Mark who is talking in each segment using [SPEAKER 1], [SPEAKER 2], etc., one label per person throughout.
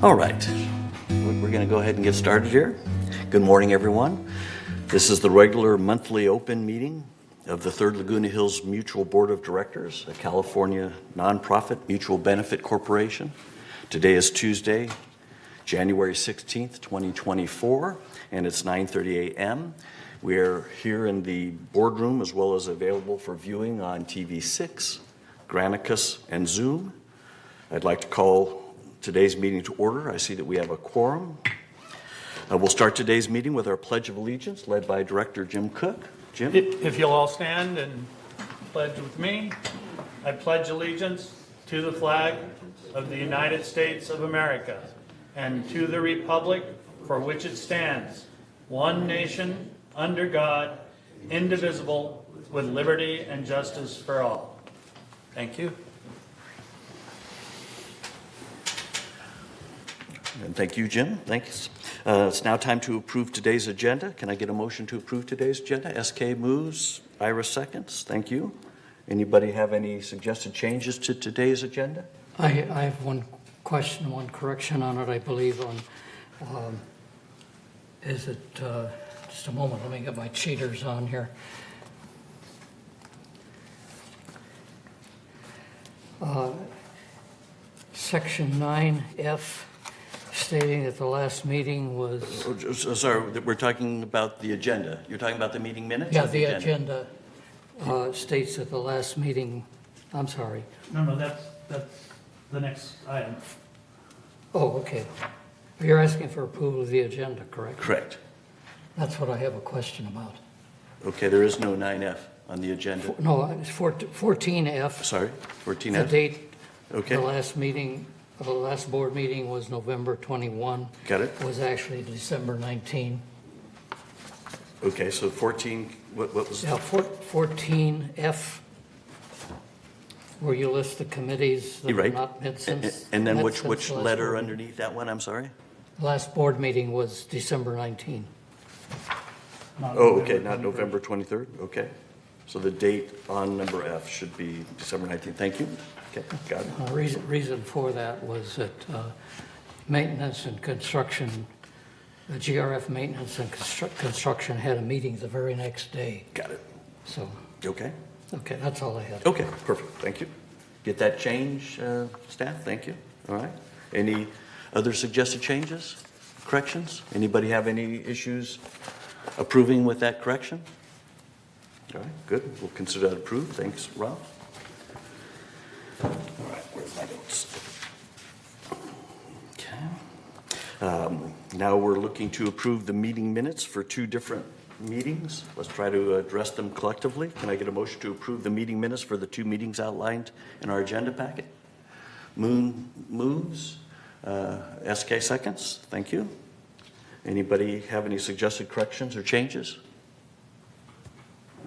[SPEAKER 1] All right, we're going to go ahead and get started here. Good morning, everyone. This is the regular monthly open meeting of the Third Laguna Hills Mutual Board of Directors, a California nonprofit mutual benefit corporation. Today is Tuesday, January 16th, 2024, and it's 9:30 a.m. We're here in the boardroom as well as available for viewing on TV6, Granicus, and Zoom. I'd like to call today's meeting to order. I see that we have a quorum. We'll start today's meeting with our Pledge of Allegiance, led by Director Jim Cook. Jim?
[SPEAKER 2] If you'll all stand and pledge with me, I pledge allegiance to the flag of the United States of America and to the republic for which it stands, one nation, under God, indivisible, with liberty and justice for all. Thank you.
[SPEAKER 1] And thank you, Jim. Thanks. It's now time to approve today's agenda. Can I get a motion to approve today's agenda? SK moves, Ira seconds. Thank you. Anybody have any suggested changes to today's agenda?
[SPEAKER 3] I have one question, one correction on it, I believe, is it, just a moment, let me get my cheaters on here. Section 9F, stating that the last meeting was...
[SPEAKER 1] Sorry, we're talking about the agenda. You're talking about the meeting minutes?
[SPEAKER 3] Yeah, the agenda states that the last meeting, I'm sorry.
[SPEAKER 2] No, that's the next item.
[SPEAKER 3] Oh, okay. You're asking for approval of the agenda, correct?
[SPEAKER 1] Correct.
[SPEAKER 3] That's what I have a question about.
[SPEAKER 1] Okay, there is no 9F on the agenda.
[SPEAKER 3] No, it's 14F.
[SPEAKER 1] Sorry,
[SPEAKER 3] The
[SPEAKER 1] 14F?
[SPEAKER 3] date,
[SPEAKER 1] Okay.
[SPEAKER 3] the last meeting, the last board meeting was November 21.
[SPEAKER 1] Got it.
[SPEAKER 3] Was actually December 19.
[SPEAKER 1] Okay, so 14, what was?
[SPEAKER 3] Yeah, 14F, where you list the committees that
[SPEAKER 1] You're
[SPEAKER 3] have
[SPEAKER 1] right.
[SPEAKER 3] not met since.
[SPEAKER 1] And then
[SPEAKER 3] met
[SPEAKER 1] which
[SPEAKER 3] since last
[SPEAKER 1] letter
[SPEAKER 3] board
[SPEAKER 1] underneath that one? I'm sorry?
[SPEAKER 3] meeting. Last board meeting was December 19.
[SPEAKER 1] Oh, okay, not November 23rd? Okay. So the date on number F should be December 19th. Thank you. Okay, got it.
[SPEAKER 3] Reason for that was that maintenance and construction, the GRF maintenance and construction had a meeting the very next day.
[SPEAKER 1] Got it.
[SPEAKER 3] So,
[SPEAKER 1] Okay.
[SPEAKER 3] okay, that's all I had.
[SPEAKER 1] Okay, perfect. Thank you. Get that change, staff? Thank you. All right. Any other suggested changes, corrections? Anybody have any issues approving with that correction? All right, good. We'll consider that approved. Thanks, Rob. All right, where's my notes? Okay. Now we're looking to approve the meeting minutes for two different meetings. Let's try to address them collectively. Can I get a motion to approve the meeting minutes for the two meetings outlined in our agenda packet? Moon moves. SK seconds. Thank you. Anybody have any suggested corrections or changes?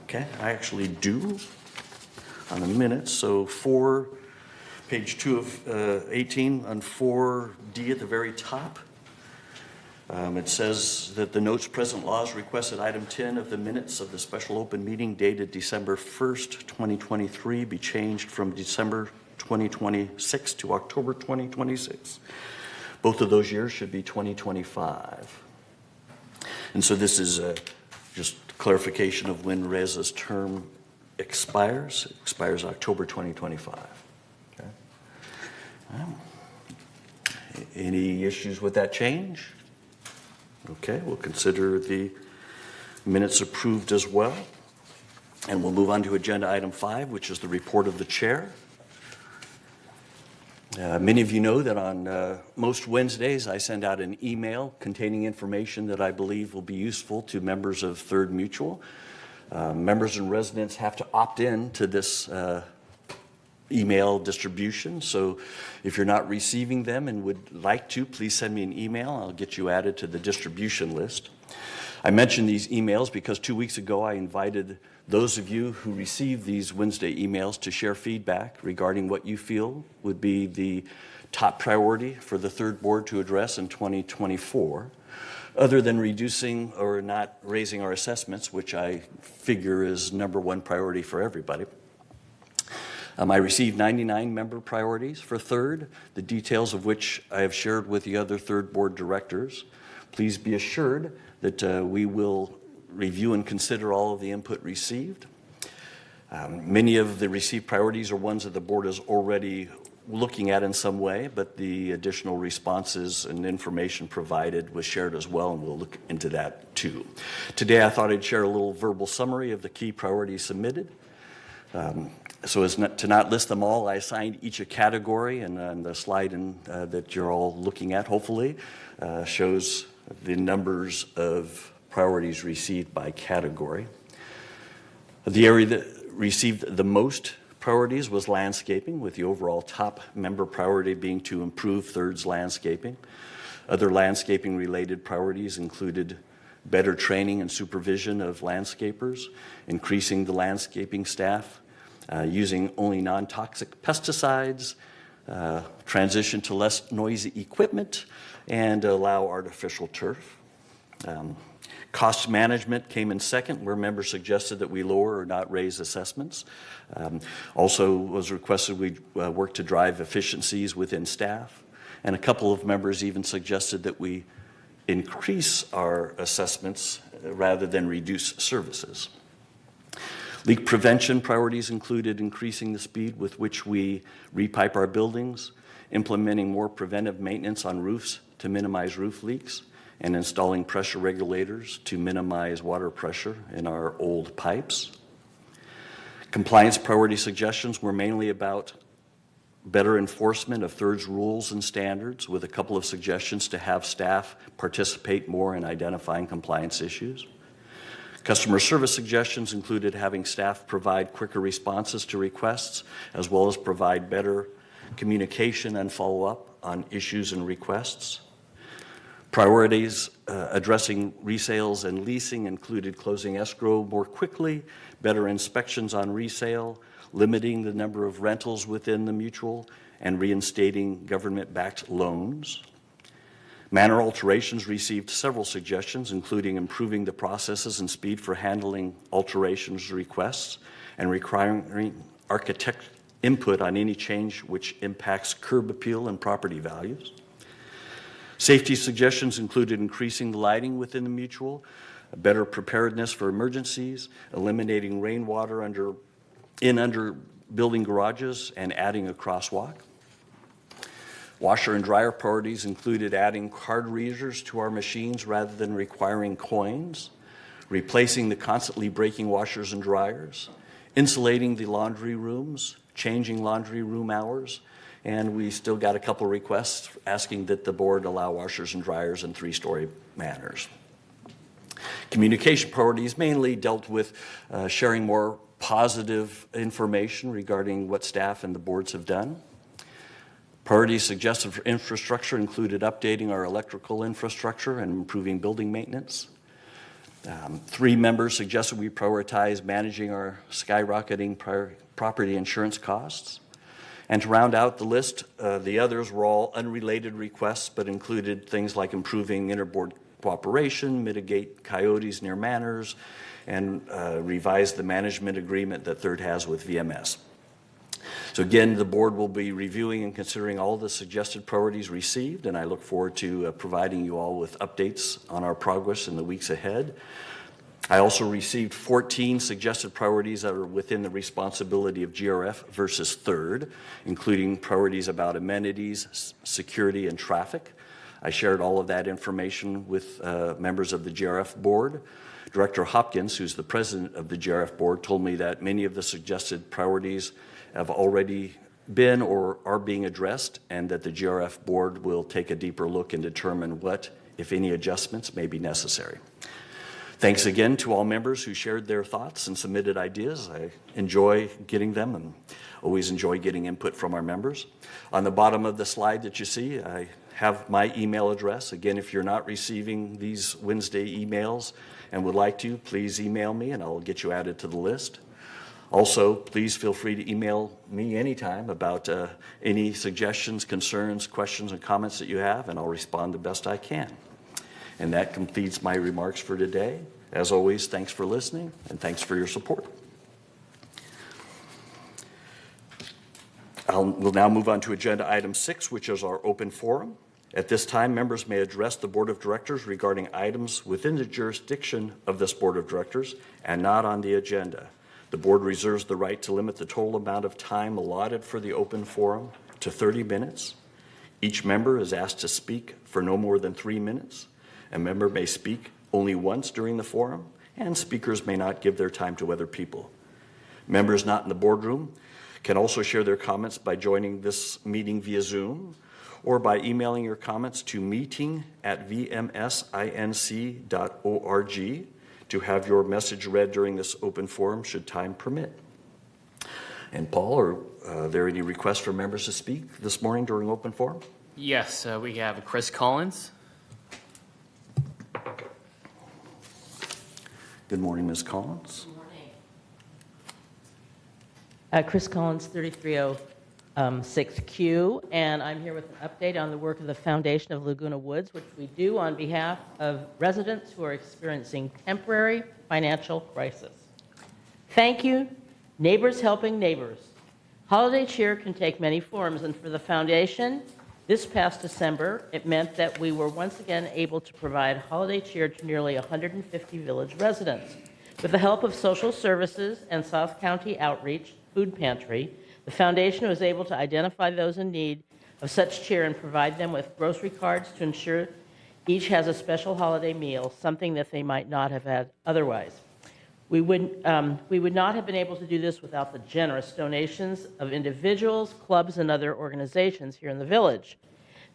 [SPEAKER 1] Okay, I actually do on the minutes. So page 2 of 18 on 4D at the very top. It says that the notes present laws requested item 10 of the minutes of the special open meeting dated December 1st, 2023 be changed from December 2026 to October 2026. Both of those years should be 2025. And so this is just clarification of when Reza's term expires. It expires October 2025. Okay. Any issues with that change? Okay, we'll consider the minutes approved as well. And we'll move on to agenda item 5, which is the report of the chair. Many of you know that on most Wednesdays I send out an email containing information that I believe will be useful to members of Third Mutual. Members and residents have to opt in to this email distribution. So if you're not receiving them and would like to, please send me an email. I'll get you added to the distribution list. I mention these emails because 2 weeks ago I invited those of you who receive these Wednesday emails to share feedback regarding what you feel would be the top priority for the third board to address in 2024, other than reducing or not raising our assessments, which I figure is number one priority for everybody. I received 99 member priorities for third, the details of which I have shared with the other third board directors. Please be assured that we will review and consider all of the input received. Many of the received priorities are ones that the board is already looking at in some way, but the additional responses and information provided was shared as well, and we'll look into that too. Today, I thought I'd share a little verbal summary of the key priorities submitted. So as to not list them all, I assigned each a category, and the slide that you're all looking at, hopefully, shows the numbers of priorities received by category. The area that received the most priorities was landscaping, with the overall top member priority being to improve third's landscaping. Other landscaping related priorities included better training and supervision of landscapers, increasing the landscaping staff, using only non-toxic pesticides, transition to less noisy equipment, and allow artificial turf. Cost management came in second, where members suggested that we lower or not raise assessments. Also was requested we work to drive efficiencies within staff. And a couple of members even suggested that we increase our assessments rather than reduce services. Leak prevention priorities included increasing the speed with which we repipe our buildings, implementing more preventive maintenance on roofs to minimize roof leaks, and installing pressure regulators to minimize water pressure in our old pipes. Compliance priority suggestions were mainly about better enforcement of third's rules and standards, with a couple of suggestions to have staff participate more in identifying compliance issues. Customer service suggestions included having staff provide quicker responses to requests, as well as provide better communication and follow-up on issues and requests. Priorities addressing resales and leasing included closing escrow more quickly, better inspections on resale, limiting the number of rentals within the mutual, and reinstating government-backed loans. Manor alterations received several suggestions, including improving the processes and speed for handling alterations requests and requiring architect input on any change which impacts curb appeal and property values. Safety suggestions included increasing the lighting within the mutual, better preparedness for emergencies, eliminating rainwater under building garages, and adding a crosswalk. Washer and dryer priorities included adding card readers to our machines rather than requiring coins, replacing the constantly breaking washers and dryers, insulating the laundry rooms, changing laundry room hours, and we still got a couple requests asking that the board allow washers and dryers in 3-story manors. Communication priorities mainly dealt with sharing more positive information regarding what staff and the boards have done. Priorities suggested for infrastructure included updating our electrical infrastructure and improving building maintenance. 3 members suggested we prioritize managing our skyrocketing property insurance costs. And to round out the list, the others were all unrelated requests, but included things like improving interboard cooperation, mitigate coyotes near manors, and revise the management agreement that Third has with VMS. So again, the board will be reviewing and considering all the suggested priorities received, and I look forward to providing you all with updates on our progress in the weeks ahead. I also received 14 suggested priorities that are within the responsibility of GRF versus Third, including priorities about amenities, security, and traffic. I shared all of that information with members of the GRF board. Director Hopkins, who's the president of the GRF board, told me that many of the suggested priorities have already been or are being addressed, and that the GRF board will take a deeper look and determine what, if any, adjustments may be necessary. Thanks again to all members who shared their thoughts and submitted ideas. I enjoy getting them and always enjoy getting input from our members. On the bottom of the slide that you see, I have my email address. Again, if you're not receiving these Wednesday emails and would like to, please email me and I'll get you added to the list. Also, please feel free to email me anytime about any suggestions, concerns, questions, and comments that you have, and I'll respond the best I can. And that completes my remarks for today. As always, thanks for listening and thanks for your support. We'll now move on to agenda item 6, which is our open forum. At this time, members may address the Board of Directors regarding items within the jurisdiction of this Board of Directors and not on the agenda. The board reserves the right to limit the total amount of time allotted for the open forum to 30 minutes. Each member is asked to speak for no more than 3 minutes. A member may speak only once during the forum, and speakers may not give their time to other people. Members not in the boardroom can also share their comments by joining this meeting via Zoom or by emailing your comments to meeting@vmsinc.org to have your message read during this open forum should time permit. And Paul, are there any requests for members to speak this morning during open forum?
[SPEAKER 4] Yes, we have Chris Collins.
[SPEAKER 1] Good morning, Ms. Collins.
[SPEAKER 5] Chris Collins, 3306Q, and I'm here with an update on the work of the Foundation of Laguna Woods, which we do on behalf of residents who are experiencing temporary financial crisis. Thank you, Neighbors Helping Neighbors. Holiday cheer can take many forms, and for the Foundation, this past December, it meant that we were once again able to provide holiday cheer to nearly 150 village residents. With the help of social services and South County Outreach Food Pantry, the Foundation was able to identify those in need of such cheer and provide them with grocery cards to ensure each has a special holiday meal, something that they might not have had otherwise. We would not have been able to do this without the generous donations of individuals, clubs, and other organizations here in the village.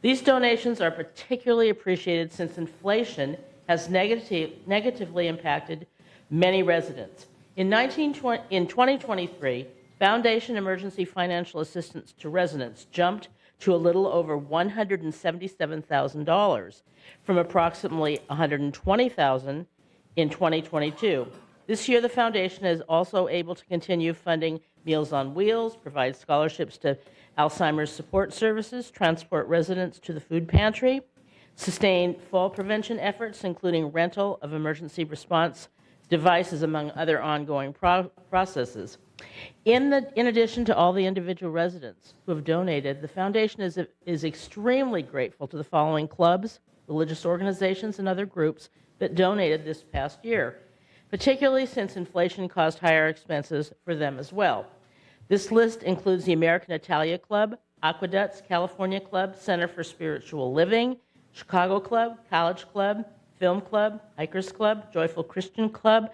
[SPEAKER 5] These donations are particularly appreciated since inflation has negatively impacted many residents. In 2023, Foundation emergency financial assistance to residents jumped to a little over $177,000 from approximately $120,000 in 2022. This year, the Foundation is also able to continue funding Meals on Wheels, provide scholarships to Alzheimer's support services, transport residents to the food pantry, sustain fall prevention efforts, including rental of emergency response devices, among other ongoing processes. In addition to all the individual residents who have donated, the Foundation is extremely grateful to the following clubs, religious organizations, and other groups that donated this past year, particularly since inflation caused higher expenses for them as well. This list includes the American Italia Club, Aqueducts California Club, Center for Spiritual Living, Chicago Club, College Club, Film Club, Hikers Club, Joyful Christian Club,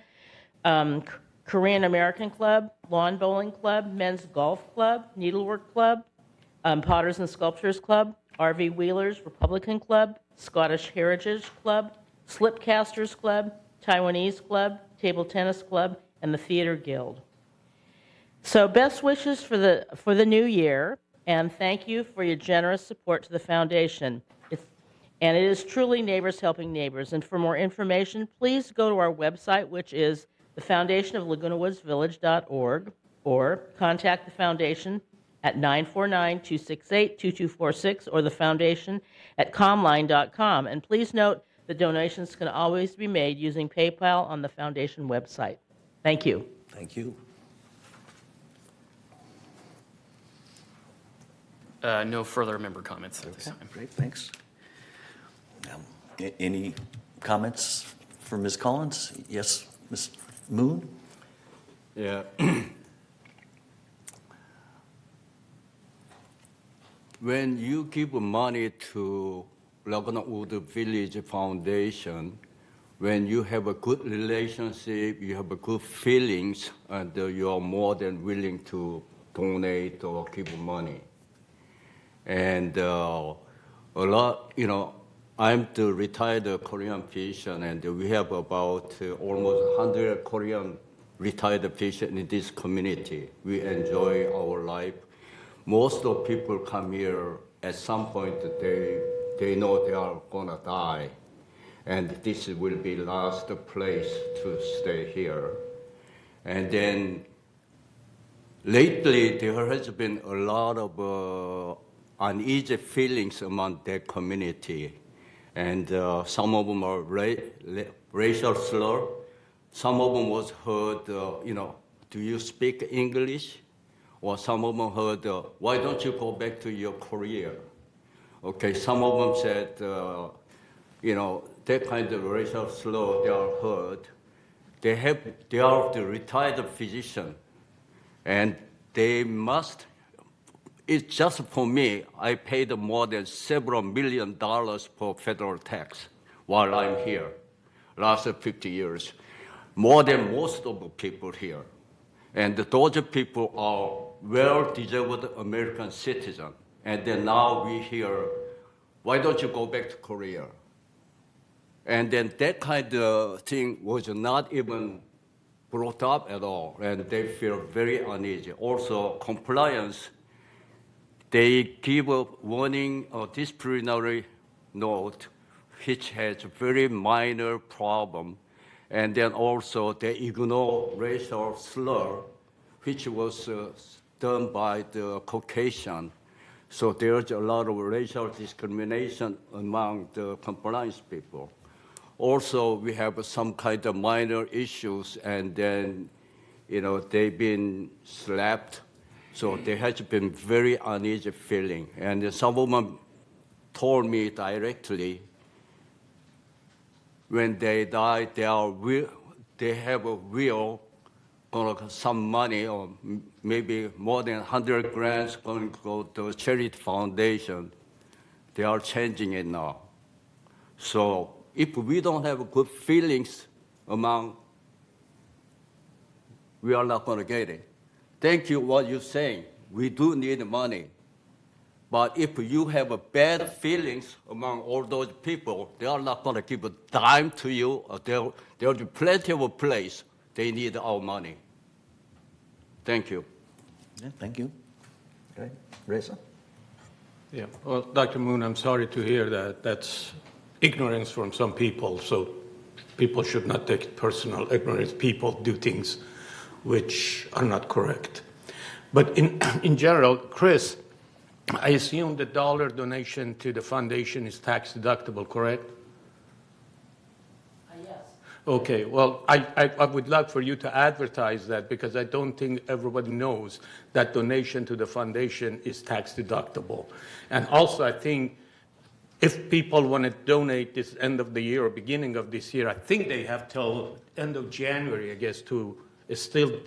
[SPEAKER 5] Korean American Club, Lawn Bowling Club, Men's Golf Club, Needlework Club, Potters and Sculptors Club, RV Wheelers Republican Club, Scottish Heritage Club, Slipcasters Club, Taiwanese Club, Table Tennis Club, and the Theater Guild. So best wishes for the new year, and thank you for your generous support to the Foundation. And it is truly Neighbors Helping Neighbors. And for more information, please go to our website, which is thefoundationoflagunawoodsvillage.org, or contact the Foundation at 949-268-2246 or the Foundation at comline.com. And please note that donations can always be made using PayPal on the Foundation website. Thank you.
[SPEAKER 1] Thank you.
[SPEAKER 4] No further member comments at this time.
[SPEAKER 1] Great, thanks. Any comments for Ms. Collins? Yes, Ms. Moon?
[SPEAKER 6] Yeah. When you give money to Laguna Wood Village Foundation, when you have a good relationship, you have a good feelings, and you are more than willing to donate or give money. And a lot, I'm the retired Korean patient, and we have about almost 100 Korean retired patients in this community. We enjoy our life. Most of people come here at some point. They know they are gonna die, and this will be last place to stay here. And then lately there has been a lot of uneasy feelings among that community. And some of them are racial slur. Some of them was heard, do you speak English? or some of them heard, why don't you go back to your career? Okay, some of them said, that kind of racial slur they are heard. They are the retired physician, and they must. It's just for me. I paid more than several $1 million for federal tax while I'm here, last 50 years, more than most of the people here. And those people are well-deserved American citizens. And then now we hear, why don't you go back to Korea? And then that kind of thing was not even brought up at all, and they feel very uneasy. Also, compliance, they give a warning or disciplinary note, which has a very minor problem. And then also they ignore racial slur, which was done by the Caucasian. So there's a lot of racial discrimination among the compliance people. Also, we have some kind of minor issues, and then, they've been slapped. So there has been very uneasy feeling. And some of them told me directly, when they die, they have a will, some money, or maybe more than 100 grants going to go to a charity foundation. They are changing it now. So if we don't have good feelings among, we are not going to get it. Thank you what you're saying. We do need money. But if you have a bad feelings among all those people, they are not going to give a dime to you. There'll be plenty of a place. They need our money. Thank you.
[SPEAKER 1] Yeah, thank you. Okay, Reza?
[SPEAKER 7] Yeah, well, Dr. Moon, I'm sorry to hear that. That's ignorance from some people, so people should not take it personal. Ignorance people do things which are not correct. But in general, Chris, I assume the dollar donation to the foundation is tax deductible, correct?
[SPEAKER 5] Yes.
[SPEAKER 7] Okay, well, I would love for you to advertise that, because I don't think everybody knows that donation to the foundation is tax deductible. And also, I think if people want to donate this end of the year or beginning of this year, I think they have till end of January, I guess, to still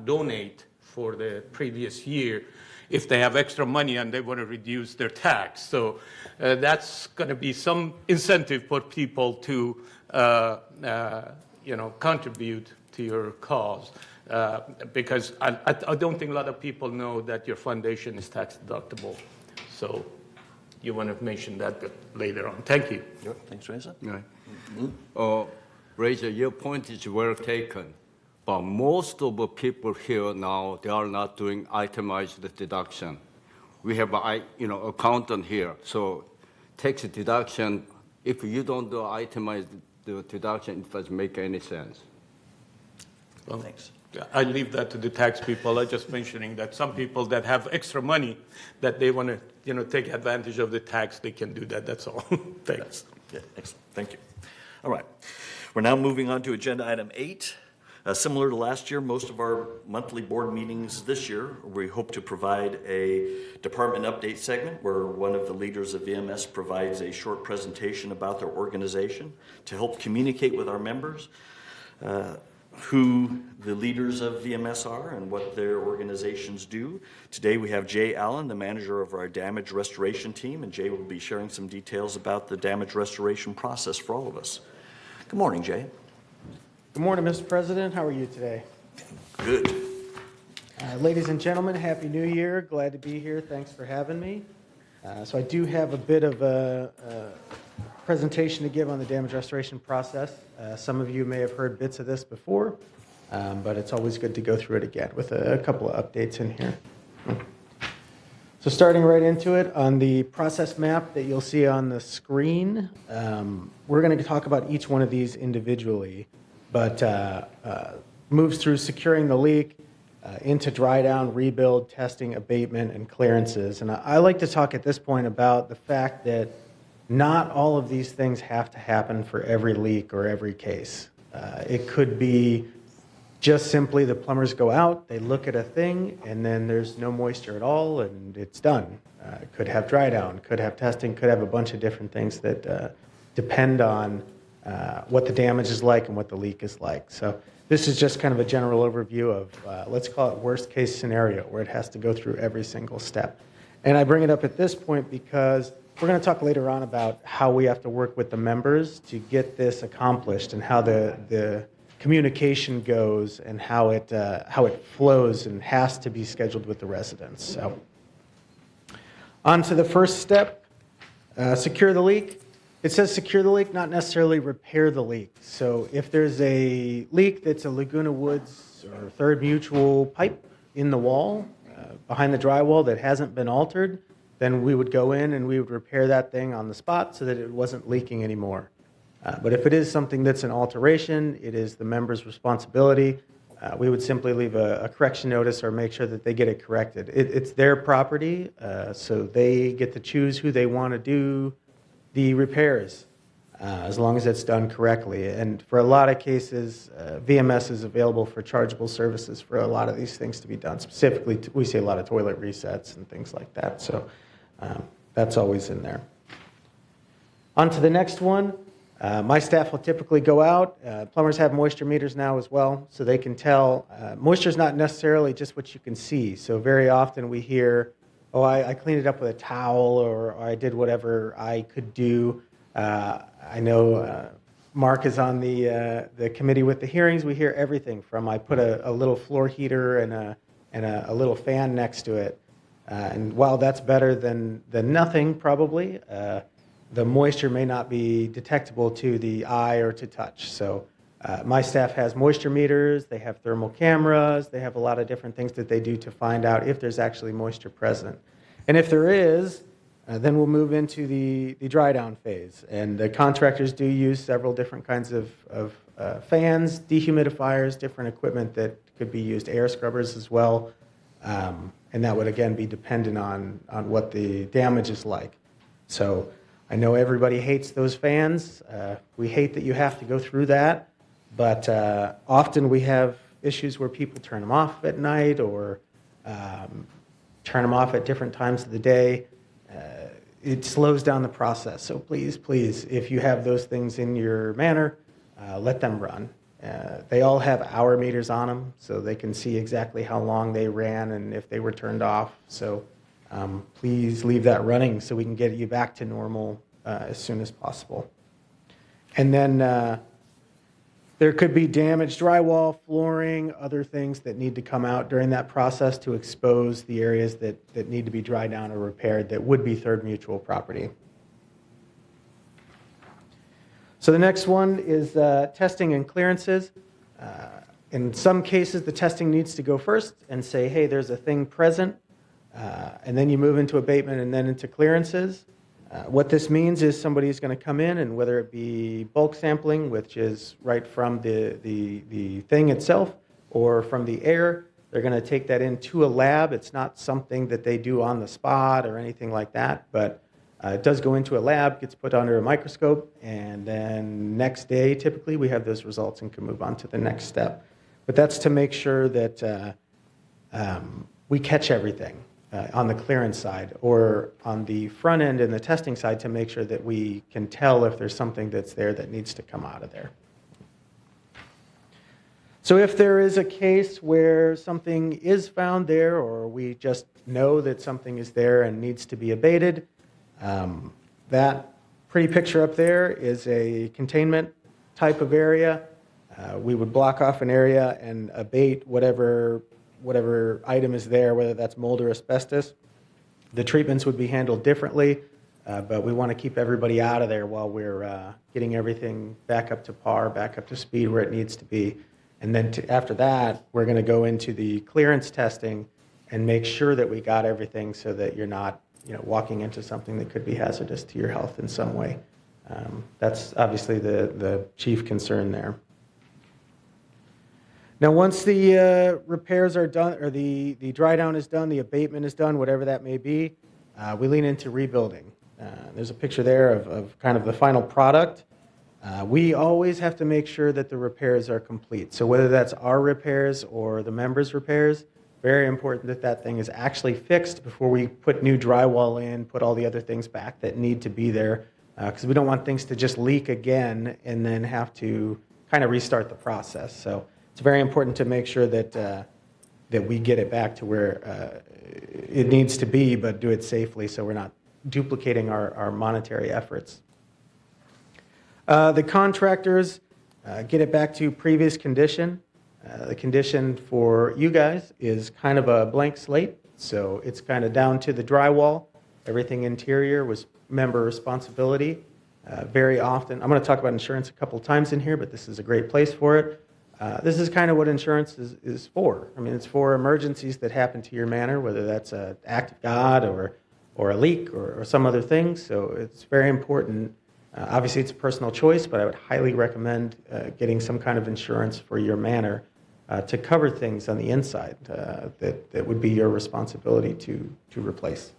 [SPEAKER 7] donate for the previous year if they have extra money and they want to reduce their tax. So that's going to be some incentive for people to contribute to your cause. Because I don't think a lot of people know that your foundation is tax deductible. So you want to mention that later on. Thank you.
[SPEAKER 1] Yep. Thanks, Reza.
[SPEAKER 6] Right. Reza, your point is well taken. But most of the people here now, they are not doing itemized deduction. We have an accountant here. So tax deduction, if you don't do itemized deduction, it doesn't make any sense.
[SPEAKER 7] Well,
[SPEAKER 1] Thanks.
[SPEAKER 7] I leave that to the tax people. I'm just mentioning that some people that have extra money that they want to take advantage of the tax, they can do that. That's all. Thanks.
[SPEAKER 1] Yeah, excellent. Thank you. All right. We're now moving on to agenda item 8. Similar to last year, most of our monthly board meetings this year, we hope to provide a department update segment where one of the leaders of VMS provides a short presentation about their organization to help communicate with our members who the leaders of VMS are and what their organizations do. Today we have Jay Allen, the manager of our damage restoration team, and Jay will be sharing some details about the damage restoration process for all of us. Good morning, Jay.
[SPEAKER 8] Good morning, Mr. President. How are you today?
[SPEAKER 1] Good.
[SPEAKER 8] Ladies and gentlemen, Happy New Year. Glad to be here. Thanks for having me. So I do have a bit of a presentation to give on the damage restoration process. Some of you may have heard bits of this before, but it's always good to go through it again with a couple of updates in here. So starting right into it, on the process map that you'll see on the screen, we're going to talk about each one of these individually, but moves through securing the leak, into dry down, rebuild, testing, abatement, and clearances. And I like to talk at this point about the fact that not all of these things have to happen for every leak or every case. It could be just simply the plumbers go out, they look at a thing, and then there's no moisture at all, and it's done. It could have dry down, could have testing, could have a bunch of different things that depend on what the damage is like and what the leak is like. So this is just kind of a general overview of, let's call it worst case scenario, where it has to go through every single step. And I bring it up at this point because we're going to talk later on about how we have to work with the members to get this accomplished and how the communication goes and how it flows and has to be scheduled with the residents. So on to the first step, secure the leak. It says secure the leak, not necessarily repair the leak. So if there's a leak that's a Laguna Woods or Third Mutual pipe in the wall, behind the drywall that hasn't been altered, then we would go in and we would repair that thing on the spot so that it wasn't leaking anymore. But if it is something that's an alteration, it is the member's responsibility. We would simply leave a correction notice or make sure that they get it corrected. It's their property, so they get to choose who they want to do the repairs, as long as it's done correctly. And for a lot of cases, VMS is available for chargeable services for a lot of these things to be done. Specifically, we see a lot of toilet resets and things like that, so that's always in there. On to the next one. My staff will typically go out. Plumbers have moisture meters now as well, so they can tell. Moisture is not necessarily just what you can see. So very often we hear, oh, I cleaned it up with a towel, or I did whatever I could do. I know Mark is on the committee with the hearings. We hear everything from I put a little floor heater and a little fan next to it. And while that's better than nothing, probably, the moisture may not be detectable to the eye or to touch. So my staff has moisture meters, they have thermal cameras, they have a lot of different things that they do to find out if there's actually moisture present. And if there is, then we'll move into the dry down phase. And the contractors do use several different kinds of fans, dehumidifiers, different equipment that could be used, air scrubbers as well. And that would, again, be dependent on what the damage is like. So I know everybody hates those fans. We hate that you have to go through that. But often we have issues where people turn them off at night or turn them off at different times of the day. It slows down the process. So please, please, if you have those things in your manor, let them run. They all have hour meters on them, so they can see exactly how long they ran and if they were turned off. So please leave that running so we can get you back to normal as soon as possible. And then there could be damaged drywall, flooring, other things that need to come out during that process to expose the areas that need to be dried down or repaired that would be Third Mutual property. So the next one is testing and clearances. In some cases, the testing needs to go first and say, hey, there's a thing present, and then you move into abatement and then into clearances. What this means is somebody's going to come in, and whether it be bulk sampling, which is right from the thing itself, or from the air, they're going to take that into a lab. It's not something that they do on the spot or anything like that, but it does go into a lab, gets put under a microscope, and then next day, typically, we have those results and can move on to the next step. But that's to make sure that we catch everything. On the clearance side, or on the front end and the testing side, to make sure that we can tell if there's something that's there that needs to come out of there. So if there is a case where something is found there, or we just know that something is there and needs to be abated, that pretty picture up there is a containment type of area. We would block off an area and abate whatever item is there, whether that's mold or asbestos. The treatments would be handled differently, but we want to keep everybody out of there while we're getting everything back up to par, back up to speed where it needs to be. And then after that, we're going to go into the clearance testing and make sure that we got everything so that you're not walking into something that could be hazardous to your health in some way. That's obviously the chief concern there. Now, once the repairs are done, or the dry down is done, the abatement is done, whatever that may be, we lean into rebuilding. There's a picture there of kind of the final product. We always have to make sure that the repairs are complete. So whether that's our repairs or the members' repairs, very important that that thing is actually fixed before we put new drywall in, put all the other things back that need to be there, because we don't want things to just leak again and then have to kind of restart the process. So it's very important to make sure that that we get it back to where it needs to be, but do it safely so we're not duplicating our monetary efforts. The contractors get it back to previous condition. The condition for you guys is kind of a blank slate, so it's kind of down to the drywall. Everything interior was member responsibility. Very often, I'm going to talk about insurance a couple times in here, but this is a great place for it. This is kind of what insurance is for. I mean, it's for emergencies that happen to your manor, whether that's an act of God or a leak or some other thing. So it's very important. Obviously, it's a personal choice, but I would highly recommend getting some kind of insurance for your manor to cover things on the inside that would be your responsibility to replace.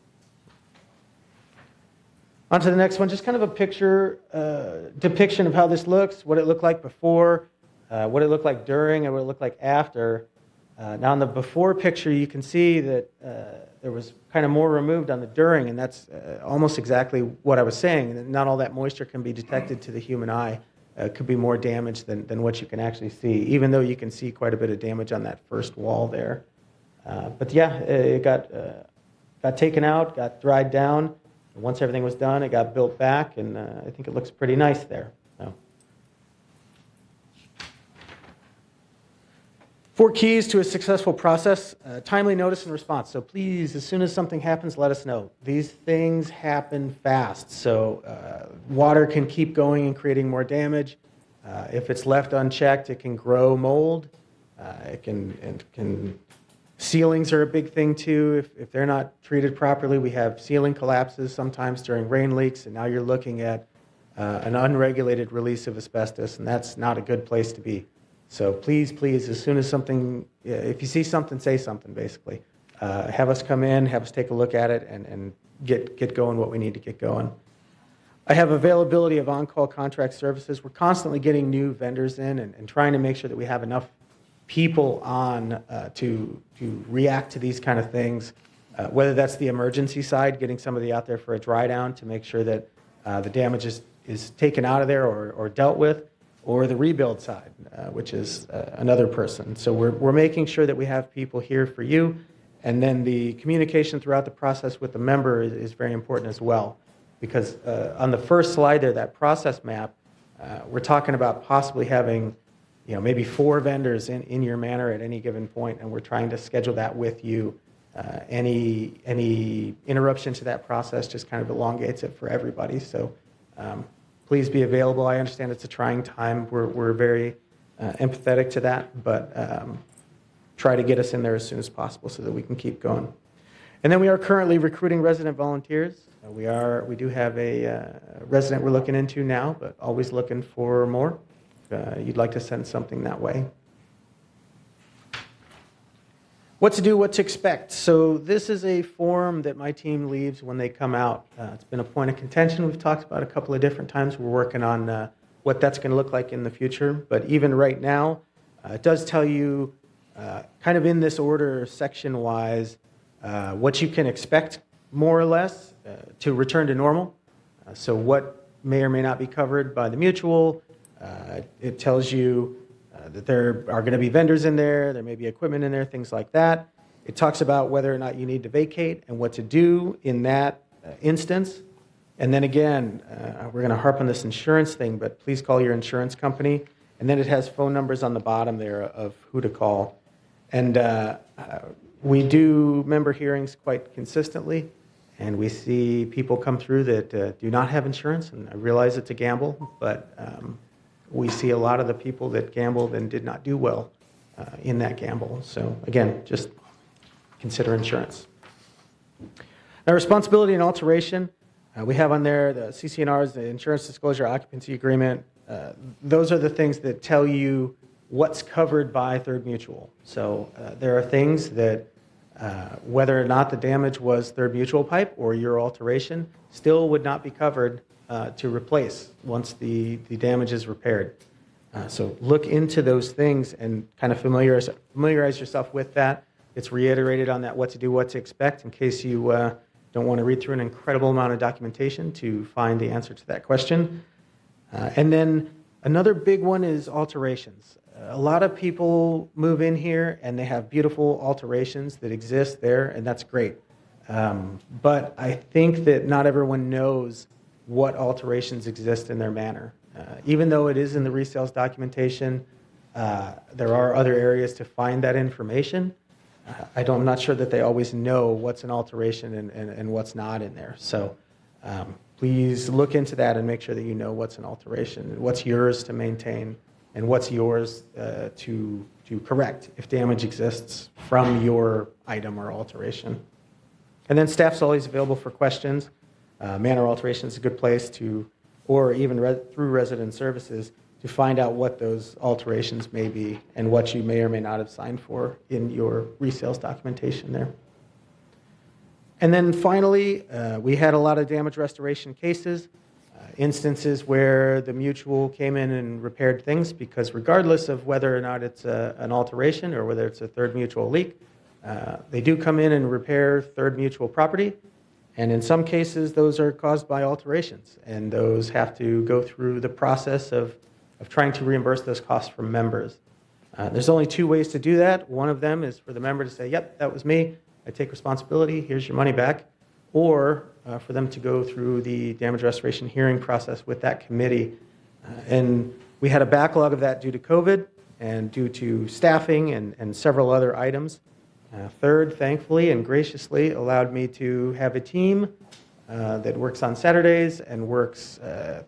[SPEAKER 8] On to the next one, just kind of a picture, depiction of how this looks, what it looked like before, what it looked like during, and what it looked like after. Now, in the before picture, you can see that there was kind of more removed on the during, and that's almost exactly what I was saying. Not all that moisture can be detected to the human eye. It could be more damage than what you can actually see, even though you can see quite a bit of damage on that first wall there. But yeah, it got taken out, got dried down. Once everything was done, it got built back, and I think it looks pretty nice there. So. 4 keys to a successful process, timely notice and response. So please, as soon as something happens, let us know. These things happen fast, so water can keep going and creating more damage. If it's left unchecked, it can grow mold. Ceilings are a big thing too. If they're not treated properly, we have ceiling collapses sometimes during rain leaks, and now you're looking at an unregulated release of asbestos, and that's not a good place to be. So please, as soon as something, if you see something, say something, basically. Have us come in, have us take a look at it, and get going what we need to get going. I have availability of on-call contract services. We're constantly getting new vendors in and trying to make sure that we have enough people on to react to these kind of things, whether that's the emergency side, getting somebody out there for a dry down to make sure that the damage is taken out of there or dealt with, or the rebuild side, which is another person. So we're making sure that we have people here for you, and then the communication throughout the process with the member is very important as well, because on the first slide there, that process map, we're talking about possibly having maybe 4 vendors in your manor at any given point, and we're trying to schedule that with you. Any interruption to that process just kind of elongates it for everybody. So please be available. I understand it's a trying time. We're very empathetic to that, but try to get us in there as soon as possible so that we can keep going. And then we are currently recruiting resident volunteers. We do have a resident we're looking into now, but always looking for more. You'd like to send something that way. What to do, what to expect. So this is a form that my team leaves when they come out. It's been a point of contention we've talked about a couple of different times. We're working on what that's going to look like in the future. But even right now, it does tell you kind of in this order, section-wise, what you can expect more or less to return to normal. So what may or may not be covered by the mutual. It tells you that there are going to be vendors in there may be equipment in there, things like that. It talks about whether or not you need to vacate and what to do in that instance. And then again, we're going to harp on this insurance thing, but please call your insurance company. And then it has phone numbers on the bottom there of who to call. And we do member hearings quite consistently, and we see people come through that do not have insurance, and I realize it's a gamble, but we see a lot of the people that gambled and did not do well in that gamble. So again, just consider insurance. Now, responsibility and alteration. We have on there the CC&Rs, the Insurance Disclosure Occupancy Agreement. Those are the things that tell you what's covered by Third Mutual. So there are things that whether or not the damage was Third Mutual pipe or your alteration still would not be covered to replace once the damage is repaired. So look into those things and kind of familiarize yourself with that. It's reiterated on that what to do, what to expect in case you don't want to read through an incredible amount of documentation to find the answer to that question. And then another big one is alterations. A lot of people move in here and they have beautiful alterations that exist there, and that's great. But I think that not everyone knows what alterations exist in their manor. Even though it is in the resales documentation, there are other areas to find that information. I'm not sure that they always know what's an alteration and what's not in there. So please look into that and make sure that you know what's an alteration, what's yours to maintain, and what's yours to correct if damage exists from your item or alteration. And then staff's always available for questions. Manor alteration is a good place to, or even through resident services, to find out what those alterations may be and what you may or may not have signed for in your resales documentation there. And then finally, we had a lot of damage restoration cases, instances where the mutual came in and repaired things, because regardless of whether or not it's an alteration or whether it's a third mutual leak, they do come in and repair third mutual property. And in some cases, those are caused by alterations, and those have to go through the process of trying to reimburse those costs from members. There's only two ways to do that. One of them is for the member to say, yep, that was me, I take responsibility, here's your money back. Or for them to go through the damage restoration hearing process with that committee. And we had a backlog of that due to COVID and due to staffing and several other items. Third, thankfully and graciously, allowed me to have a team that works on Saturdays and works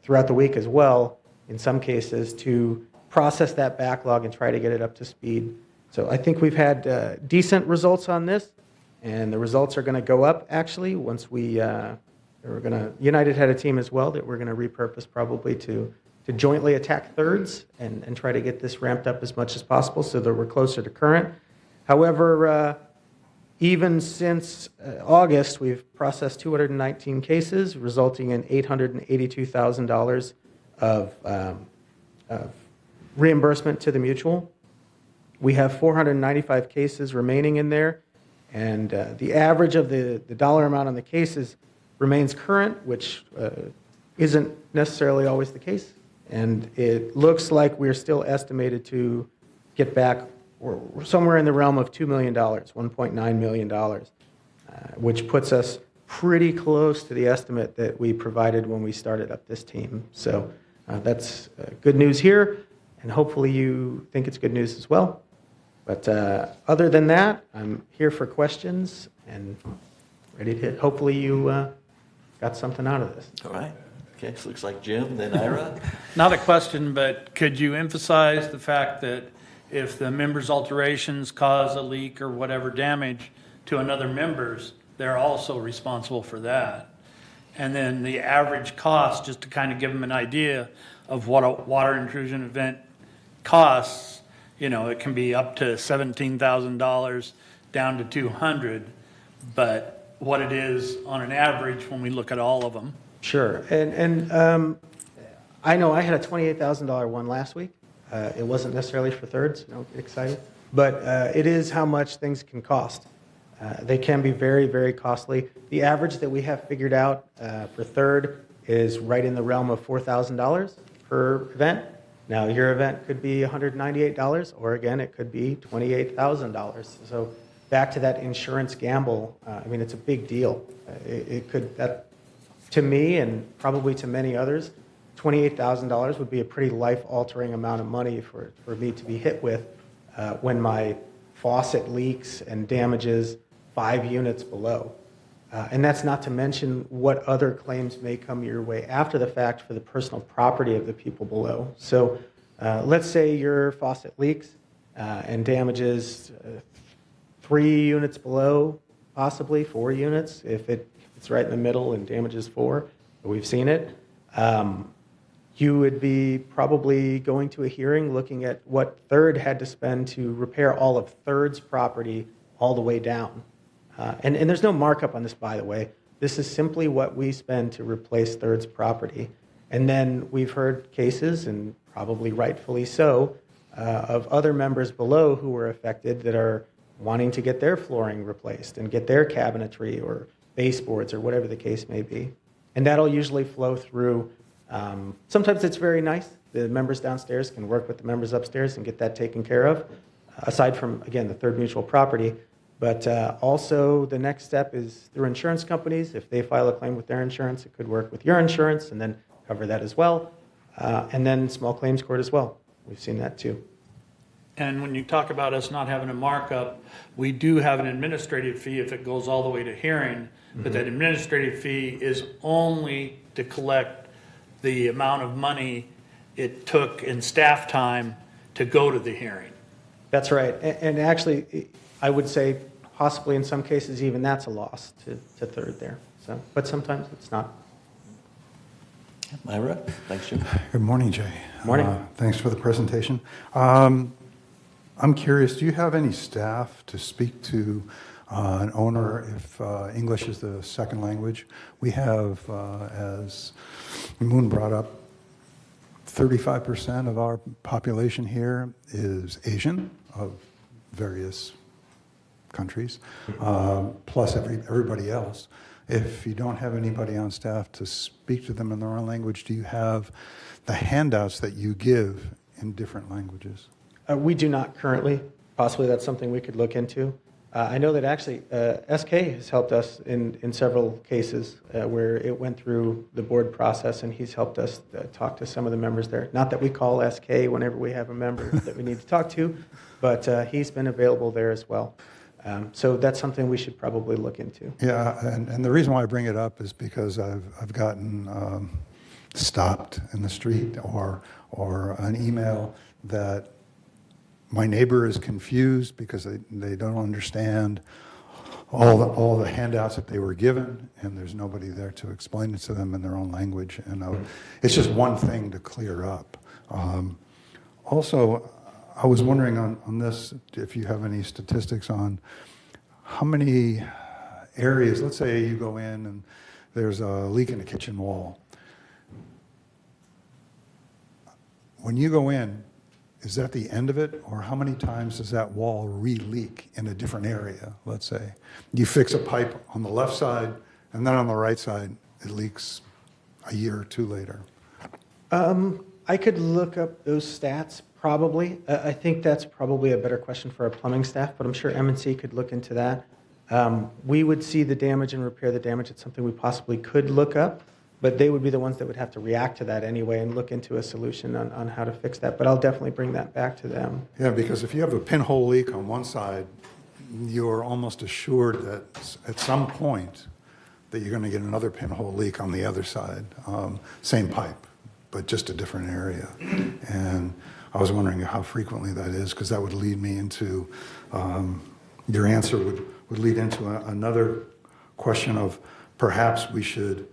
[SPEAKER 8] throughout the week as well, in some cases, to process that backlog and try to get it up to speed. So I think we've had decent results on this, and the results are going to go up, actually, once United had a team as well that we're going to repurpose probably to jointly attack thirds and try to get this ramped up as much as possible so that we're closer to current. However, even since August, we've processed 219 cases, resulting in $882,000 of reimbursement to the mutual. We have 495 cases remaining in there, and the average of the dollar amount on the cases remains current, which isn't necessarily always the case. And it looks like we're still estimated to get back we're somewhere in the realm of $2 million, $1.9 million, which puts us pretty close to the estimate that we provided when we started up this team. So that's good news here, and hopefully you think it's good news as well. But other than that, I'm here for questions and ready to, hopefully you got something out of this.
[SPEAKER 1] All right. Okay, so looks like Jim, then Ira.
[SPEAKER 2] Not a question, but could you emphasize the fact that if the member's alterations cause a leak or whatever damage to another member's, they're also responsible for that? And then the average cost, just to kind of give them an idea of what a water intrusion event costs, it can be up to $17,000 down to $200,000, but what it is on an average when we look at all of them.
[SPEAKER 8] Sure. And I know I had a $28,000 one last week. It wasn't necessarily for thirds, don't get excited, but it is how much things can cost. They can be very, very costly. The average that we have figured out for third is right in the realm of $4,000 per event. Now, your event could be $198, or again, it could be $28,000. So back to that insurance gamble, it's a big deal. It could, that, to me and probably to many others, $28,000 would be a pretty life-altering amount of money for me to be hit with when my faucet leaks and damages 5 units below. And that's not to mention what other claims may come your way after the fact for the personal property of the people below. So let's say your faucet leaks and damages 3 units below, possibly 4 units, if it's right in the middle and damages 4, we've seen it. You would be probably going to a hearing looking at what third had to spend to repair all of third's property all the way down. And there's no markup on this, by the way. This is simply what we spend to replace Third's property. And then we've heard cases, and probably rightfully so, of other members below who were affected that are wanting to get their flooring replaced and get their cabinetry or baseboards or whatever the case may be. And that'll usually flow through. Sometimes it's very nice. The members downstairs can work with the members upstairs and get that taken care of, aside from, again, the Third Mutual property. But also the next step is through insurance companies. If they file a claim with their insurance, it could work with your insurance and then cover that as well. And then small claims court as well. We've seen that too.
[SPEAKER 2] And when you talk about us not having a markup, we do have an administrative fee if it goes all the way to hearing, but that administrative fee is only to collect the amount of money it took in staff time to go to the hearing.
[SPEAKER 8] That's right. And actually, I would say possibly in some cases even that's a loss to Third there. So, but sometimes it's not.
[SPEAKER 1] Myra, thanks, Jim.
[SPEAKER 9] Good morning, Jay.
[SPEAKER 8] Morning.
[SPEAKER 9] Thanks for the presentation. I'm curious, do you have any staff to speak to an owner if English is the second language? We have, as Moon brought up, 35% of our population here is Asian of various countries, plus everybody else. If you don't have anybody on staff to speak to them in their own language, do you have the handouts that you give in different languages?
[SPEAKER 8] We do not currently. Possibly that's something we could look into. I know that actually SK has helped us in several cases where it went through the board process, and he's helped us talk to some of the members there. Not that we call SK whenever we have a member that we need to talk to, but he's been available there as well. So that's something we should probably look into.
[SPEAKER 9] Yeah, and the reason why I bring it up is because I've gotten stopped in the street or an email that my neighbor is confused because they don't understand all the handouts that they were given, and there's nobody there to explain it to them in their own language. And it's just one thing to clear up. Also, I was wondering on this, if you have any statistics on how many areas, let's say you go in and there's a leak in the kitchen wall. When you go in, is that the end of it, or how many times does that wall re-leak in a different area, let's say? You fix a pipe on the left side, and then on the right side, it leaks a year or two later.
[SPEAKER 8] I could look up those stats, probably. I think that's probably a better question for our plumbing staff, but I'm sure M&C could look into that. We would see the damage and repair the damage. It's something we possibly could look up, but they would be the ones that would have to react to that anyway and look into a solution on how to fix that. But I'll definitely bring that back to them.
[SPEAKER 9] Yeah, because if you have a pinhole leak on one side, you're almost assured that at some point that you're going to get another pinhole leak on the other side. Same pipe, but just a different area. And I was wondering how frequently that is, because that would lead me into, your answer would lead into another question of perhaps we should,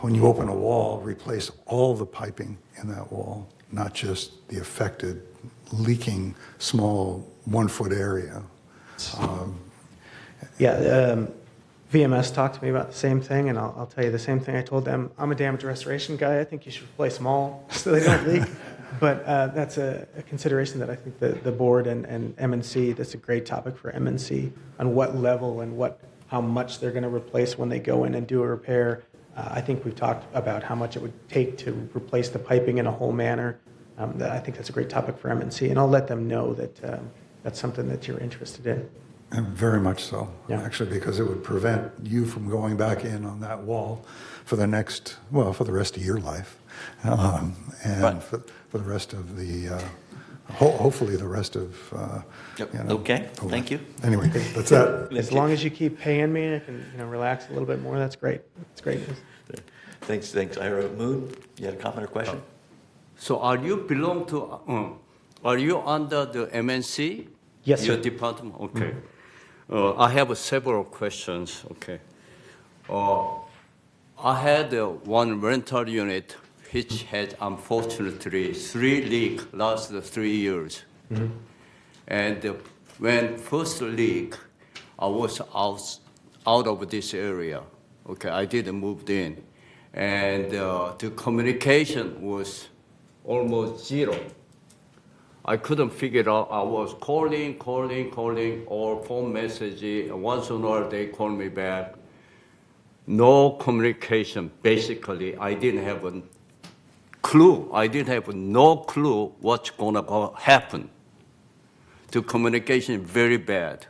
[SPEAKER 9] when you open a wall, replace all the piping in that wall, not just the affected, leaking, small 1 foot area.
[SPEAKER 8] VMS talked to me about the same thing, and I'll tell you the same thing I told them. I'm a damage restoration guy. I think you should replace them all so they don't leak. But that's a consideration that I think the board and M&C, that's a great topic for M&C on what level and how much they're going to replace when they go in and do a repair. I think we've talked about how much it would take to replace the piping in a whole manner. I think that's a great topic for M&C, and I'll let them know that that's something that you're interested in.
[SPEAKER 9] And very much so,
[SPEAKER 8] Yeah.
[SPEAKER 9] actually, because it would prevent you from going back in on that wall for the rest of your life. And
[SPEAKER 1] Right.
[SPEAKER 9] for the rest of the, hopefully the rest of,
[SPEAKER 1] Yep.
[SPEAKER 9] you know,
[SPEAKER 1] Okay,
[SPEAKER 9] the life.
[SPEAKER 1] thank you.
[SPEAKER 9] Anyway, that's that.
[SPEAKER 8] As long as you keep paying me, I can relax a little bit more. That's great. That's great news.
[SPEAKER 1] Thanks, Ira. Moon, you had a comment or question?
[SPEAKER 6] So are you are you under the MNC?
[SPEAKER 8] Yes,
[SPEAKER 6] Your
[SPEAKER 8] sir.
[SPEAKER 6] department? Okay. I have several questions. Okay. I had one rental unit which had unfortunately 3 leaks last 3 years. Mm-hmm. And when first leak, I was out of this area. Okay, I didn't move in. And the communication was almost zero. I couldn't figure it out. I was calling, or phone message, and once in a while they call me back. No communication, basically. I didn't have a clue. I didn't have no clue what's gonna happen. The communication very bad.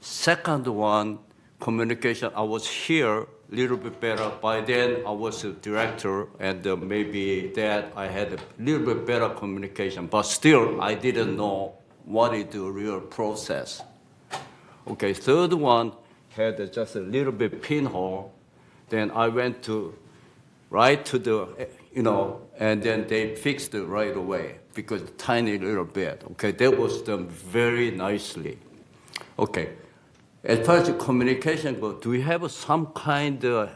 [SPEAKER 6] Second one, communication, I was here a little bit better. By then, I was a director, and maybe that I had a little bit better communication, but still, I didn't know what is the real process. Okay, third one had just a little bit pinhole. Then I went right to the, and then they fixed it right away because tiny little bit. Okay, that was done very nicely. Okay, as far as the communication goes, do we have some kind of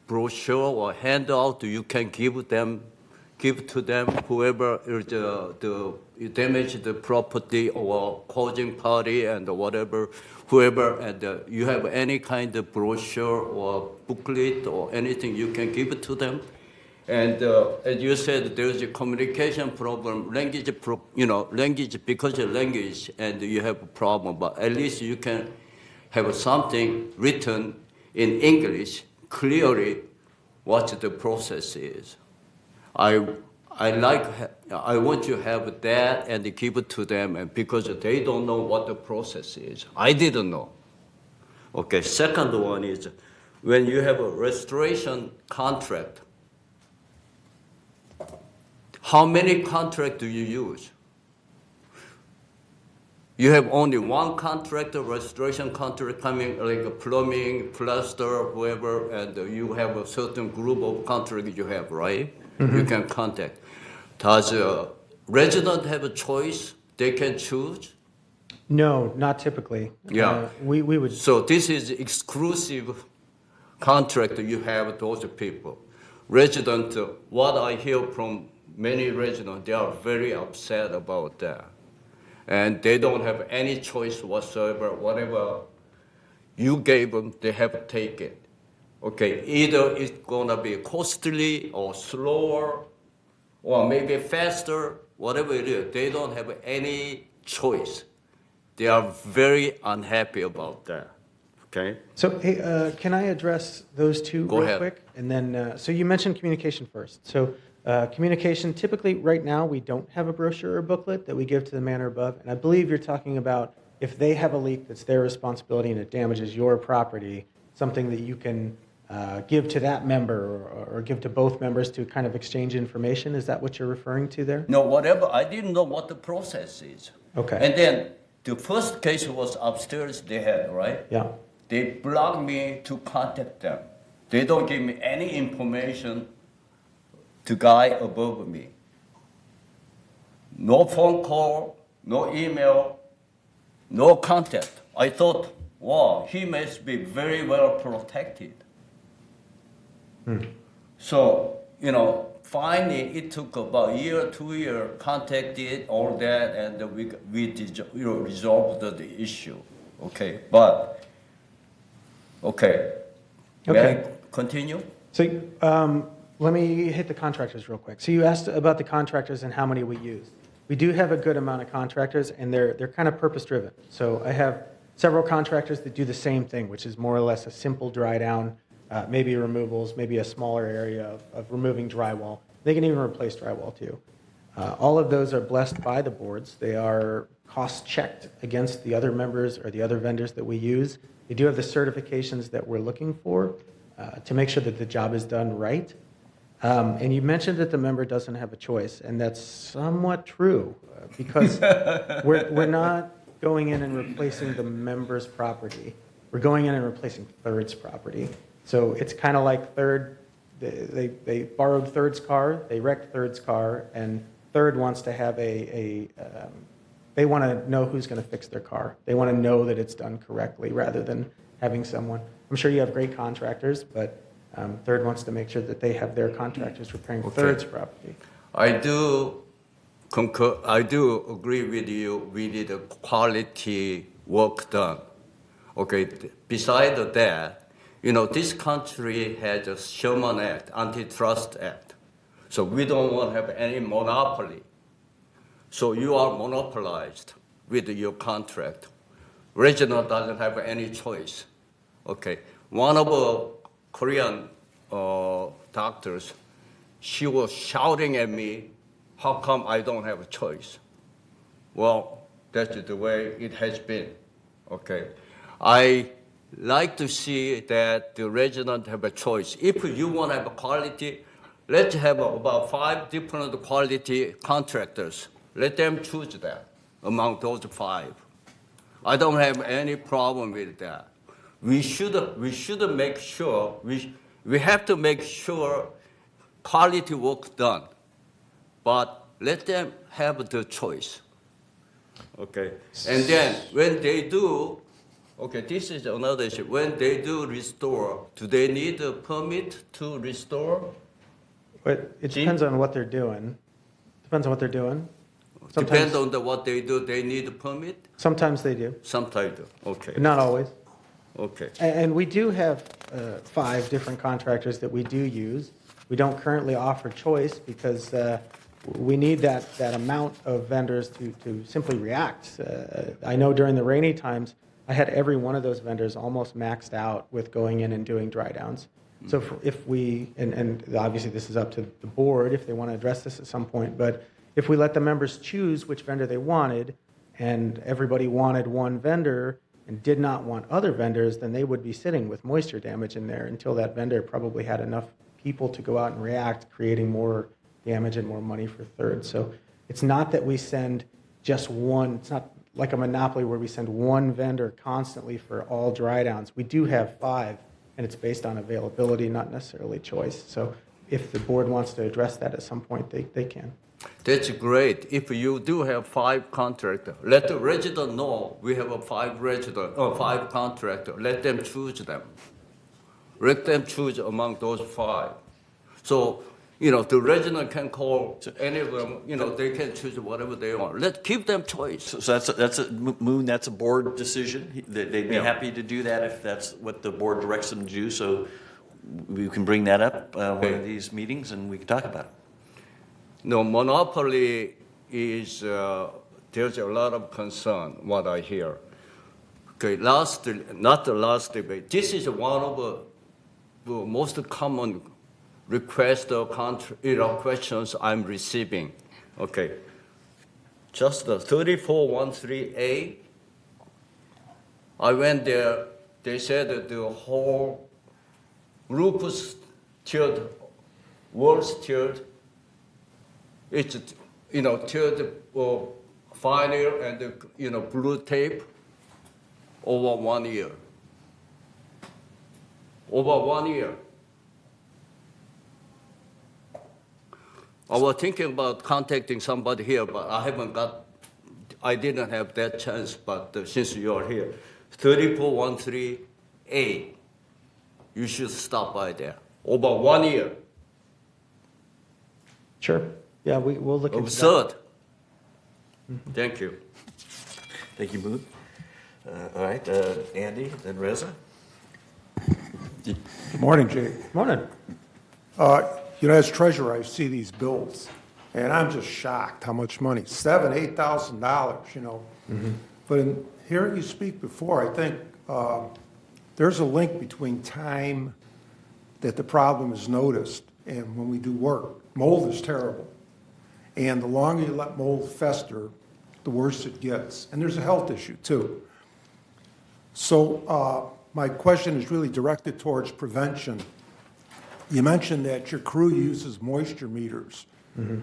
[SPEAKER 6] brochure or handout you can give to them, whoever is the damaged the property or causing party and whatever, whoever, and you have any kind of brochure or booklet or anything you can give it to them? And as you said, there's a communication problem, language because of language, and you have a problem, but at least you can have something written in English clearly what the process is. I want you to have that and give it to them, and because they don't know what the process is. I didn't know. Okay, second one is when you have a restoration contract, how many contracts do you use? You have only one contractor, restoration contract coming, like plumbing, plaster, whoever, and you have a certain group of contracts you have, right? Mm-hmm. You can contact. Does a resident have a choice? They can choose?
[SPEAKER 8] No, not typically.
[SPEAKER 6] Yeah.
[SPEAKER 8] We would.
[SPEAKER 6] So this is exclusive contract you have with those people. Resident, what I hear from many residents, they are very upset about that. And they don't have any choice whatsoever. Whatever you gave them, they have to take it. Okay, either it's gonna be costly or slower, or maybe faster, whatever it is. They don't have any choice. They are very unhappy about that. Okay?
[SPEAKER 8] So, hey, can I address those two
[SPEAKER 6] Go
[SPEAKER 8] real
[SPEAKER 6] ahead.
[SPEAKER 8] quick? And then, so you mentioned communication first. So, communication, typically right now, we don't have a brochure or booklet that we give to the manor above. And I believe you're talking about if they have a leak that's their responsibility and it damages your property, something that you can give to that member or give to both members to kind of exchange information. Is that what you're referring to there?
[SPEAKER 6] No, whatever. I didn't know what the process is.
[SPEAKER 8] Okay.
[SPEAKER 6] And then the first case was upstairs they had, right?
[SPEAKER 8] Yeah.
[SPEAKER 6] They blocked me to contact them. They don't give me any information to guy above me. No phone call, no email, no contact. I thought, wow, he must be very well protected. So, finally it took about a year, 2 years, contacted all that, and we resolved the issue. Okay, but, okay. May
[SPEAKER 8] Okay.
[SPEAKER 6] I continue?
[SPEAKER 8] So let me hit the contractors real quick. So you asked about the contractors and how many we use. We do have a good amount of contractors, and they're kind of purpose-driven. So I have several contractors that do the same thing, which is more or less a simple dry down, maybe removals, maybe a smaller area of removing drywall. They can even replace drywall too. All of those are blessed by the boards. They are cost-checked against the other members or the other vendors that we use. They do have the certifications that we're looking for to make sure that the job is done right. And you mentioned that the member doesn't have a choice, and that's somewhat true because we're not going in and replacing the member's property. We're going in and replacing Third's property. So it's kind of like they borrowed Third's car, they wrecked Third's car, and Third wants to have they want to know who's going to fix their car. They want to know that it's done correctly rather than having someone. I'm sure you have great contractors, but Third wants to make sure that they have their contractors repairing Third's property.
[SPEAKER 6] I do concur. I do agree with you. We need a quality work done. Okay. Besides that, This country has a Sherman Act, Antitrust Act. So we don't want to have any monopoly. So you are monopolized with your contract. Regional doesn't have any choice. Okay. One of the Korean doctors, she was shouting at me, how come I don't have a choice? Well, that's the way it has been. Okay. I like to see that the residents have a choice. If you want to have a quality, let's have about 5 different quality contractors. Let them choose that among those 5. I don't have any problem with that. We should make sure, we have to make sure quality work done, but let them have the choice. Okay, and then when they do, okay, this is another issue. When they do restore, do they need a permit to restore?
[SPEAKER 8] But it depends on what they're doing. Depends on what they're doing.
[SPEAKER 6] Depends on what they do, they need a permit?
[SPEAKER 8] Sometimes they do,
[SPEAKER 6] Sometimes, okay.
[SPEAKER 8] but not always.
[SPEAKER 6] Okay.
[SPEAKER 8] And we do have 5 different contractors that we do use. We don't currently offer choice because we need that amount of vendors to simply react. I know during the rainy times, I had every one of those vendors almost maxed out with going in and doing dry downs. So if we, and obviously this is up to the board if they want to address this at some point, but if we let the members choose which vendor they wanted and everybody wanted one vendor and did not want other vendors, then they would be sitting with moisture damage in there until that vendor probably had enough people to go out and react, creating more damage and more money for third. So it's not that we send just one, it's not like a monopoly where we send one vendor constantly for all dry downs. We do have 5, and it's based on availability, not necessarily choice. So if the board wants to address that at some point, they can.
[SPEAKER 6] That's great. If you do have 5 contractors, let the resident know we have a 5 contractors. Let them choose them. Let them choose among those 5. So, the resident can call any of them. They can choose whatever they want. Let's give them choice.
[SPEAKER 1] So that's a board decision. They'd be
[SPEAKER 6] Yeah.
[SPEAKER 1] happy to do that if that's what the board directs them to do. So we can bring that up one of these meetings and we can talk about it.
[SPEAKER 6] No, monopoly is, there's a lot of concern, what I hear. Okay, not the last debate. This is one of the most common requests or questions I'm receiving. Okay, just the 3413A. I went there, they said that the whole roof is tiered, walls tiered. It's, tiered vinyl and, blue tape over 1 year. Over 1 year. I was thinking about contacting somebody here, but I didn't have that chance, but since you are here, 3413A, you should stop by there. Over 1 year.
[SPEAKER 8] Sure. Yeah, we'll look into that.
[SPEAKER 6] Absurd. Thank you.
[SPEAKER 1] Thank you, Moon. All right, Andy, then Reza.
[SPEAKER 10] Good morning, Jay.
[SPEAKER 8] Morning.
[SPEAKER 10] As treasurer, I see these bills, and I'm just shocked how much money, $7,000, $8,000, But in hearing you speak before, I think there's a link between time that the problem is noticed and when we do work. Mold is terrible. And the longer you let mold fester, the worse it gets. And there's a health issue, too. So my question is really directed towards prevention. You mentioned that your crew uses moisture meters. Mm-hmm.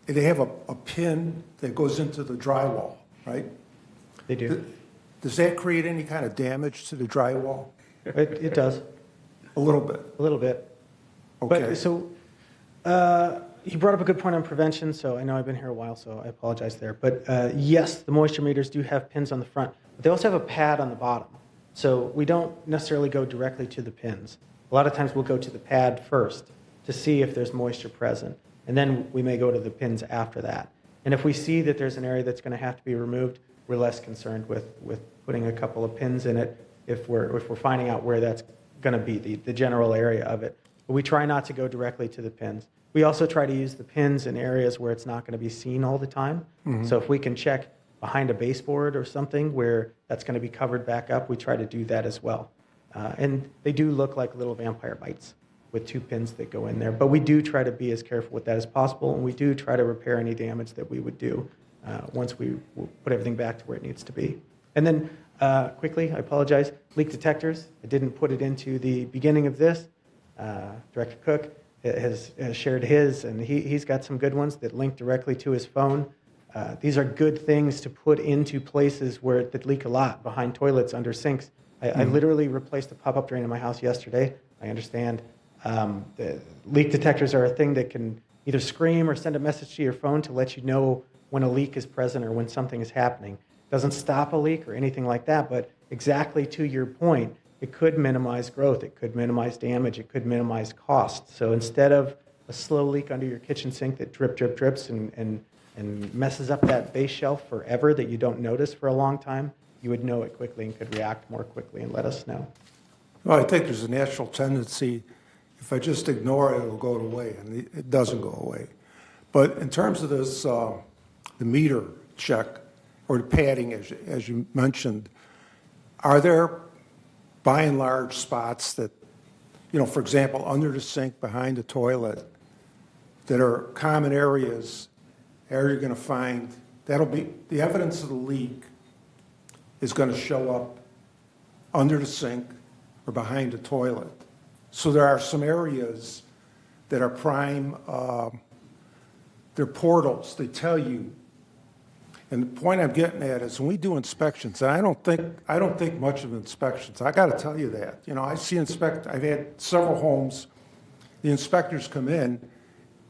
[SPEAKER 10] They have a pin that goes into the drywall, right?
[SPEAKER 8] They do.
[SPEAKER 10] Does that create any kind of damage to the drywall?
[SPEAKER 8] It does.
[SPEAKER 10] A little bit.
[SPEAKER 8] A little bit.
[SPEAKER 10] Okay.
[SPEAKER 8] But so you brought up a good point on prevention. So I know I've been here a while, so I apologize there. But yes, the moisture meters do have pins on the front, but they also have a pad on the bottom. So we don't necessarily go directly to the pins. A lot of times we'll go to the pad first to see if there's moisture present, and then we may go to the pins after that. And if we see that there's an area that's going to have to be removed, we're less concerned with putting a couple of pins in it if we're finding out where that's going to be, the general area of it. But we try not to go directly to the pins. We also try to use the pins in areas where it's not going to be seen all the time. So if we can check behind a baseboard or something where that's going to be covered back up, we try to do that as well. And they do look like little vampire bites with 2 pins that go in there. But we do try to be as careful with that as possible, and we do try to repair any damage that we would do once we put everything back to where it needs to be. And then quickly, I apologize, leak detectors. I didn't put it into the beginning of this. Director Cook has shared his, and he's got some good ones that link directly to his phone. These are good things to put into places where that leak a lot, behind toilets, under sinks. I literally replaced a pop-up drain in my house yesterday. I understand the leak detectors are a thing that can either scream or send a message to your phone to let you know when a leak is present or when something is happening. It doesn't stop a leak or anything like that, but exactly to your point, it could minimize growth, it could minimize damage, it could minimize cost. So instead of a slow leak under your kitchen sink that drips and messes up that base shelf forever that you don't notice for a long time, you would know it quickly and could react more quickly and let us know.
[SPEAKER 10] Well, I think there's a natural tendency, if I just ignore it, it'll go away, and it doesn't go away. But in terms of this, the meter check, or the padding, as you mentioned, are there, by and large, spots that, for example, under the sink, behind the toilet, that are common areas, are you going to find, that'll be, the evidence of the leak is going to show up under the sink or behind the toilet. So there are some areas that are prime, they're portals, they tell you. And the point I'm getting at is when we do inspections, and I don't think much of inspections. I got to tell you that. I've had several homes, the inspectors come in,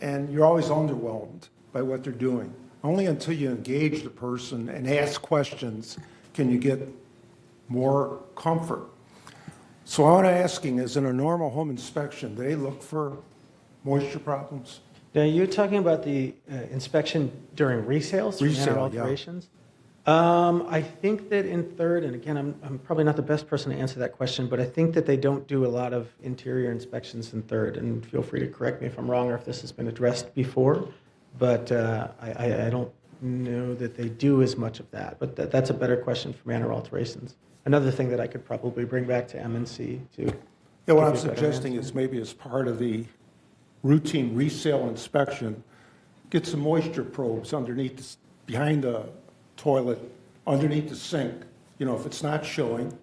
[SPEAKER 10] and you're always underwhelmed by what they're doing. Only until you engage the person and ask questions can you get more comfort. So what I'm asking is, in a normal home inspection, do they look for moisture problems?
[SPEAKER 8] Now, you're talking about the inspection during resales,
[SPEAKER 10] Resale,
[SPEAKER 8] manor alterations? I think that in third, and again, I'm probably not the best person to answer that question, but I think that they don't do a lot of interior inspections in third, and feel free to correct me if I'm wrong or if this has been addressed before, but I don't know that they do as much of that, but that's a better question for manor alterations. Another thing that I could probably bring back to M&C too.
[SPEAKER 10] Yeah, what I'm suggesting is maybe as part of the routine resale inspection, get some moisture probes underneath, behind the toilet, underneath the sink. If it's not showing,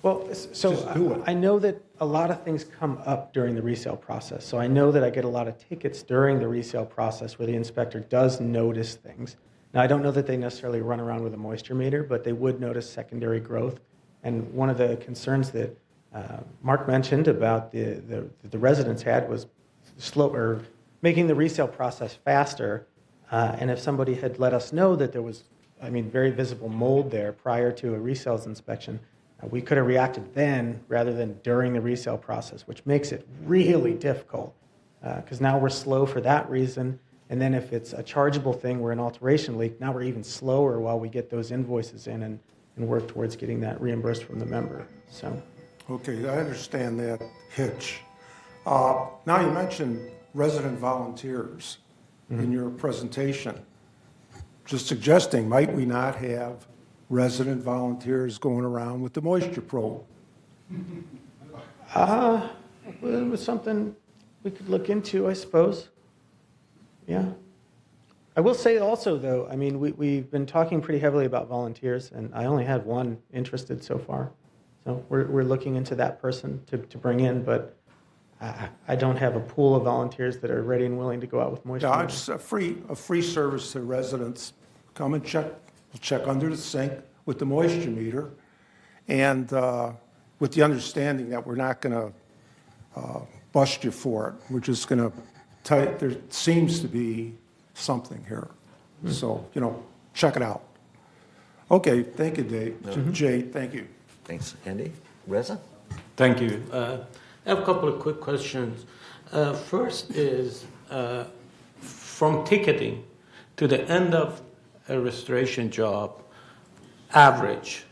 [SPEAKER 8] Well, so
[SPEAKER 10] Just do it.
[SPEAKER 8] I know that a lot of things come up during the resale process. So I know that I get a lot of tickets during the resale process where the inspector does notice things. Now, I don't know that they necessarily run around with a moisture meter, but they would notice secondary growth. And one of the concerns that Mark mentioned about the residents had was slow, or making the resale process faster. And if somebody had let us know that there was, very visible mold there prior to a resales inspection, we could have reacted then rather than during the resale process, which makes it really difficult because now we're slow for that reason. And then if it's a chargeable thing, we're an alteration leak, now we're even slower while we get those invoices in and work towards getting that reimbursed from the member. So,
[SPEAKER 10] okay, I understand that hitch. Now you mentioned resident volunteers in your presentation. Just suggesting, might we not have resident volunteers going around with the moisture probe?
[SPEAKER 8] well, it was something we could look into, I suppose. Yeah. I will say also, though, we've been talking pretty heavily about volunteers, and I only had one interested so far. So we're looking into that person to bring in, but I don't have a pool of volunteers that are ready and willing to go out with moisture.
[SPEAKER 10] Yeah, it's a free service to residents. Come and check under the sink with the moisture meter, and with the understanding that we're not going to bust you for it. We're just going to tell you there seems to be something here. So, check it out. Okay, thank you, Dave. Jay, thank you.
[SPEAKER 1] Thanks, Andy. Reza?
[SPEAKER 7] Thank you. I have a couple of quick questions. First is, from ticketing to the end of a restoration job, average,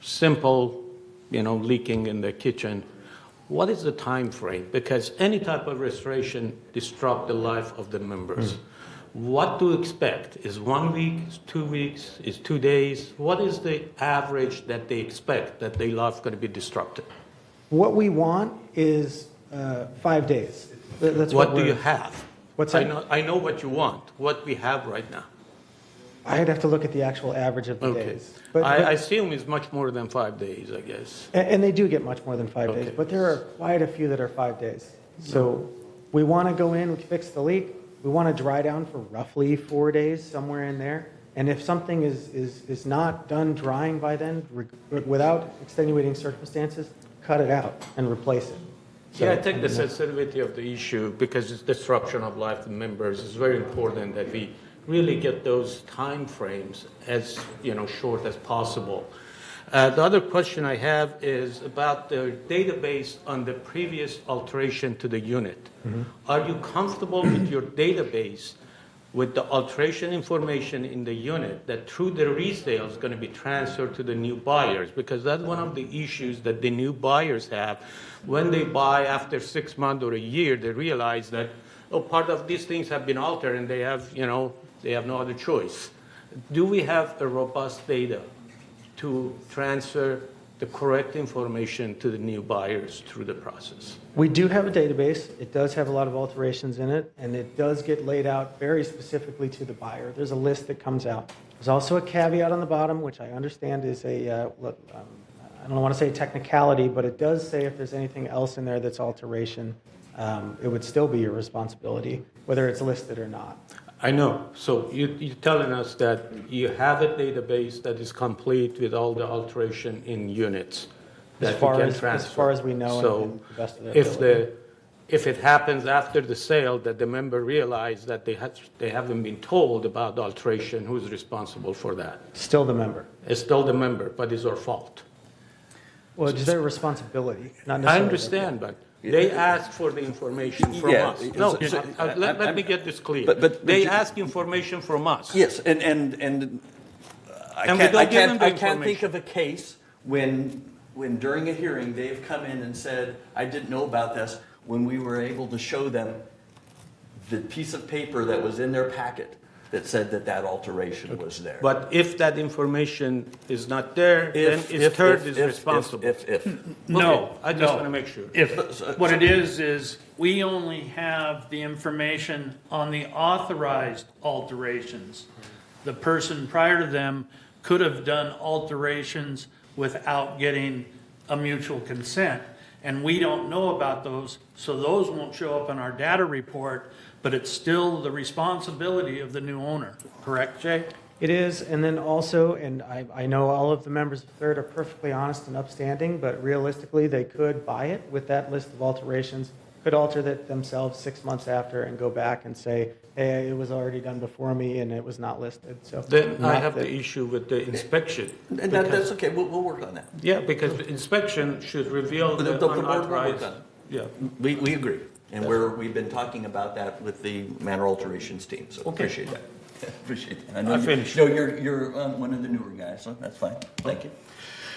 [SPEAKER 7] simple, leaking in the kitchen, what is the time frame? Because any type of restoration disrupt the life of the members. What to expect? Is 1 week, is 2 weeks, is 2 days? What is the average that they expect that their life going to be disrupted?
[SPEAKER 8] What we want is 5 days. That's
[SPEAKER 7] What do
[SPEAKER 8] we're-
[SPEAKER 7] you have?
[SPEAKER 8] What's
[SPEAKER 7] I
[SPEAKER 8] that?
[SPEAKER 7] know, I know what you want, what we have right now.
[SPEAKER 8] I'd have to look at the actual average of the
[SPEAKER 7] Okay.
[SPEAKER 8] days. But-
[SPEAKER 7] I assume it's much more than 5 days, I guess.
[SPEAKER 8] And they do get much more than 5 days,
[SPEAKER 7] Okay.
[SPEAKER 8] but there are quite a few that are 5 days. So we want to go in, we fix the leak, we want to dry down for roughly 4 days, somewhere in there. And if something is not done drying by then, without extenuating circumstances, cut it out and replace it. So-
[SPEAKER 7] Yeah, I think the sensitivity of the issue, because it's disruption of life to members, is very important that we really get those time frames as short as possible. The other question I have is about the database on the previous alteration to the unit. Are you comfortable with your database with the alteration information in the unit that through the resale is going to be transferred to the new buyers? Because that's one of the issues that the new buyers have. When they buy after 6 months or a year, they realize that, part of these things have been altered and they have no other choice. Do we have a robust data to transfer the correct information to the new buyers through the process?
[SPEAKER 8] We do have a database. It does have a lot of alterations in it, and it does get laid out very specifically to the buyer. There's a list that comes out. There's also a caveat on the bottom, which I understand is I don't want to say technicality, but it does say if there's anything else in there that's alteration, it would still be your responsibility, whether it's listed or not.
[SPEAKER 7] I know. So you're telling us that you have a database that is complete with all the alteration in units that we can transfer.
[SPEAKER 8] As far as we know,
[SPEAKER 7] So
[SPEAKER 8] and the best of their
[SPEAKER 7] if
[SPEAKER 8] ability.
[SPEAKER 7] if it happens after the sale that the member realizes that they haven't been told about the alteration, who's responsible for that?
[SPEAKER 8] Still the member.
[SPEAKER 7] It's still the member, but it's our fault.
[SPEAKER 8] Well, it's their responsibility, not necessarily.
[SPEAKER 7] I
[SPEAKER 8] their
[SPEAKER 7] understand, but they ask for the information from
[SPEAKER 1] Yeah,
[SPEAKER 7] us. No,
[SPEAKER 1] so-
[SPEAKER 7] let me get this clear.
[SPEAKER 1] But
[SPEAKER 7] They
[SPEAKER 1] you-
[SPEAKER 7] ask information from us.
[SPEAKER 1] Yes, and I
[SPEAKER 7] And we
[SPEAKER 1] can't,
[SPEAKER 7] don't
[SPEAKER 1] I
[SPEAKER 7] give them
[SPEAKER 1] can't,
[SPEAKER 7] the
[SPEAKER 1] I can't think
[SPEAKER 7] information.
[SPEAKER 1] of a case when during a hearing, they've come in and said, I didn't know about this, when we were able to show them the piece of paper that was in their packet that said that alteration was there.
[SPEAKER 7] But if that information is not there, then
[SPEAKER 1] If-
[SPEAKER 7] its
[SPEAKER 1] if-
[SPEAKER 7] third
[SPEAKER 1] if-
[SPEAKER 7] is
[SPEAKER 1] if-
[SPEAKER 7] responsible.
[SPEAKER 1] If.
[SPEAKER 2] No,
[SPEAKER 7] Okay, I just
[SPEAKER 2] no.
[SPEAKER 7] want to make sure.
[SPEAKER 2] What it is we only have the information on the authorized alterations. The person prior to them could have done alterations without getting a mutual consent. And we don't know about those, so those won't show up in our data report, but it's still the responsibility of the new owner. Correct, Jay?
[SPEAKER 8] It is, and then also, and I know all of the members of Third are perfectly honest and upstanding, but realistically, they could buy it with that list of alterations, could alter that themselves 6 months after and go back and say, hey, it was already done before me and it was not listed, so.
[SPEAKER 7] Then I
[SPEAKER 8] not
[SPEAKER 7] have
[SPEAKER 8] that-
[SPEAKER 7] the issue with the inspection.
[SPEAKER 1] And that's okay, we'll work on that.
[SPEAKER 7] Yeah, because the inspection should reveal
[SPEAKER 1] The
[SPEAKER 7] the
[SPEAKER 1] board will work
[SPEAKER 7] unauthorized.
[SPEAKER 1] on it.
[SPEAKER 7] Yeah.
[SPEAKER 1] We agree, and we've been talking about that with the manor alterations team, so appreciate that. Appreciate that.
[SPEAKER 7] I finished.
[SPEAKER 1] No, you're one of the newer guys, so that's fine, thank you.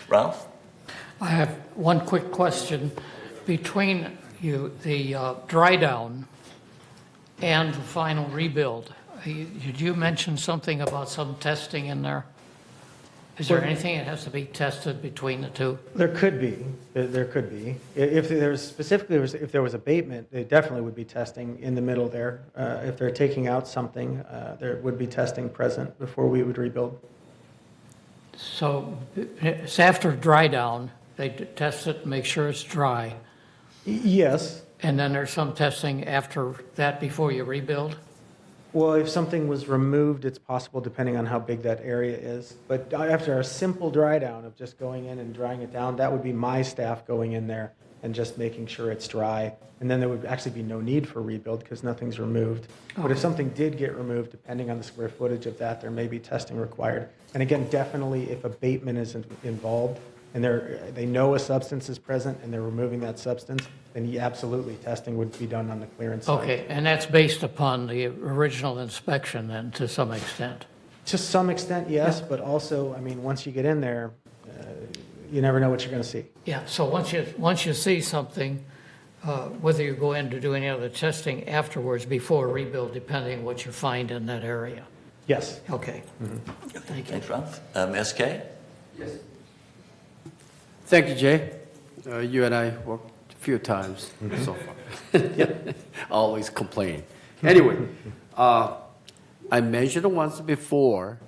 [SPEAKER 1] Ralph?
[SPEAKER 3] I have one quick question. Between the dry down and the final rebuild, did you mention something about some testing in there? Is there anything that has to be tested between the two?
[SPEAKER 8] There could be, there could be. If there's specifically, if there was abatement, they definitely would be testing in the middle there. If they're taking out something, there would be testing present before we would rebuild.
[SPEAKER 3] So it's after dry down, they test it, make sure it's dry,
[SPEAKER 8] Yes.
[SPEAKER 3] and then there's some testing after that before you rebuild?
[SPEAKER 8] Well, if something was removed, it's possible depending on how big that area is. But after a simple dry down of just going in and drying it down, that would be my staff going in there and just making sure it's dry. And then there would actually be no need for rebuild because nothing's removed. But if something did get removed, depending on the square footage of that, there may be testing required. And again, definitely if abatement is involved and they know a substance is present and they're removing that substance, then absolutely testing would be done on the clearance side.
[SPEAKER 3] Okay, and that's based upon the original inspection then, to some extent?
[SPEAKER 8] To some extent, yes, but also, I mean, once you get in there, you never know what you're going to see.
[SPEAKER 3] Yeah, so once you see something, whether you go in to do any other testing afterwards, before rebuild, depending what you find in that area.
[SPEAKER 8] Yes.
[SPEAKER 3] Okay. Thank you.
[SPEAKER 1] Thanks, Ron. SK?
[SPEAKER 11] Thank you, Jay. You and I worked a few times so far. Always complain. Anyway, I mentioned once before,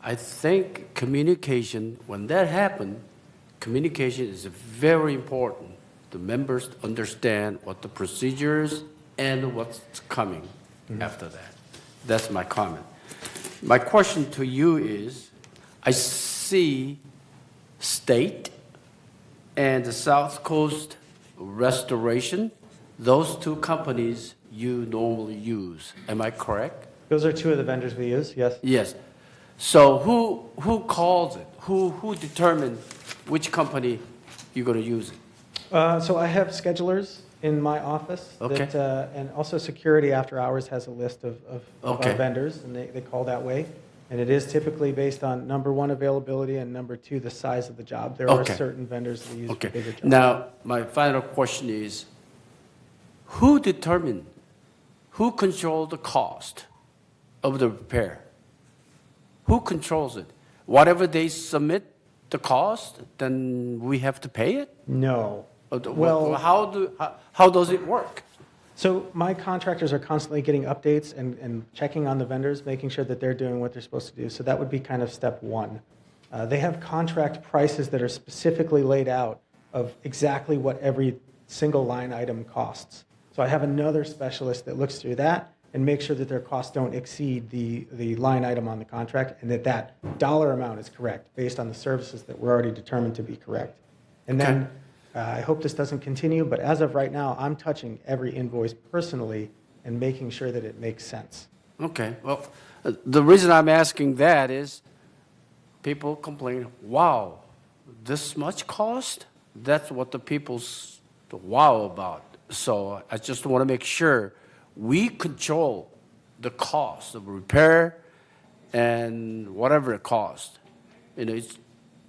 [SPEAKER 11] I think communication, when that happened, communication is very important. The members understand what the procedures and what's coming after that. That's my comment. My question to you is, I see state and the South Coast Restoration, those two companies you normally use. Am I correct?
[SPEAKER 8] Those are two of the vendors we use, yes.
[SPEAKER 11] Yes. So who calls it? Who determines which company you're going to use it?
[SPEAKER 8] So I have schedulers in my office.
[SPEAKER 11] Okay.
[SPEAKER 8] That, and also security after hours has a list of
[SPEAKER 11] Okay.
[SPEAKER 8] our vendors, and they call that way. And it is typically based on number one, availability, and number two, the size of the job. There are
[SPEAKER 11] Okay.
[SPEAKER 8] certain vendors that we use for
[SPEAKER 11] Okay.
[SPEAKER 8] bigger jobs.
[SPEAKER 11] Now, my final question is, who controls the cost of the repair? Who controls it? Whatever they submit the cost, then we have to pay it?
[SPEAKER 8] No.
[SPEAKER 11] Well, how does it work?
[SPEAKER 8] So my contractors are constantly getting updates and checking on the vendors, making sure that they're doing what they're supposed to do. So that would be kind of step one. They have contract prices that are specifically laid out of exactly what every single line item costs. So I have another specialist that looks through that and makes sure that their costs don't exceed the line item on the contract, and that dollar amount is correct based on the services that were already determined to be correct. And then I hope this doesn't continue, but as of right now, I'm touching every invoice personally and making sure that it makes sense.
[SPEAKER 11] Okay, well, the reason I'm asking that is people complain, wow, this much cost? That's what the people's wow about. So I just want to make sure we control the cost of repair and whatever it costs. You know,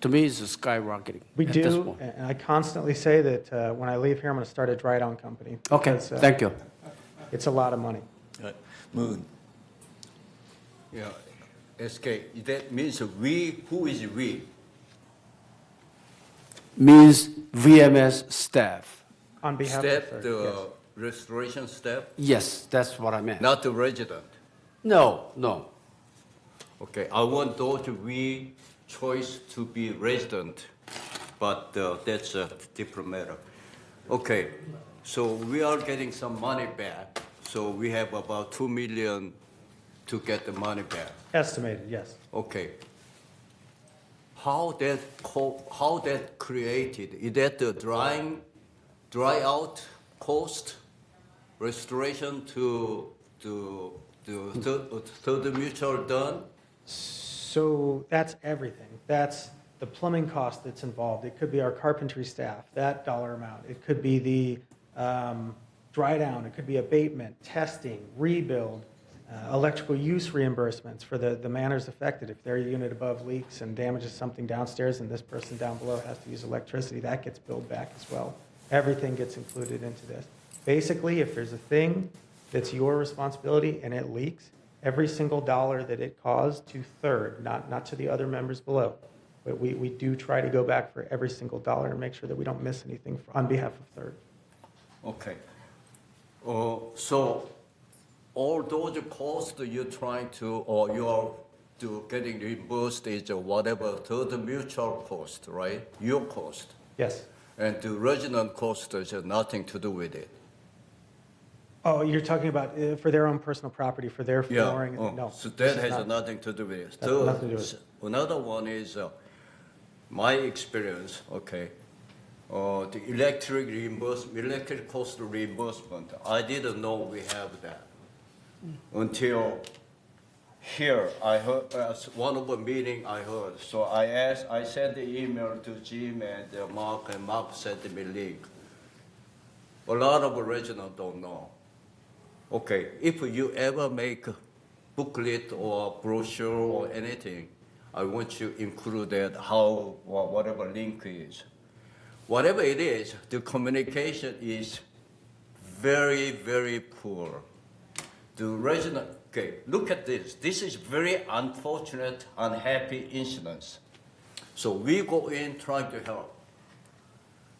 [SPEAKER 11] to me, it's skyrocketing
[SPEAKER 8] We
[SPEAKER 11] at this
[SPEAKER 8] do,
[SPEAKER 11] point.
[SPEAKER 8] and I constantly say that when I leave here, I'm going to start a dry down company.
[SPEAKER 11] Okay,
[SPEAKER 8] because,
[SPEAKER 11] thank you.
[SPEAKER 8] It's a lot of money.
[SPEAKER 1] Moon.
[SPEAKER 6] Yeah, SK, that means we, who is we?
[SPEAKER 11] Means VMS staff.
[SPEAKER 8] On behalf
[SPEAKER 6] Staff,
[SPEAKER 8] of
[SPEAKER 6] the
[SPEAKER 8] yes.
[SPEAKER 6] restoration staff,
[SPEAKER 11] Yes, that's what I meant.
[SPEAKER 6] not the resident.
[SPEAKER 11] No, no.
[SPEAKER 6] Okay, I want those we choice to be resident, but that's a different matter. Okay, so we are getting some money back. So we have about 2 million to get the money back.
[SPEAKER 8] Estimated, yes.
[SPEAKER 6] Okay. How that created? Is that the dry out cost, restoration to the mutual done?
[SPEAKER 8] So that's everything. That's the plumbing cost that's involved. It could be our carpentry staff, that dollar amount. It could be the dry down. It could be abatement, testing, rebuild, electrical use reimbursements for the manners affected. If their unit above leaks and damages something downstairs and this person down below has to use electricity, that gets billed back as well. Everything gets included into this. Basically, if there's a thing that's your responsibility and it leaks, every single dollar that it caused to third, not to the other members below. But we do try to go back for every single dollar and make sure that we don't miss anything on behalf of third.
[SPEAKER 6] Okay. So all those costs you're trying to, or you're getting reimbursed is whatever third mutual cost, right? Your cost.
[SPEAKER 8] Yes.
[SPEAKER 6] And the resident cost has nothing to do with it.
[SPEAKER 8] Oh, you're talking about for their own personal property, for their flooring?
[SPEAKER 6] Oh,
[SPEAKER 8] No.
[SPEAKER 6] so
[SPEAKER 8] this
[SPEAKER 6] that
[SPEAKER 8] is
[SPEAKER 6] has
[SPEAKER 8] not-
[SPEAKER 6] nothing to do with it.
[SPEAKER 8] That's nothing to do with it.
[SPEAKER 6] Another one is my experience, okay. The electric cost reimbursement, I didn't know we have that until here. I heard, one of the meeting I heard. So I sent the email to Jim and Mark, and Mark sent me link. A lot of residents don't know. Okay, if you ever make a booklet or brochure or anything, I want you to include that how, or whatever link is. Whatever it is, the communication is very, very poor. The resident, okay, look at this. This is very unfortunate, unhappy incidents. So we go in trying to help.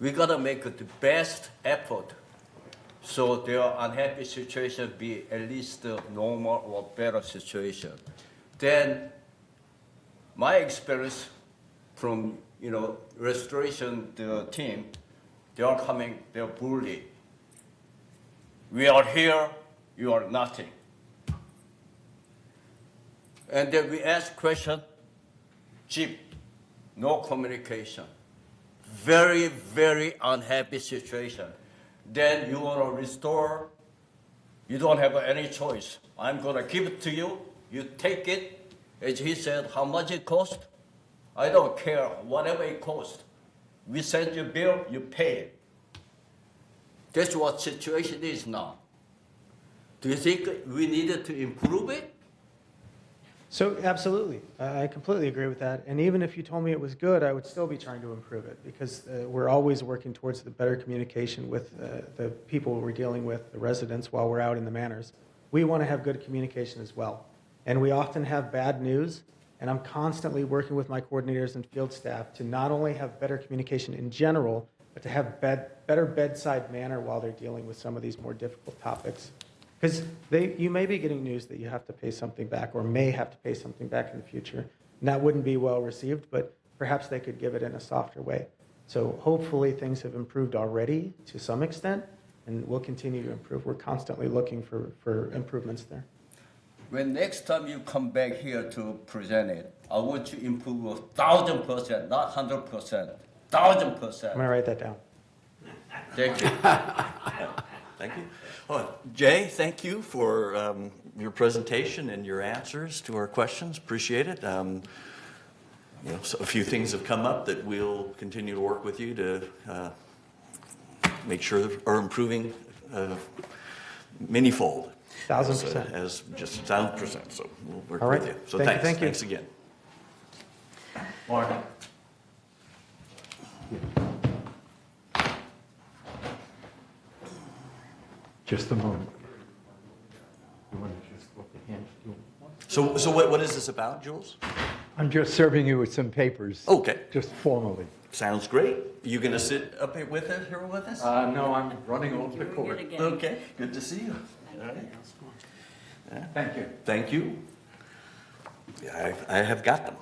[SPEAKER 6] We gotta make the best effort so their unhappy situation be at least a normal or better situation. Then my experience from restoration the team, they are coming, they're bullied. We are here, you are nothing. And then we ask question, cheap, no communication. Very, very unhappy situation. Then you want to restore, you don't have any choice. I'm going to give it to you, you take it. As he said, how much it cost? I don't care, whatever it costs. We send you a bill, you pay it. That's what situation is now. Do you think we needed to improve it?
[SPEAKER 8] So absolutely, I completely agree with that. And even if you told me it was good, I would still be trying to improve it because we're always working towards the better communication with the people we're dealing with, the residents, while we're out in the manors. We want to have good communication as well. And we often have bad news, and I'm constantly working with my coordinators and field staff to not only have better communication in general, but to have better bedside manner while they're dealing with some of these more difficult topics. Because you may be getting news that you have to pay something back or may have to pay something back in the future. And that wouldn't be well received, but perhaps they could give it in a softer way. So hopefully things have improved already to some extent, and we'll continue to improve. We're constantly looking for improvements there.
[SPEAKER 6] When next time you come back here to present it, I want you to improve 1,000%, not 100%, 1,000%.
[SPEAKER 8] I'm going to write that down.
[SPEAKER 6] Thank you.
[SPEAKER 1] Thank you. Oh, Jay, thank you for your presentation and your answers to our questions. Appreciate it. So a few things have come up that we'll continue to work with you to make sure are improving manyfold.
[SPEAKER 8] 1,000%.
[SPEAKER 1] As just 1,000%. So we'll work
[SPEAKER 8] All right.
[SPEAKER 1] with you. So
[SPEAKER 8] Thank you,
[SPEAKER 1] thanks.
[SPEAKER 8] thank you.
[SPEAKER 1] Thanks again. Mark.
[SPEAKER 12] Just a moment. You want to just look at him?
[SPEAKER 1] So what is this about, Jules?
[SPEAKER 12] I'm just serving you with some papers.
[SPEAKER 1] Okay.
[SPEAKER 12] Just formally.
[SPEAKER 1] Sounds great. You going to sit up here with us?
[SPEAKER 12] No, I'm running off the court.
[SPEAKER 1] Okay. Good to see you. All right.
[SPEAKER 12] Thank you.
[SPEAKER 1] Thank you. Yeah, I have got them.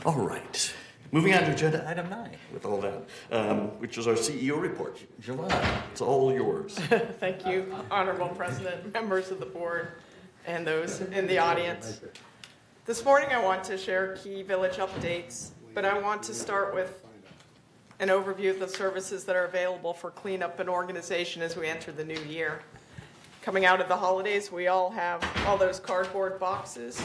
[SPEAKER 1] All right. Moving on to agenda item 9 with all that, which is our CEO report. Joanna, it's all yours.
[SPEAKER 13] Thank you, Honorable President, members of the board, and those in the audience. This morning I want to share key village updates, but I want to start with an overview of the services that are available for cleanup and organization as we enter the new year. Coming out of the holidays, we all have all those cardboard boxes.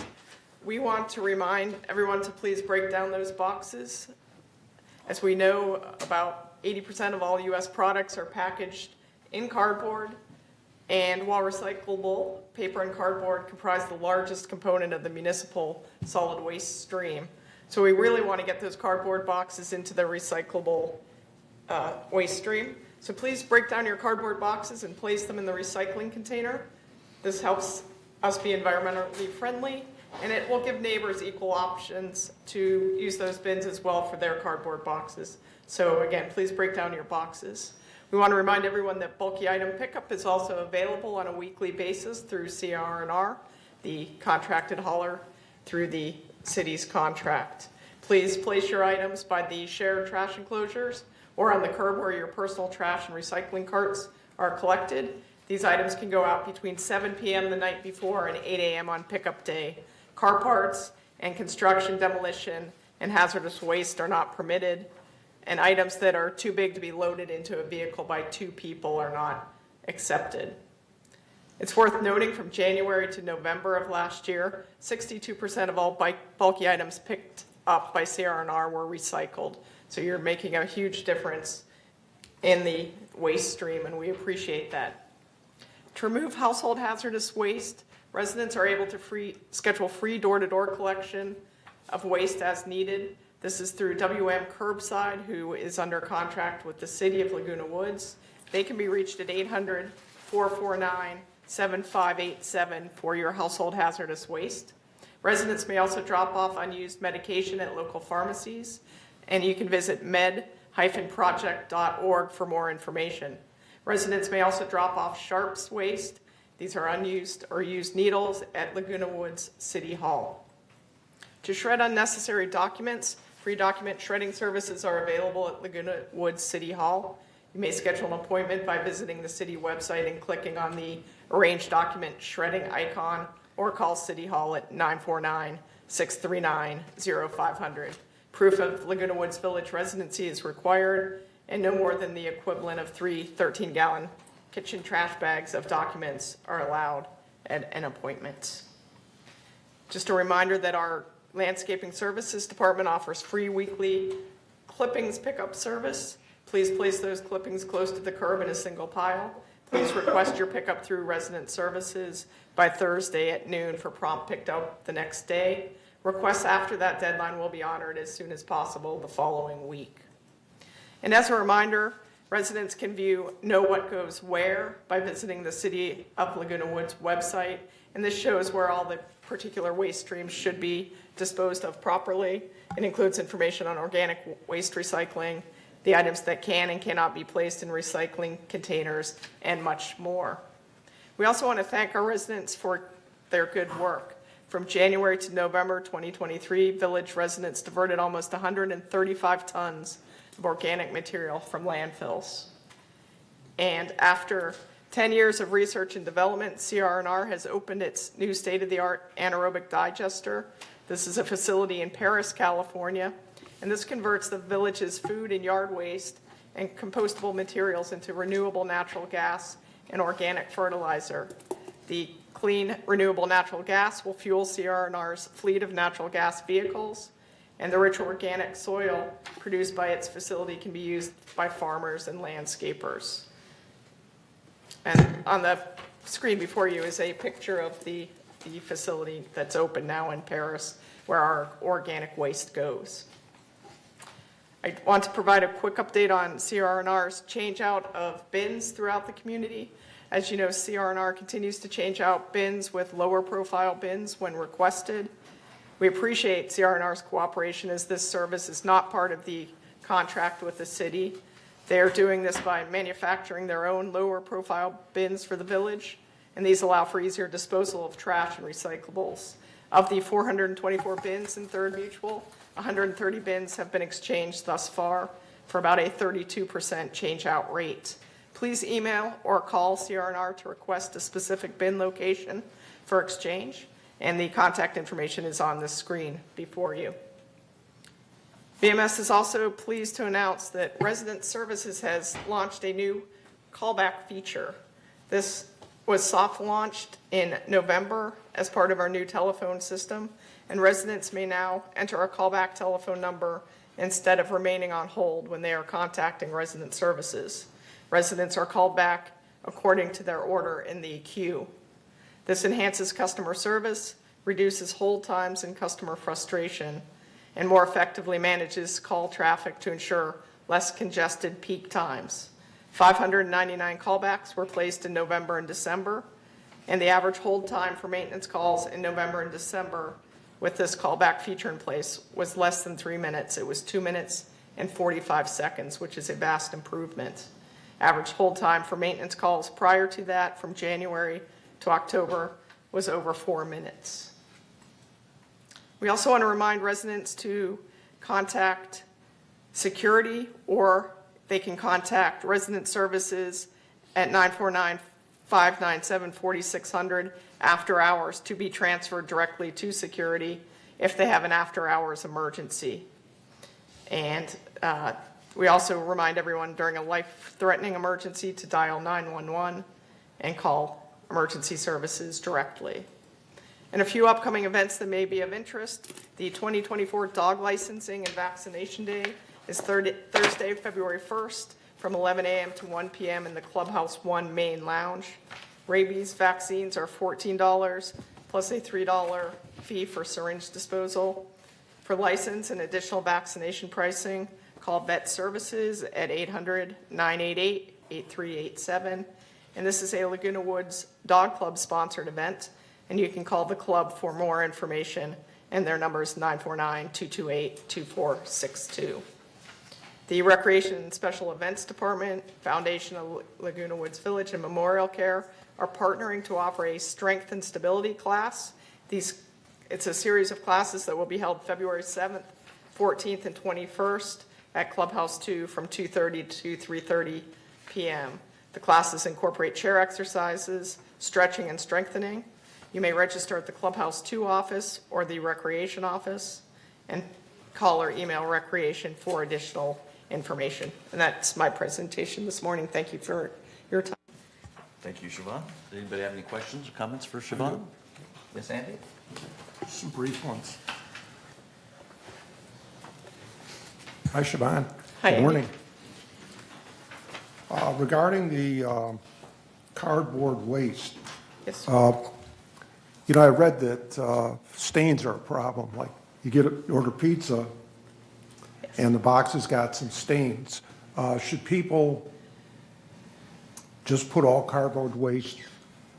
[SPEAKER 13] We want to remind everyone to please break down those boxes. As we know, about 80% of all U.S. products are packaged in cardboard, and while recyclable, paper and cardboard comprise the largest component of the municipal solid waste stream. So we really want to get those cardboard boxes into the recyclable waste stream. So please break down your cardboard boxes and place them in the recycling container. This helps us be environmentally friendly, and it will give neighbors equal options to use those bins as well for their cardboard boxes. So again, please break down your boxes. We want to remind everyone that bulky item pickup is also available on a weekly basis through CR&R, the contracted hauler through the city's contract. Please place your items by the shared trash enclosures or on the curb where your personal trash and recycling carts are collected. These items can go out between 7 p.m. the night before and 8 a.m. on pickup day. Car parts and construction, demolition, and hazardous waste are not permitted, and items that are too big to be loaded into a vehicle by 2 people are not accepted. It's worth noting from January to November of last year, 62% of all bulky items picked up by CR&R were recycled. So you're making a huge difference in the waste stream, and we appreciate that. To remove household hazardous waste, Residents are able to schedule free door-to-door collection of waste as needed. This is through WM Curbside, who is under contract with the City of Laguna Woods. They can be reached at 800-449-7587 for your household hazardous waste. Residents may also drop off unused medication at local pharmacies, and you can visit med-project.org for more information. Residents may also drop off sharps waste. These are unused or used needles at Laguna Woods City Hall. To shred unnecessary documents, free document shredding services are available at Laguna Woods City Hall. You may schedule an appointment by visiting the city website and clicking on the Arrange Document Shredding icon, or call City Hall at 949-639-0500. Proof of Laguna Woods Village residency is required, and no more than the equivalent of 3 13-gallon kitchen trash bags of documents are allowed at an appointment. Just a reminder that our Landscaping Services Department offers free weekly clippings pickup service. Please place those clippings close to the curb in a single pile. Please request your pickup through Resident Services by Thursday at noon for prompt pickup the next day. Requests after that deadline will be honored as soon as possible the following week. And as a reminder, residents can view Know What Goes Where by visiting the City of Laguna Woods website, and this shows where all the particular waste streams should be disposed of properly. It includes information on organic waste recycling, the items that can and cannot be placed in recycling containers, and much more. We also want to thank our residents for their good work. From January to November 2023, Village residents diverted almost 135 tons of organic material from landfills. And after 10 years of research and development, CR&R has opened its new state-of-the-art anaerobic digester. This is a facility in Paris, California, and this converts the village's food and yard waste and compostable materials into renewable natural gas and organic fertilizer. The clean, renewable natural gas will fuel CR&R's fleet of natural gas vehicles, and the rich organic soil produced by its facility can be used by farmers and landscapers. And on the screen before you is a picture of the facility that's open now in Paris, where our organic waste goes. I want to provide a quick update on CR&R's change out of bins throughout the community. As you know, CR&R continues to change out bins with lower profile bins when requested. We appreciate CR&R's cooperation, as this service is not part of the contract with the city. They are doing this by manufacturing their own lower profile bins for the village, and these allow for easier disposal of trash and recyclables. Of the 424 bins in Third Mutual, 130 bins have been exchanged thus far for about a 32% change out rate. Please email or call CR&R to request a specific bin location for exchange, and the contact information is on the screen before you. VMS is also pleased to announce that Resident Services has launched a new callback feature. This was soft launched in November as part of our new telephone system, and residents may now enter a callback telephone number instead of remaining on hold when they are contacting Resident Services. Residents are called back according to their order in the queue. This enhances customer service, reduces hold times and customer frustration, and more effectively manages call traffic to ensure less congested peak times. 599 callbacks were placed in November and December, and the average hold time for maintenance calls in November and December with this callback feature in place was less than 3 minutes. It was 2 minutes and 45 seconds, which is a vast improvement. Average hold time for maintenance calls prior to that, from January to October, was over 4 minutes. We also want to remind residents to contact security, or they can contact Resident Services at 949-597-4600 after hours to be transferred directly to security if they have an after hours emergency. And we also remind everyone during a life-threatening emergency to dial 911 and call emergency services directly. And a few upcoming events that may be of interest: the 2024 Dog Licensing and Vaccination Day is Thursday, February 1st from 11 a.m. to 1 p.m. in the Clubhouse 1 Main Lounge. Rabies vaccines are $14, plus a $3 fee for syringe disposal. For license and additional vaccination pricing, call Vet Services at 800-988-8387. And this is a Laguna Woods Dog Club sponsored event, and you can call the club for more information, and their number is 949-228-2462. The Recreation and Special Events Department, Foundation of Laguna Woods Village, and Memorial Care are partnering to offer a strength and stability class. It's a series of classes that will be held February 7th, 14th, and 21st at Clubhouse 2 from 2:30 to 3:30 p.m. The classes incorporate chair exercises, stretching, and strengthening. You may register at the Clubhouse 2 office or the Recreation office, and call or email Recreation for additional information. And that's my presentation this morning. Thank you for your time.
[SPEAKER 1] Thank you, Siobhan. Does anybody have any questions or comments for Siobhan? Yes, Andy?
[SPEAKER 10] Some brief ones. Hi, Siobhan.
[SPEAKER 13] Hi,
[SPEAKER 10] Good
[SPEAKER 13] Andy.
[SPEAKER 10] morning. Regarding the cardboard waste,
[SPEAKER 13] Yes.
[SPEAKER 10] you know, I read that stains are a problem. Like, you order pizza, and the box has got some stains. Should people just put all cardboard waste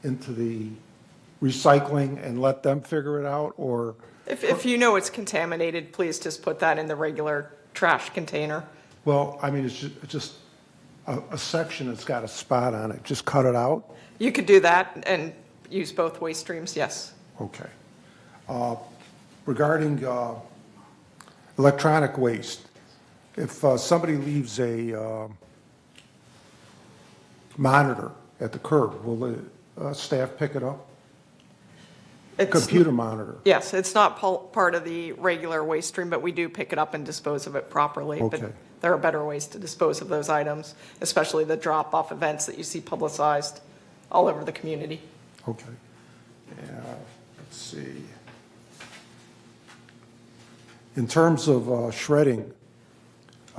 [SPEAKER 10] into the recycling and let them figure it out, or?
[SPEAKER 13] If you know it's contaminated, please just put that in the regular trash container.
[SPEAKER 10] Well, I mean, it's just a section that's got a spot on it. Just cut it out?
[SPEAKER 13] You could do that and use both waste streams, yes.
[SPEAKER 10] Okay. Regarding electronic waste, if somebody leaves a monitor at the curb, will the staff pick it up? Computer monitor?
[SPEAKER 13] Yes, it's not part of the regular waste stream, but we do pick it up and dispose of it properly.
[SPEAKER 10] Okay.
[SPEAKER 13] But there are better ways to dispose of those items, especially the drop-off events that you see publicized all over the community.
[SPEAKER 10] Okay. Let's see. In terms of shredding,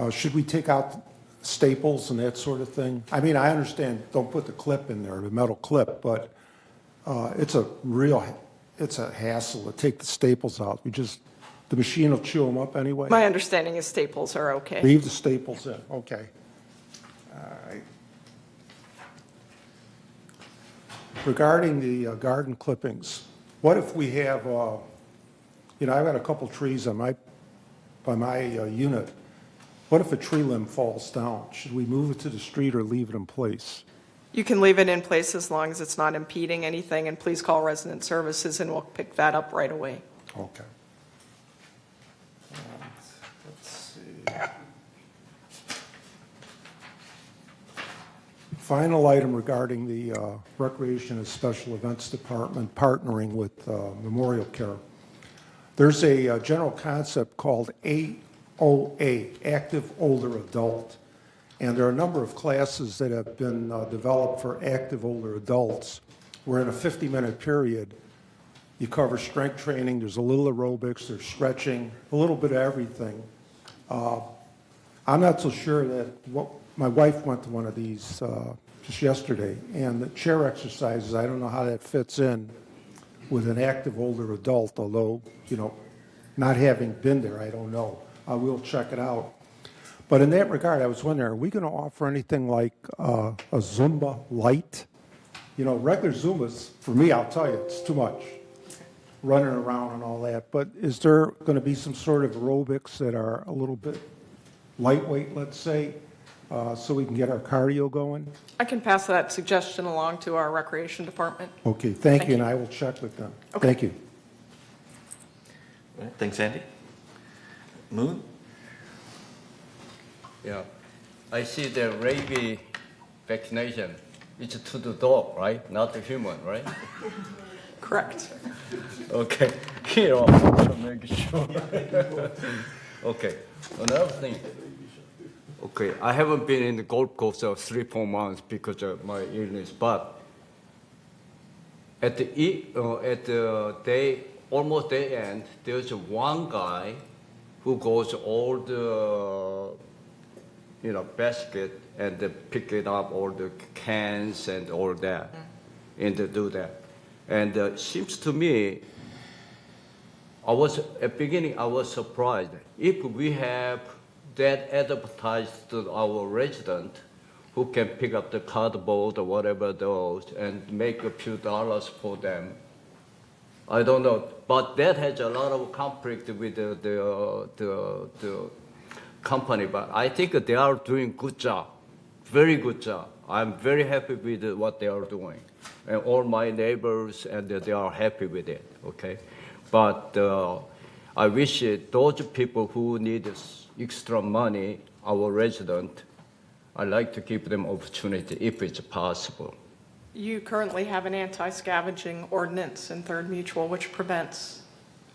[SPEAKER 10] should we take out staples and that sort of thing? I mean, I understand, don't put the clip in there, the metal clip, but it's a hassle to take the staples out. The machine will chew them up anyway?
[SPEAKER 13] My understanding is staples are okay.
[SPEAKER 10] Leave the staples in, okay. All right. Regarding the garden clippings, what if we have, you know, I've got a couple trees by my unit. What if a tree limb falls down? Should we move it to the street or leave it in place?
[SPEAKER 13] You can leave it in place as long as it's not impeding anything, and please call resident services and we'll pick that up right away.
[SPEAKER 10] Okay. Let's see. Final item regarding the Recreation and Special Events Department partnering with Memorial Care. There's a general concept called AOA, Active Older Adult. And there are a number of classes that have been developed for active older adults, where in a 50-minute period, you cover strength training, there's a little aerobics, there's stretching, a little bit of everything. I'm not so sure that my wife went to one of these just yesterday, and the chair exercises, I don't know how that fits in with an active older adult, although, you know, not having been there, I don't know. I will check it out. But in that regard, I was wondering, are we going to offer anything like a Zumba light? You know, regular Zumbas, for me, I'll tell you, it's too much, running around and all that. But is there going to be some sort of aerobics that are a little bit lightweight, let's say, so we can get our cardio going?
[SPEAKER 13] I can pass that suggestion along to our recreation department.
[SPEAKER 10] Okay, thank you, and I will check with them.
[SPEAKER 13] Okay.
[SPEAKER 10] Thank you.
[SPEAKER 1] All right, thanks, Andy. Moon?
[SPEAKER 6] Yeah, I see the rabies vaccination. It's to the dog, right? Not the human, right?
[SPEAKER 13] Correct.
[SPEAKER 6] Okay, here, I want to make sure. Okay, another thing. Okay, I haven't been in the golf course for 3-4 months because of my illness, but at the day, almost day end, there's one guy who goes all the, basket and pick it up, all the cans and all that. and to do that. And seems to me, at beginning, I was surprised. If we have that advertised to our resident, who can pick up the cardboard or whatever those and make a few dollars for them, I don't know. But that has a lot of conflict with the company. But I think they are doing good job, very good job. I'm very happy with what they are doing. And all my neighbors, and they are happy with it, okay? But I wish those people who need extra money, our resident, I'd like to give them opportunity if it's possible.
[SPEAKER 13] You currently have an anti-scavenging ordinance in Third Mutual which prevents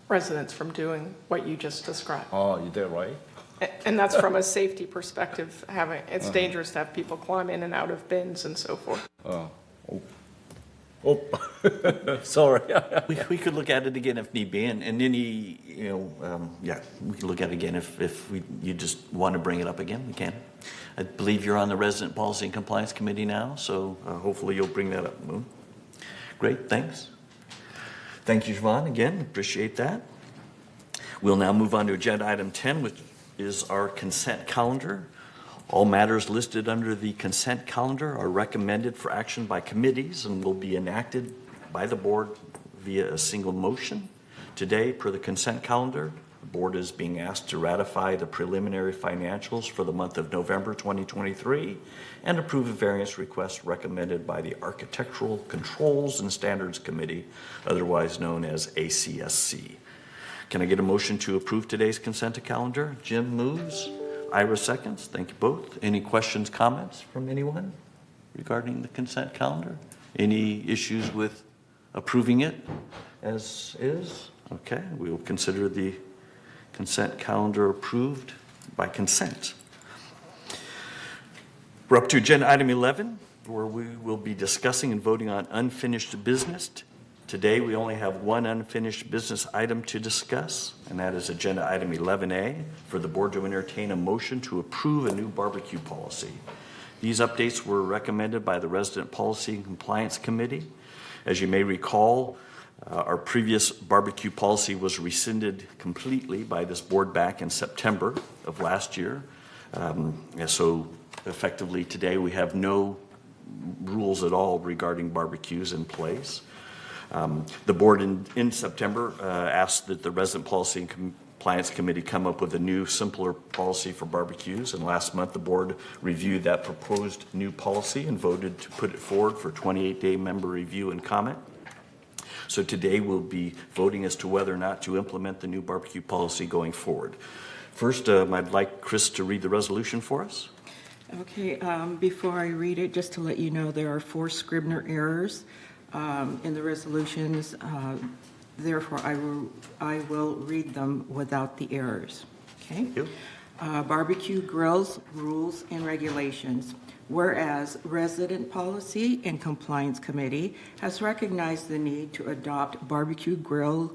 [SPEAKER 13] residents from doing what you just described.
[SPEAKER 6] Oh, is that right?
[SPEAKER 13] And that's from a safety perspective, it's dangerous to have people climb in and out of bins and so forth.
[SPEAKER 6] Sorry.
[SPEAKER 1] We could look at it again if need be, and any, we can look at it again if you just want to bring it up again, we can. I believe you're on the Resident Policy and Compliance Committee now, so hopefully you'll bring that up, Moon. Great, thanks. Thank you, Siobhan, again, appreciate that. We'll now move on to agenda item 10, which is our consent calendar. All matters listed under the consent calendar are recommended for action by committees and will be enacted by the board via a single motion. Today, per the consent calendar, the board is being asked to ratify the preliminary financials for the month of November 2023 and approve a variance request recommended by the Architectural Controls and Standards Committee, otherwise known as ACSC. Can I get a motion to approve today's consent calendar? Jim moves. Ira seconds. Thank you both. Any questions, comments from anyone regarding the consent calendar? Any issues with approving it as is? Okay, we will consider the consent calendar approved by consent. We're up to agenda item 11, where we will be discussing and voting on unfinished business. Today, we only have one unfinished business item to discuss, and that is agenda item 11A, for the board to entertain a motion to approve a new barbecue policy. These updates were recommended by the Resident Policy and Compliance Committee. As you may recall, our previous barbecue policy was rescinded completely by this board back in September of last year. And so effectively today, we have no rules at all regarding barbecues in place. The board in September asked that the Resident Policy and Compliance Committee come up with a new, simpler policy for barbecues. And last month, the board reviewed that proposed new policy and voted to put it forward for 28-day member review and comment. So today, we'll be voting as to whether or not to implement the new barbecue policy going forward. First, I'd like Chris to read the resolution for us.
[SPEAKER 14] Okay, before I read it, just to let you know, there are 4 Scribner errors in the resolutions. Therefore, I will read them without the errors. Okay?
[SPEAKER 1] Thank you.
[SPEAKER 14] Barbecue grills, rules, and regulations. Whereas Resident Policy and Compliance Committee has recognized the need to adopt barbecue grills,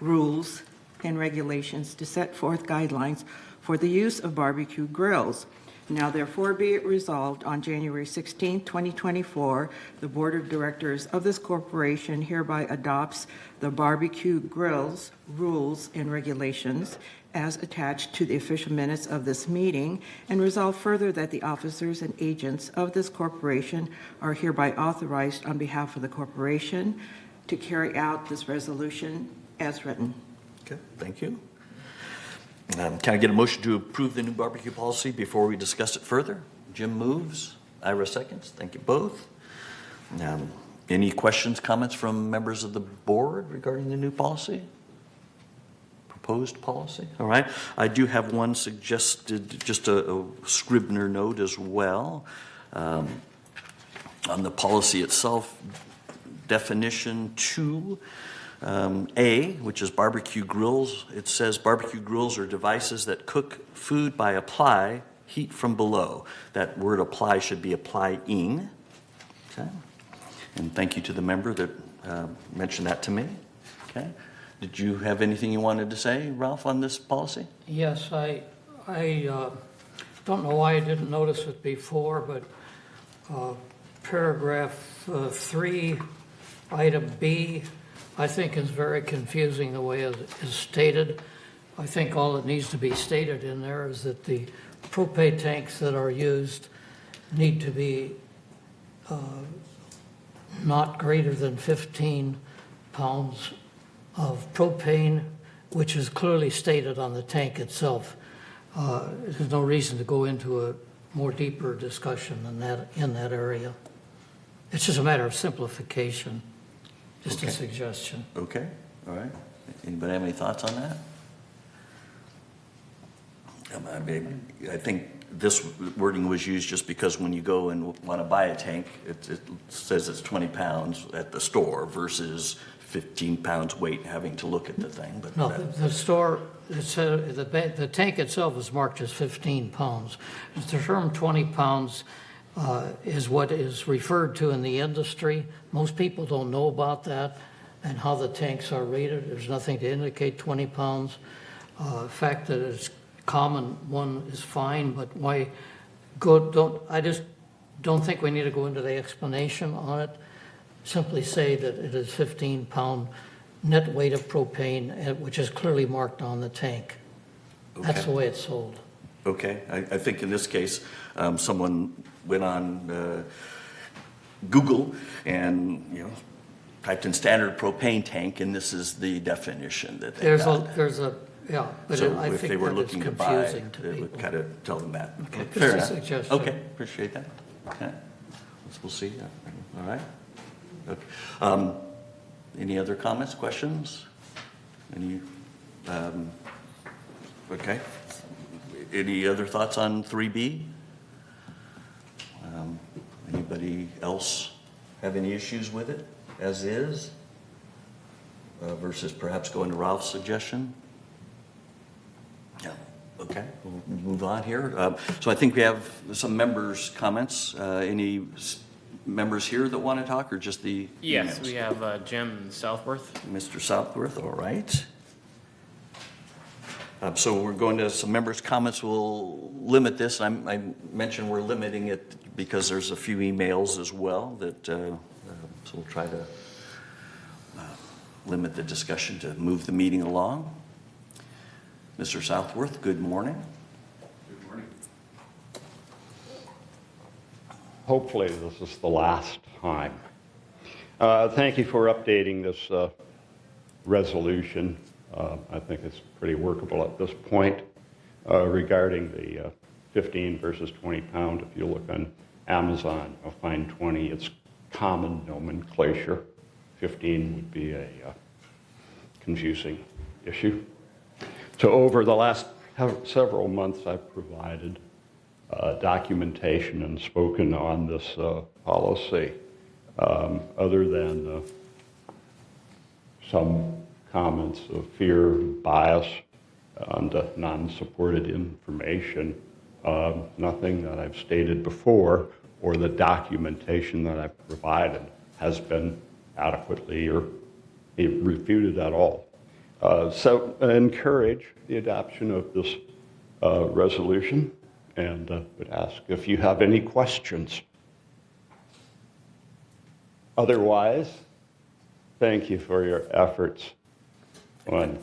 [SPEAKER 14] rules, and regulations to set forth guidelines for the use of barbecue grills. Now therefore be it resolved on January 16, 2024, the Board of Directors of this corporation hereby adopts the barbecue grills, rules, and regulations as attached to the official minutes of this meeting, and resolve further that the officers and agents of this corporation are hereby authorized on behalf of the corporation to carry out this resolution as written.
[SPEAKER 1] Okay, thank you. Can I get a motion to approve the new barbecue policy before we discuss it further? Jim moves. Ira seconds. Thank you both. Any questions, comments from members of the board regarding the new policy? Proposed policy? All right. I do have one suggested, just a Scribner note as well. On the policy itself, definition 2. A, which is barbecue grills, it says barbecue grills are devices that cook food by apply heat from below. That word apply should be applying. Okay. And thank you to the member that mentioned that to me. Okay. Did you have anything you wanted to say, Ralph, on this policy?
[SPEAKER 3] Yes, I don't know why I didn't notice it before, but paragraph 3, item B, I think is very confusing the way it is stated. I think all that needs to be stated in there is that the propane tanks that are used need to be not greater than 15 pounds of propane, which is clearly stated on the tank itself. There's no reason to go into a more deeper discussion than that in that area. It's just a matter of simplification, just a suggestion.
[SPEAKER 1] Okay, all right. Anybody have any thoughts on that? I think this wording was used just because when you go and want to buy a tank, it says it's 20 pounds at the store versus 15 pounds weight having to look at the thing. But
[SPEAKER 3] No, the store, the tank itself is marked as 15 pounds. The term 20 pounds is what is referred to in the industry. Most people don't know about that and how the tanks are rated. There's nothing to indicate 20 pounds. The fact that it's common one is fine, but why I just don't think we need to go into the explanation on it. Simply say that it is 15-pound net weight of propane, which is clearly marked on the tank. That's the way it's sold.
[SPEAKER 1] okay, I think in this case, someone went on Google and, typed in standard propane tank, and this is the definition that they got.
[SPEAKER 3] Yeah, but
[SPEAKER 1] So
[SPEAKER 3] I
[SPEAKER 1] if they
[SPEAKER 3] think
[SPEAKER 1] were
[SPEAKER 3] that it's
[SPEAKER 1] looking to buy,
[SPEAKER 3] confusing to
[SPEAKER 1] it would
[SPEAKER 3] people.
[SPEAKER 1] kind of tell them that. Okay,
[SPEAKER 3] Just
[SPEAKER 1] fair
[SPEAKER 3] a
[SPEAKER 1] enough.
[SPEAKER 3] suggestion.
[SPEAKER 1] Okay, appreciate that. Okay, we'll see. All right. Okay. Any other comments, questions? Any? Okay. Any other thoughts on 3B? Anybody else have any issues with it as is? Versus perhaps going to Ralph's suggestion? Yeah, okay, we'll move on here. So I think we have some members' comments. Any members here that want to talk, or just the
[SPEAKER 4] Yes,
[SPEAKER 1] emails?
[SPEAKER 4] we have Jim Southworth.
[SPEAKER 1] Mr. Southworth, all right. So we're going to some members' comments. We'll limit this. I mentioned we're limiting it because there's a few emails as well that, so we'll try to limit the discussion to move the meeting along. Mr. Southworth, good morning.
[SPEAKER 15] Good morning. Hopefully this is the last time. Thank you for updating this resolution. I think it's pretty workable at this point. Regarding the 15 versus 20 pound, if you look on Amazon, you'll find 20. It's common nomenclature. 15 would be a confusing issue. So over the last several months, I've provided documentation and spoken on this policy. Other than some comments of fear, bias, and non-supported information, nothing that I've stated before or the documentation that I've provided has been adequately or refuted at all. So I encourage the adoption of this resolution and would ask if you have any questions. Otherwise, thank you for your efforts on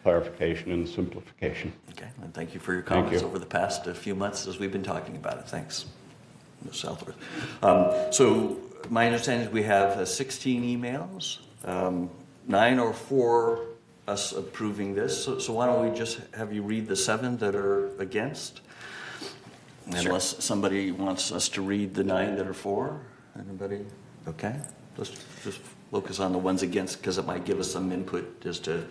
[SPEAKER 15] clarification and simplification.
[SPEAKER 1] Okay, and thank you for your comments
[SPEAKER 15] you.
[SPEAKER 1] over the past few months as we've been talking about it. Thanks, Ms. Southworth. So my understanding is we have 16 emails, 9 or 4 us approving this. So why don't we just have you read the 7 that are against? Unless somebody wants us to read the 9 that are for. Anybody? Okay, let's just focus on the ones against because it might give us some input as to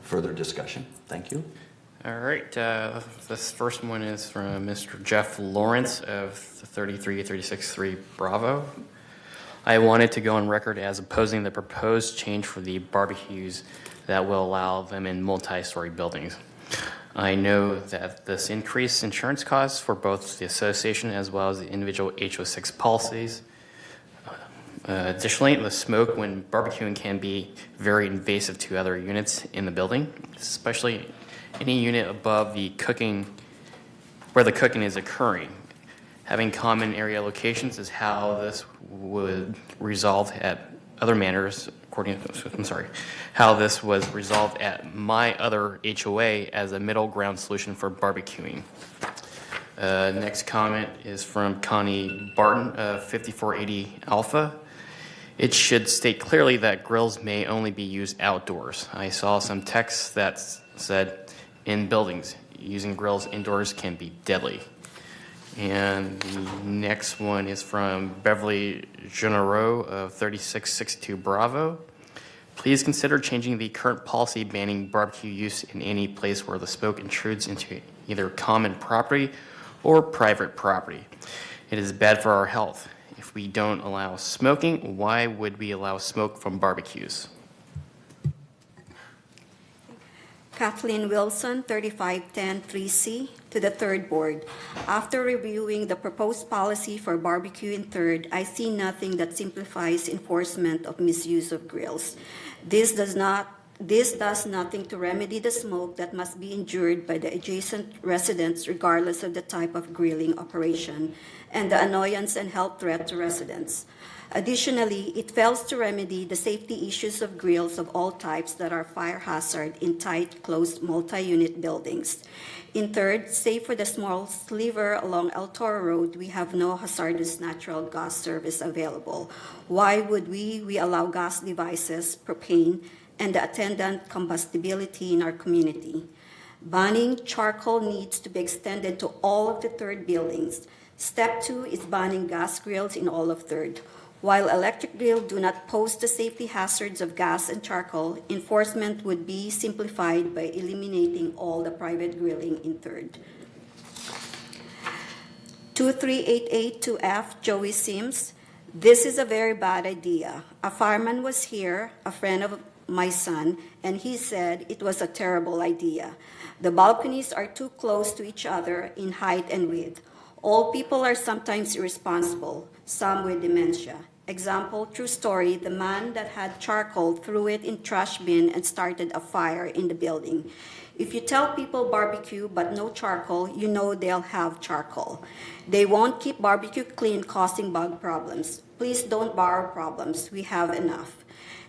[SPEAKER 1] further discussion. Thank you.
[SPEAKER 4] All right, this first one is from Mr. Jeff Lawrence of 33363 Bravo. I wanted to go on record as opposing the proposed change for the barbecues that will allow them in multi-story buildings. I know that this increased insurance costs for both the association as well as the individual HO6 policies. Additionally, the smoke when barbecuing can be very invasive to other units in the building, especially any unit above the cooking, where the cooking is occurring. Having common area locations is how this would resolve at other manners, how this was resolved at my other HOA as a middle ground solution for barbecuing. Next comment is from Connie Barton of 5480 Alpha. It should state clearly that grills may only be used outdoors. I saw some text that said in buildings, using grills indoors can be deadly. And the next one is from Beverly Generaux of 3662 Bravo. Please consider changing the current policy banning barbecue use in any place where the smoke intrudes into either common property or private property. It is bad for our health. If we don't allow smoking, why would we allow smoke from barbecues?
[SPEAKER 16] Kathleen Wilson, 3510 3C, to the Third Board. After reviewing the proposed policy for barbecue in Third, I see nothing that simplifies enforcement of misuse of grills. This does nothing to remedy the smoke that must be endured by the adjacent residents regardless of the type of grilling operation and the annoyance and health threat to residents. Additionally, it fails to remedy the safety issues of grills of all types that are fire hazard in tight, closed, multi-unit buildings. In Third, save for the small sliver along El Toro Road, we have no hazardous natural gas service available. Why would we allow gas devices, propane, and the attendant combustibility in our community? Banning charcoal needs to be extended to all of the Third buildings. Step 2 is banning gas grills in all of Third. While electric grills do not pose the safety hazards of gas and charcoal, enforcement would be simplified by eliminating all the private grilling in Third. 23882F, Joey Sims. This is a very bad idea. A fireman was here, a friend of my son, and he said it was a terrible idea. The balconies are too close to each other in height and width. Old people are sometimes irresponsible, some with dementia. Example, true story, the man that had charcoal threw it in trash bin and started a fire in the building. If you tell people barbecue but no charcoal, you know they'll have charcoal. They won't keep barbecue clean, causing bug problems. Please don't borrow problems. We have enough.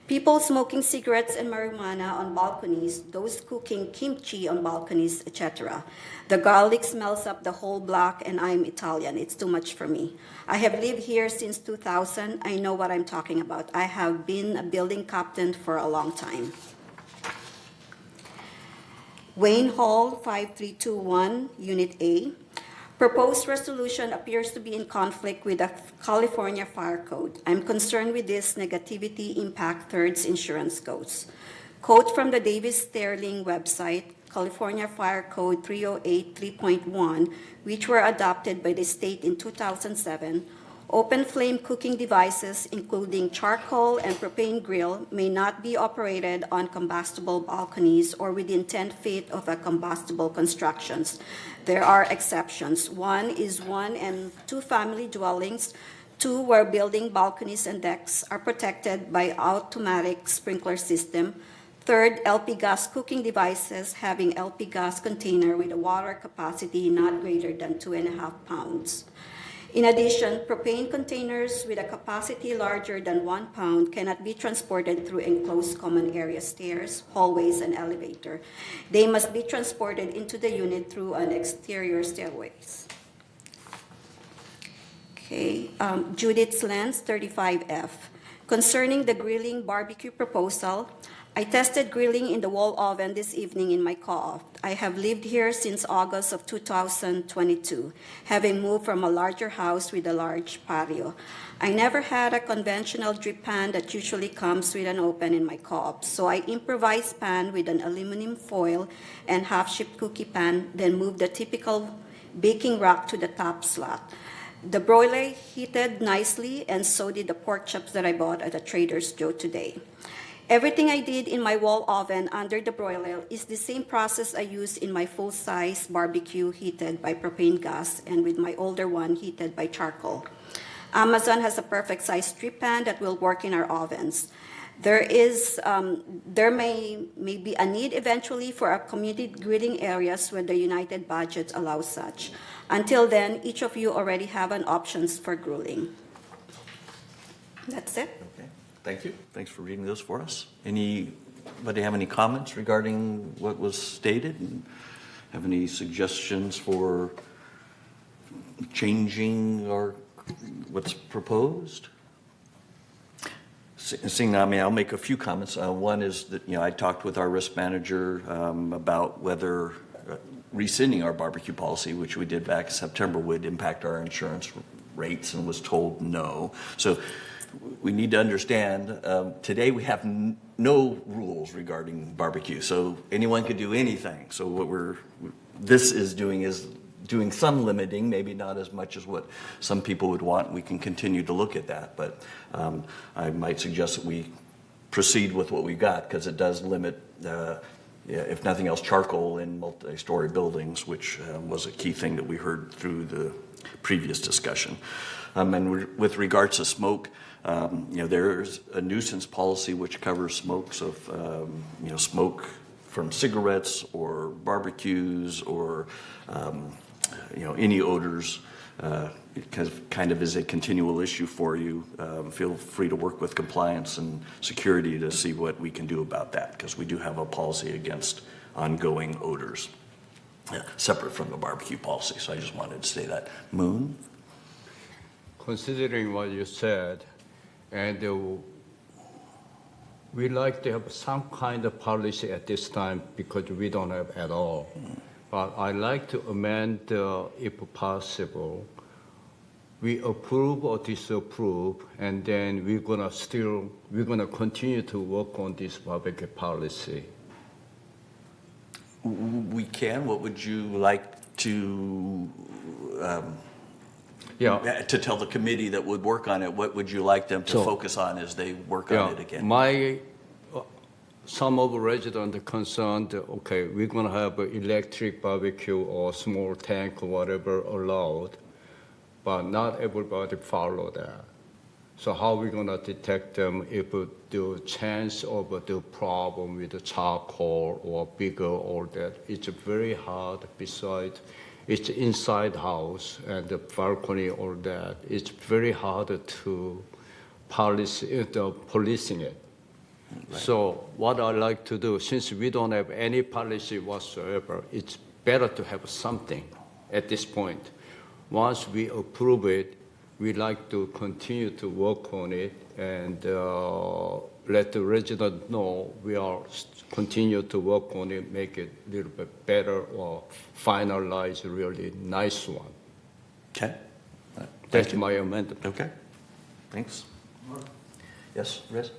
[SPEAKER 16] People smoking cigarettes and marijuana on balconies, those cooking kimchi on balconies, etc. The garlic smells up the whole block, and I'm Italian. It's too much for me. I have lived here since 2000. I know what I'm talking about. I have been a building captain for a long time. Wayne Hall, 5321, Unit A. Proposed resolution appears to be in conflict with the California Fire Code. I'm concerned with this negativity impact Third's insurance codes. Quote from the Davis Sterling website, California Fire Code 308 3.1, which were adopted by the state in 2007, open flame cooking devices, including charcoal and propane grill, may not be operated on combustible balconies or within 10 feet of a combustible constructions. There are exceptions. One is 1 and 2 family dwellings, 2 where building balconies and decks are protected by automatic sprinkler system. Third, LP gas cooking devices having LP gas container with a water capacity not greater than 2.5 pounds. In addition, propane containers with a capacity larger than 1 pound cannot be transported through enclosed common area stairs, hallways, and elevator. They must be transported into the unit through an exterior stairways. Okay, Judith Lens, 35F. Concerning the grilling barbecue proposal, I tested grilling in the wall oven this evening in my co-op. I have lived here since August of 2022, having moved from a larger house with a large patio. I never had a conventional drip pan that usually comes with an open in my co-op, so I improvised pan with an aluminum foil and half-shaped cookie pan, then moved the typical baking rack to the top slot. The broiler heated nicely, and so did the pork chops that I bought at the Trader's Joe today. Everything I did in my wall oven under the broiler is the same process I use in my full-size barbecue heated by propane gas and with my older one heated by charcoal. Amazon has a perfect size strip pan that will work in our ovens. There may be a need eventually for a community grilling areas when the United budget allows such. Until then, each of you already have an options for grilling. That's it.
[SPEAKER 1] Okay, thank you. Thanks for reading those for us. Anybody have any comments regarding what was stated? And have any suggestions for changing or what's proposed? Seeing none, I'll make a few comments. One is that, I talked with our risk manager about whether rescinding our barbecue policy, which we did back in September, would impact our insurance rates, and was told no. So we need to understand, today we have no rules regarding barbecue, so anyone could do anything. So what this is doing some limiting, maybe not as much as what some people would want. We can continue to look at that, but I might suggest that we proceed with what we've got, because it does limit, if nothing else, charcoal in multi-story buildings, which was a key thing that we heard through the previous discussion. And with regards to smoke, there's a nuisance policy which covers smokes of, smoke from cigarettes or barbecues or any odors, because kind of is a continual issue for you. Feel free to work with compliance and security to see what we can do about that, because we do have a policy against ongoing odors, separate from the barbecue policy. So I just wanted to say that. Moon?
[SPEAKER 6] Considering what you said, and we like to have some kind of policy at this time, because we don't have at all. But I'd like to amend, if possible, we approve or disapprove, and then we're gonna continue to work on this barbecue policy.
[SPEAKER 1] We can. What would you like to to tell the committee that would work on it? What would you like them to focus on as they work on it again?
[SPEAKER 6] Some of the residents are concerned, okay, we're gonna have an electric barbecue or small tank or whatever allowed, but not everybody follow that. So how are we gonna detect them if the chance of the problem with the charcoal or bigger or that? It's very hard. Besides, it's inside house and the balcony or that. It's very hard to policing it. Right. So what I like to do, since we don't have any policy whatsoever, it's better to have something at this point. Once we approve it, we like to continue to work on it and let the resident know we are continue to work on it, make it a little bit better or finalize a really nice one.
[SPEAKER 1] Okay.
[SPEAKER 6] That's my amendment.
[SPEAKER 1] Okay. Thanks. Yes, Riz?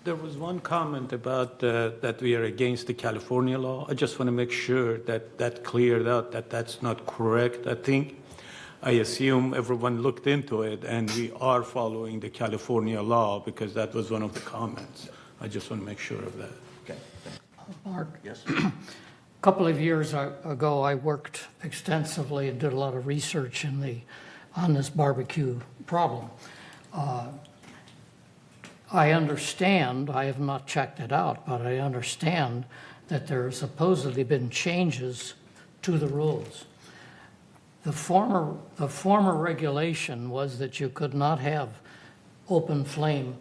[SPEAKER 7] There was one comment about that we are against the California law. I just want to make sure that that cleared out, that that's not correct. I assume everyone looked into it, and we are following the California law, because that was one of the comments. I just want to make sure of that.
[SPEAKER 1] Okay.
[SPEAKER 3] Mark?
[SPEAKER 1] Yes.
[SPEAKER 3] A couple of years ago, I worked extensively and did a lot of research on this barbecue problem. I understand, I have not checked it out, but I understand that there have supposedly been changes to the rules. The former regulation was that you could not have open flame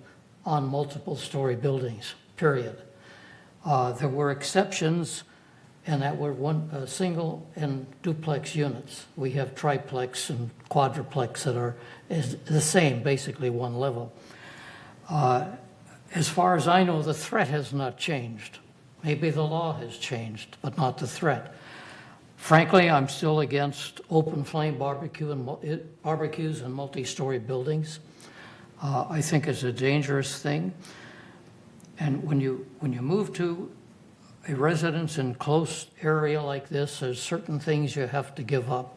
[SPEAKER 3] on multiple story buildings, period. There were exceptions, and that were single and duplex units. We have triplex and quadruplex that is the same, basically one level. As far as I know, the threat has not changed. Maybe the law has changed, but not the threat. Frankly, I'm still against open flame barbecues in multi-story buildings. I think it's a dangerous thing. And when you move to a residence in close area like this, there's certain things you have to give up.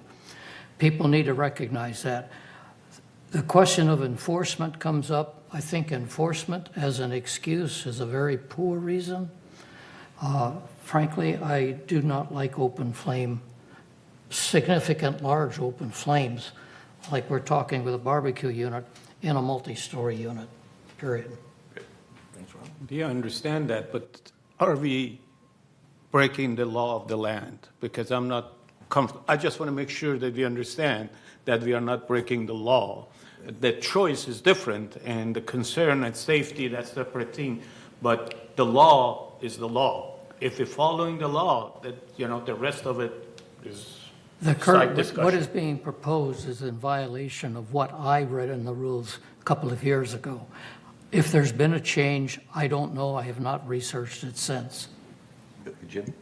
[SPEAKER 3] People need to recognize that. The question of enforcement comes up. I think enforcement as an excuse is a very poor reason. Frankly, I do not like open flame, significant large open flames, like we're talking with a barbecue unit in a multi-story unit, period.
[SPEAKER 1] Thanks, Ron.
[SPEAKER 7] Yeah, I understand that, but are we breaking the law of the land? Because I'm not I just want to make sure that we understand that we are not breaking the law. The choice is different, and the concern and safety, that's a separate thing. But the law is the law. If we're following the law, that, you know, the rest of it is
[SPEAKER 3] The
[SPEAKER 7] side
[SPEAKER 3] current,
[SPEAKER 7] discussion.
[SPEAKER 3] what is being proposed is in violation of what I read in the rules a couple of years ago. If there's been a change, I don't know. I have not researched it since.
[SPEAKER 1] Jim?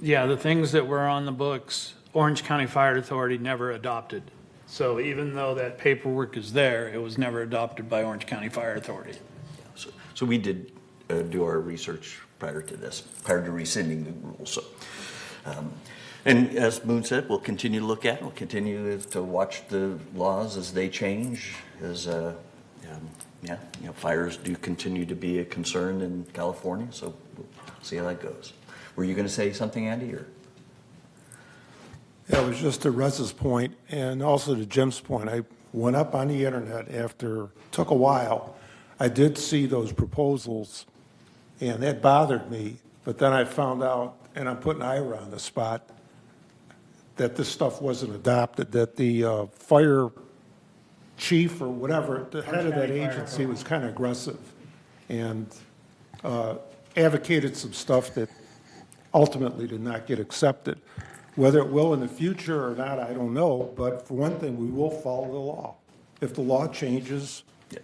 [SPEAKER 2] Yeah, the things that were on the books, Orange County Fire Authority never adopted. So even though that paperwork is there, it was never adopted by Orange County Fire Authority.
[SPEAKER 1] So we did do our research prior to this, prior to rescinding the rules. So, and as Moon said, we'll continue to look at it. We'll continue to watch the laws as they change. As fires do continue to be a concern in California. So we'll see how that goes. Were you going to say something, Andy? Or?
[SPEAKER 10] Yeah, it was just to Rez's point and also to Jim's point. I went up on the internet after, took a while. I did see those proposals, and that bothered me. But then I found out, and I'm putting Ira on the spot, that this stuff wasn't adopted, that the fire chief or whatever, the head of that agency was kind of aggressive and advocated some stuff that ultimately did not get accepted. Whether it will in the future or not, I don't know. But for one thing, we will follow the law. If the law changes,
[SPEAKER 1] yes,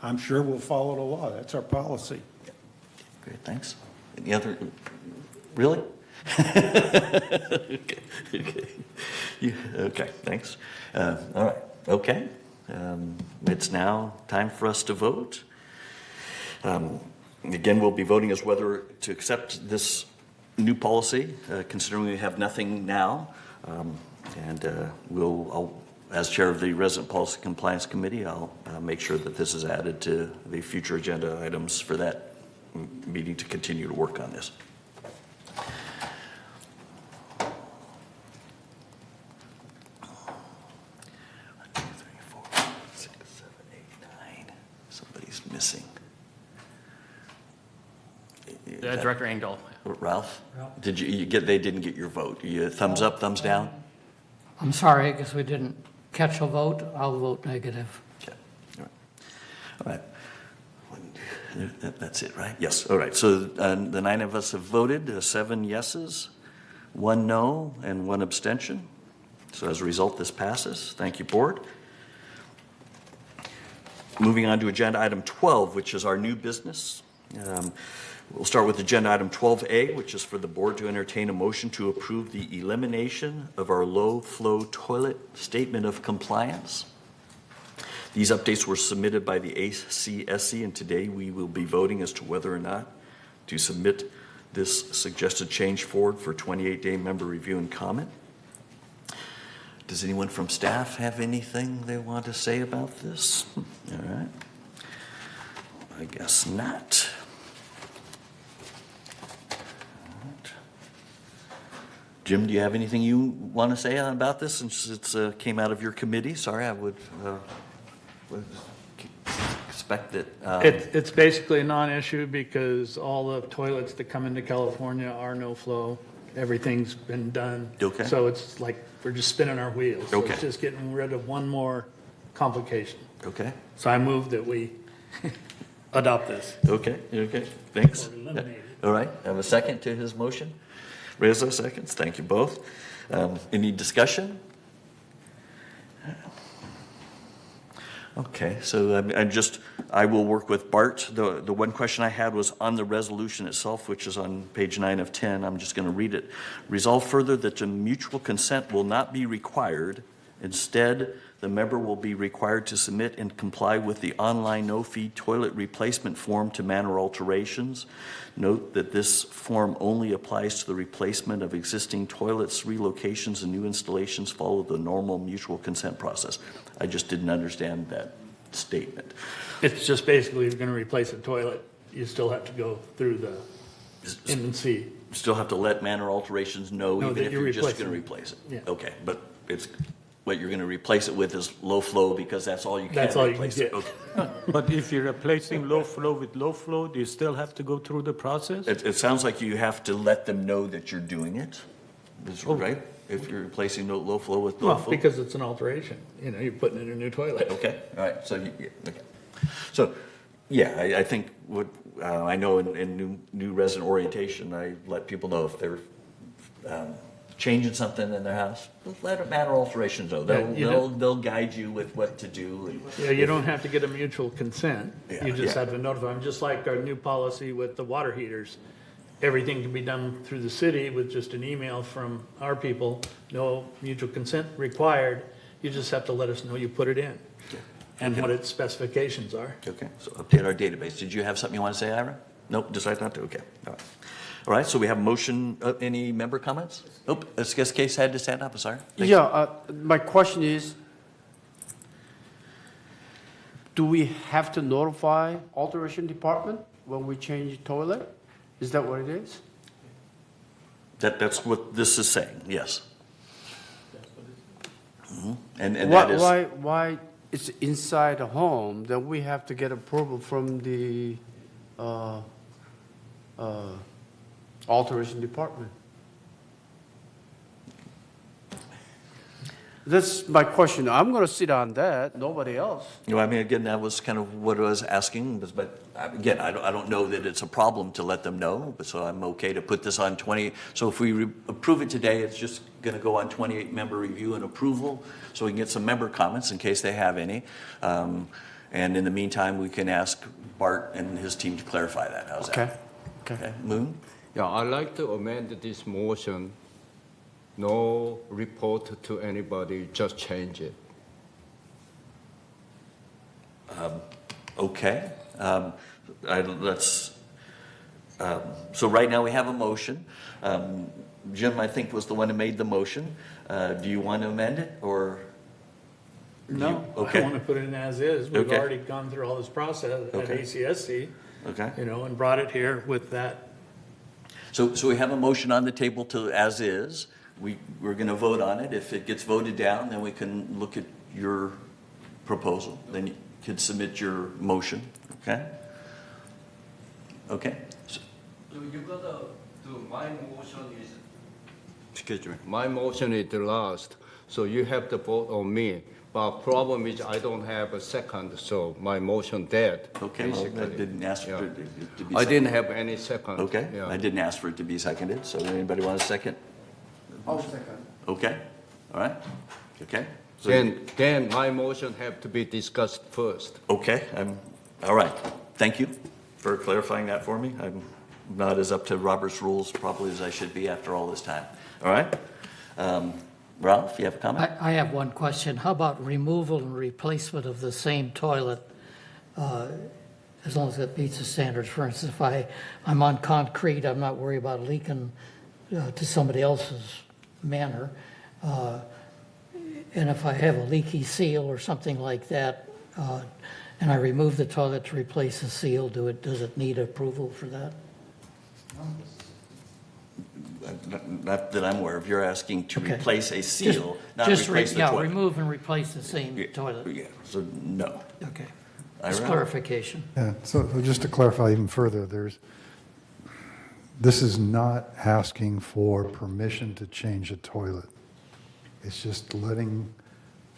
[SPEAKER 10] I'm sure we'll follow the law. That's our policy.
[SPEAKER 1] Great, thanks. Any other? Really? Okay. Okay, thanks. All right. Okay. It's now time for us to vote. Again, we'll be voting as whether to accept this new policy, considering we have nothing now. I'll, as chair of the Resident Policy Compliance Committee, I'll make sure that this is added to the future agenda items for that meeting to continue to work on this. Somebody's missing.
[SPEAKER 4] Director Engdahl.
[SPEAKER 1] Ralph? Did you get? They didn't get your vote. You thumbs up, thumbs down?
[SPEAKER 3] I'm sorry, I guess we didn't catch a vote. I'll vote negative.
[SPEAKER 1] Okay. All right. That's it, right? Yes. All right. So the 9 of us have voted, 7 yeses, 1 no, and 1 abstention. So as a result, this passes. Thank you, board. Moving on to agenda item 12, which is our new business. We'll start with agenda item 12A, which is for the board to entertain a motion to approve the elimination of our low-flow toilet statement of compliance. These updates were submitted by the ACSC, and today we will be voting as to whether or not to submit this suggested change forward for 28-day member review and comment. Does anyone from staff have anything they want to say about this? All right. I guess not. Jim, do you have anything you want to say about this since it came out of your committee? Sorry, I would expect that.
[SPEAKER 2] It's basically a non-issue because all the toilets that come into California are no flow. Everything's been done.
[SPEAKER 1] Okay.
[SPEAKER 2] So it's like we're just spinning our wheels. So
[SPEAKER 1] Okay.
[SPEAKER 2] it's just getting rid of one more complication.
[SPEAKER 1] Okay.
[SPEAKER 2] So I move that we adopt this.
[SPEAKER 1] Okay. Okay. Thanks.
[SPEAKER 2] Or eliminate it.
[SPEAKER 1] All right. I have a second to his motion. Reza seconds. Thank you both. Any discussion? Okay, so I will work with Bart. The one question I had was on the resolution itself, which is on page 9 of 10. I'm just going to read it. Resolve further that the mutual consent will not be required. Instead, the member will be required to submit and comply with the online no-fee toilet replacement form to manner alterations. Note that this form only applies to the replacement of existing toilets. Relocations and new installations follow the normal mutual consent process. I just didn't understand that statement.
[SPEAKER 2] It's just basically if you're going to replace a toilet, you still have to go through the M&C.
[SPEAKER 1] You still have to let manner alterations know even
[SPEAKER 2] that
[SPEAKER 1] if
[SPEAKER 2] you're
[SPEAKER 1] you're just
[SPEAKER 2] replacing
[SPEAKER 1] going to
[SPEAKER 2] it.
[SPEAKER 1] replace it.
[SPEAKER 2] Yeah.
[SPEAKER 1] Okay, but it's what you're going to replace it with is low flow because that's all you can
[SPEAKER 2] That's all you can
[SPEAKER 1] replace
[SPEAKER 2] get.
[SPEAKER 1] it. Okay.
[SPEAKER 7] But if you're replacing low flow with low flow, do you still have to go through the process?
[SPEAKER 1] It sounds like you have to let them know that you're doing it. right? If you're replacing low flow with low
[SPEAKER 2] Well,
[SPEAKER 1] flow.
[SPEAKER 2] because it's an alteration, you know, you're putting in a new toilet.
[SPEAKER 1] Okay, all right, so, okay. So, yeah, I think what, I know in new resident orientation, I let people know if they're changing something in their house, let Matter Alterations know.
[SPEAKER 2] Yeah, you
[SPEAKER 1] They'll guide you with what to do. And
[SPEAKER 2] Yeah, you don't have to get a mutual consent.
[SPEAKER 1] Yeah,
[SPEAKER 2] You just
[SPEAKER 1] yeah.
[SPEAKER 2] have to notify them, just like our new policy with the water heaters. Everything can be done through the city with just an email from our people, no mutual consent required. You just have to let us know you put it in and what its specifications are.
[SPEAKER 1] Okay, so update our database. Did you have something you want to say, Ira? Nope, decided not to, okay. All right. All right, so we have a motion, any member comments? Nope, I guess Case had to stand up, I'm sorry. Thanks.
[SPEAKER 11] Yeah, my question is, do we have to notify alteration department when we change toilet? Is that what it is?
[SPEAKER 1] That's what this is saying, yes. Mhm. And that is.
[SPEAKER 11] Why it's inside the home, then we have to get approval from the alteration department? That's my question. I'm going to sit on that, nobody else.
[SPEAKER 1] You know, I mean, again, that was kind of what I was asking, but again, I don't know that it's a problem to let them know, but so I'm okay to put this on 20. So if we approve it today, it's just going to go on 28-member review and approval, so we can get some member comments in case they have any. And in the meantime, we can ask Bart and his team to clarify that. How's that? Okay. Moon?
[SPEAKER 6] Yeah, I'd like to amend this motion. No report to anybody, just change it.
[SPEAKER 1] Okay. So right now we have a motion. Jim, I think, was the one who made the motion. Do you want to amend it, or?
[SPEAKER 2] No, I
[SPEAKER 1] Okay.
[SPEAKER 2] want to put it in as is. We've
[SPEAKER 1] Okay.
[SPEAKER 2] already gone through all this process at
[SPEAKER 1] Okay.
[SPEAKER 2] ACSC,
[SPEAKER 1] Okay.
[SPEAKER 2] you know, and brought it here with that.
[SPEAKER 1] So we have a motion on the table to as is. We're going to vote on it. If it gets voted down, then we can look at your proposal. Then you can submit your motion, okay? Okay?
[SPEAKER 6] So you gotta do, my motion is,
[SPEAKER 1] Excuse me.
[SPEAKER 6] my motion is the last, so you have to vote on me. But problem is I don't have a second, so my motion dead.
[SPEAKER 1] Okay, well, I
[SPEAKER 6] basically.
[SPEAKER 1] didn't ask for
[SPEAKER 6] Yeah.
[SPEAKER 1] it to be
[SPEAKER 6] I didn't
[SPEAKER 1] seconded.
[SPEAKER 6] have any second.
[SPEAKER 1] Okay,
[SPEAKER 6] Yeah.
[SPEAKER 1] I didn't ask for it to be seconded, so anybody want a second?
[SPEAKER 11] I'll second.
[SPEAKER 1] Okay, all right, okay. So-
[SPEAKER 6] Then my motion have to be discussed first.
[SPEAKER 1] Okay, all right. Thank you for clarifying that for me. I'm not as up to Robert's rules probably as I should be after all this time. All right? Ralph, you have a comment?
[SPEAKER 3] I have one question. How about removal and replacement of the same toilet, as long as it meets the standards? For instance, if I'm on concrete, I'm not worried about leaking to somebody else's manor. And if I have a leaky seal or something like that, and I remove the toilet to replace the seal, does it need approval for that?
[SPEAKER 1] Not that I'm aware of. You're asking to
[SPEAKER 3] Okay.
[SPEAKER 1] replace a seal, not
[SPEAKER 3] Just
[SPEAKER 1] replace the toilet.
[SPEAKER 3] remove and replace the same
[SPEAKER 1] Yeah,
[SPEAKER 3] toilet.
[SPEAKER 1] Yeah, so no.
[SPEAKER 3] Okay. Just
[SPEAKER 1] Ira?
[SPEAKER 3] clarification.
[SPEAKER 9] Yeah, so just to clarify even further, this is not asking for permission to change a toilet. It's just letting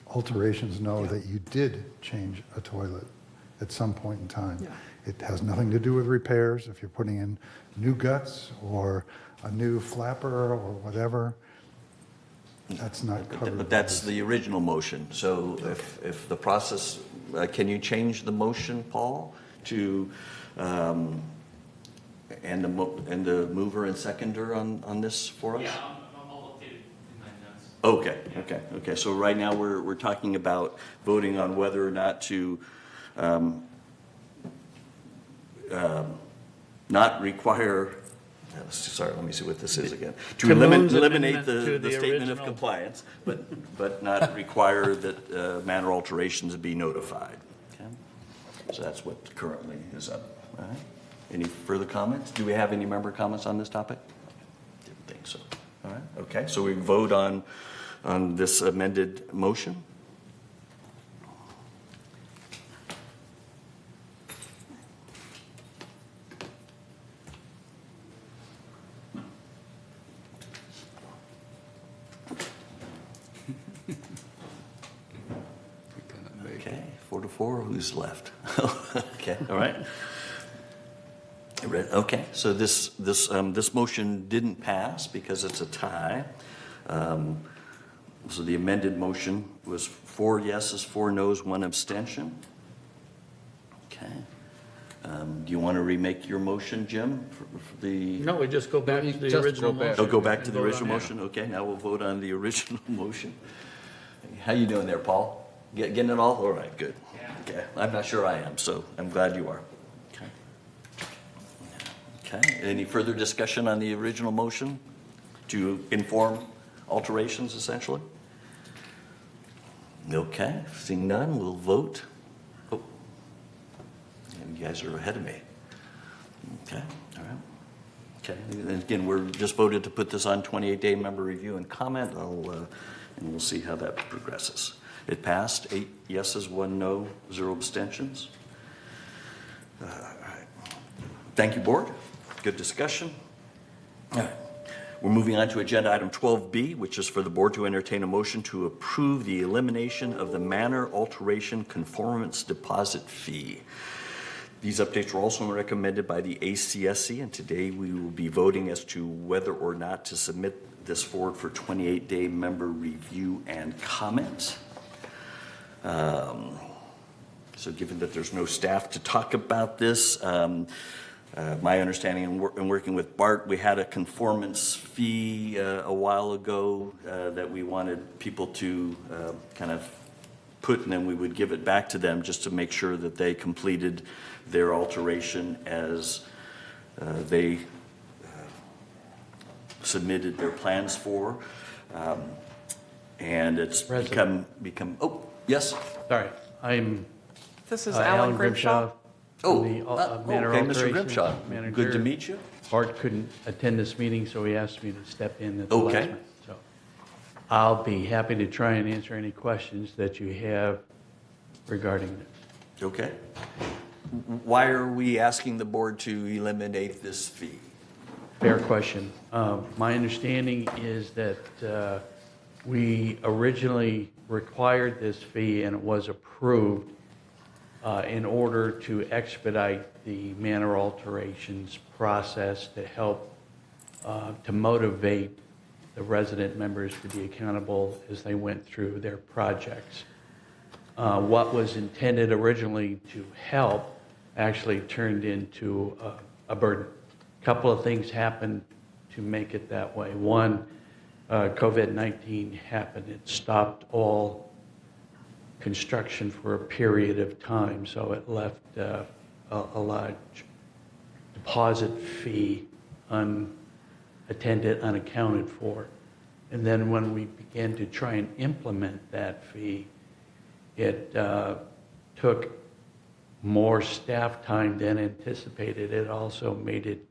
[SPEAKER 9] alterations know that you did change a toilet at some point in time. It has nothing to do with repairs. If you're putting in new guts or a new flapper or whatever, that's not covered.
[SPEAKER 1] But
[SPEAKER 9] by
[SPEAKER 1] that's
[SPEAKER 9] this.
[SPEAKER 1] the original motion. So if the process, can you change the motion, Paul, to, and the mover and seconder on this for us?
[SPEAKER 4] Yeah, I'm all updated in my notes.
[SPEAKER 1] Okay. So right now, we're talking about voting on whether or not to not require, sorry, let me see what this is again. To
[SPEAKER 2] To Moon's
[SPEAKER 1] eliminate
[SPEAKER 2] amendment to
[SPEAKER 1] the
[SPEAKER 2] the
[SPEAKER 1] statement of
[SPEAKER 2] original.
[SPEAKER 1] compliance, but not require that manner alterations be notified. Okay? So that's what currently is up. All right. Any further comments? Do we have any member comments on this topic? Didn't think so. All right. Okay, so we vote on this amended motion. 4-4, who's left? Okay, all right. Okay, so this motion didn't pass because it's a tie. So the amended motion was 4 yeses, 4 noes, 1 abstention. Okay. Do you want to remake your motion, Jim, for the?
[SPEAKER 3] No, we just go back to the
[SPEAKER 11] Just
[SPEAKER 3] original
[SPEAKER 11] go back.
[SPEAKER 3] motion.
[SPEAKER 1] Oh, go back to
[SPEAKER 3] and
[SPEAKER 1] the
[SPEAKER 3] vote on
[SPEAKER 1] original
[SPEAKER 3] that.
[SPEAKER 1] motion? Okay, now we'll vote on the original motion. How you doing there, Paul? Getting it all? All right, good. Okay, I'm not sure I am, so I'm glad you are. Okay. Okay, any further discussion on the original motion to inform alterations, essentially? Okay, seeing none, we'll vote. Oh, and you guys are ahead of me. Okay, all right. Okay, and again, we're just voted to put this on 28-day member review and comment. And we'll see how that progresses. It passed, 8 yeses, 1 no, 0 abstentions. All right. Thank you, board. Good discussion. All right. We're moving on to agenda item 12B, which is for the board to entertain a motion to approve the elimination of the manor alteration conformance deposit fee. These updates were also recommended by the ACSC, and today we will be voting as to whether or not to submit this forward for 28-day member review and comment. So given that there's no staff to talk about this, my understanding in working with Bart, we had a conformance fee a while ago that we wanted people to kind of put, and then we would give it back to them just to make sure that they completed their alteration as they submitted their plans for. And it's become, oh, yes?
[SPEAKER 17] Sorry, I'm
[SPEAKER 13] This is Alan Grimshaw.
[SPEAKER 1] Oh,
[SPEAKER 17] the
[SPEAKER 1] okay,
[SPEAKER 17] Manor
[SPEAKER 1] Mr.
[SPEAKER 17] Alteration
[SPEAKER 1] Grimshaw.
[SPEAKER 17] Manager.
[SPEAKER 1] Good to meet you.
[SPEAKER 17] Bart couldn't attend this meeting, so he asked me to step in at the last
[SPEAKER 1] Okay.
[SPEAKER 17] minute. So I'll be happy to try and answer any questions that you have regarding this.
[SPEAKER 1] Okay. Why are we asking the board to eliminate this fee?
[SPEAKER 17] Fair question. My understanding is that we originally required this fee and it was approved in order to expedite the manor alterations process to help to motivate the resident members to be accountable as they went through their projects. What was intended originally to help actually turned into a burden. A couple of things happened to make it that way. One, COVID-19 happened. It stopped all construction for a period of time, so it left a large deposit fee unattended, unaccounted for. And then when we began to try and implement that fee, it took more staff time than anticipated. It also made it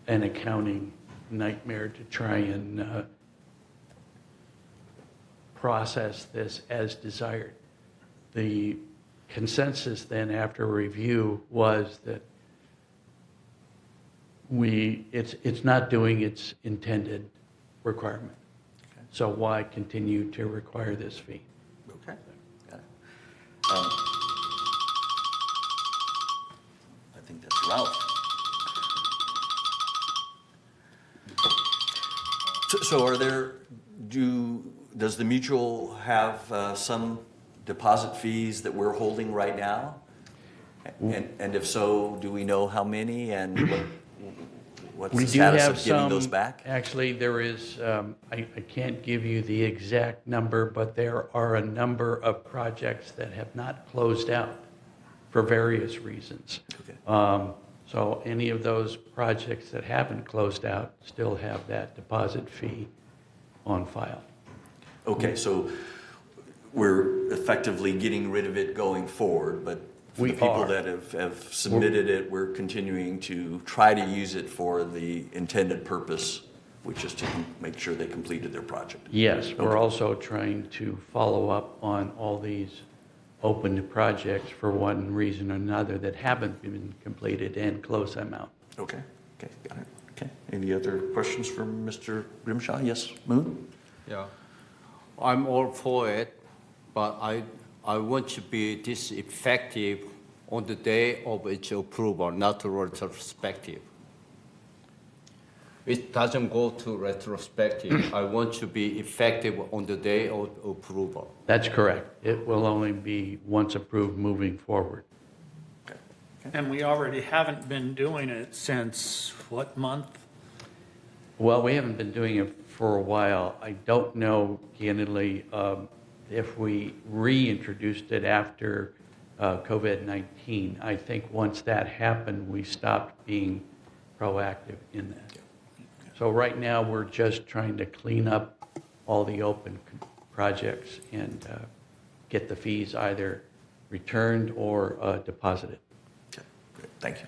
[SPEAKER 17] an accounting nightmare to try and process this as desired. The consensus then after review was that it's not doing its intended requirement.
[SPEAKER 1] Okay.
[SPEAKER 17] So why continue to require this fee?
[SPEAKER 1] Okay. Got it. I think that's Ralph. So are there, does the mutual have some deposit fees that we're holding right now? And if so, do we know how many and what's
[SPEAKER 17] We
[SPEAKER 1] the
[SPEAKER 17] do
[SPEAKER 1] status
[SPEAKER 17] have
[SPEAKER 1] of getting
[SPEAKER 17] some,
[SPEAKER 1] those back?
[SPEAKER 17] actually, there is, I can't give you the exact number, but there are a number of projects that have not closed out for various reasons.
[SPEAKER 1] Okay.
[SPEAKER 17] So any of those projects that haven't closed out still have that deposit fee on file.
[SPEAKER 1] Okay, so we're effectively getting rid of it going forward, but for
[SPEAKER 17] We
[SPEAKER 1] the people
[SPEAKER 17] are.
[SPEAKER 1] that have submitted it, we're continuing to try to use it for the intended purpose, which is to make sure they completed their project.
[SPEAKER 17] Yes, we're
[SPEAKER 1] Okay.
[SPEAKER 17] also trying to follow up on all these open projects for one reason or another that haven't been completed and close them out.
[SPEAKER 1] Okay, okay, got it. Okay, any other questions for Mr. Grimshaw? Yes, Moon?
[SPEAKER 11] Yeah, I'm all for it, but
[SPEAKER 6] I want to be this effective on the day of its approval, not retrospective. It doesn't go to retrospective. I want to be effective on the day of approval.
[SPEAKER 17] That's correct. It will only be once approved moving forward.
[SPEAKER 2] And we already haven't been doing it since what month?
[SPEAKER 17] Well, we haven't been doing it for a while. I don't know, candidly, if we reintroduced it after COVID-19. I think once that happened, we stopped being proactive in that. So right now, we're just trying to clean up all the open projects and get the fees either returned or deposited.
[SPEAKER 1] Okay, good. Thank you.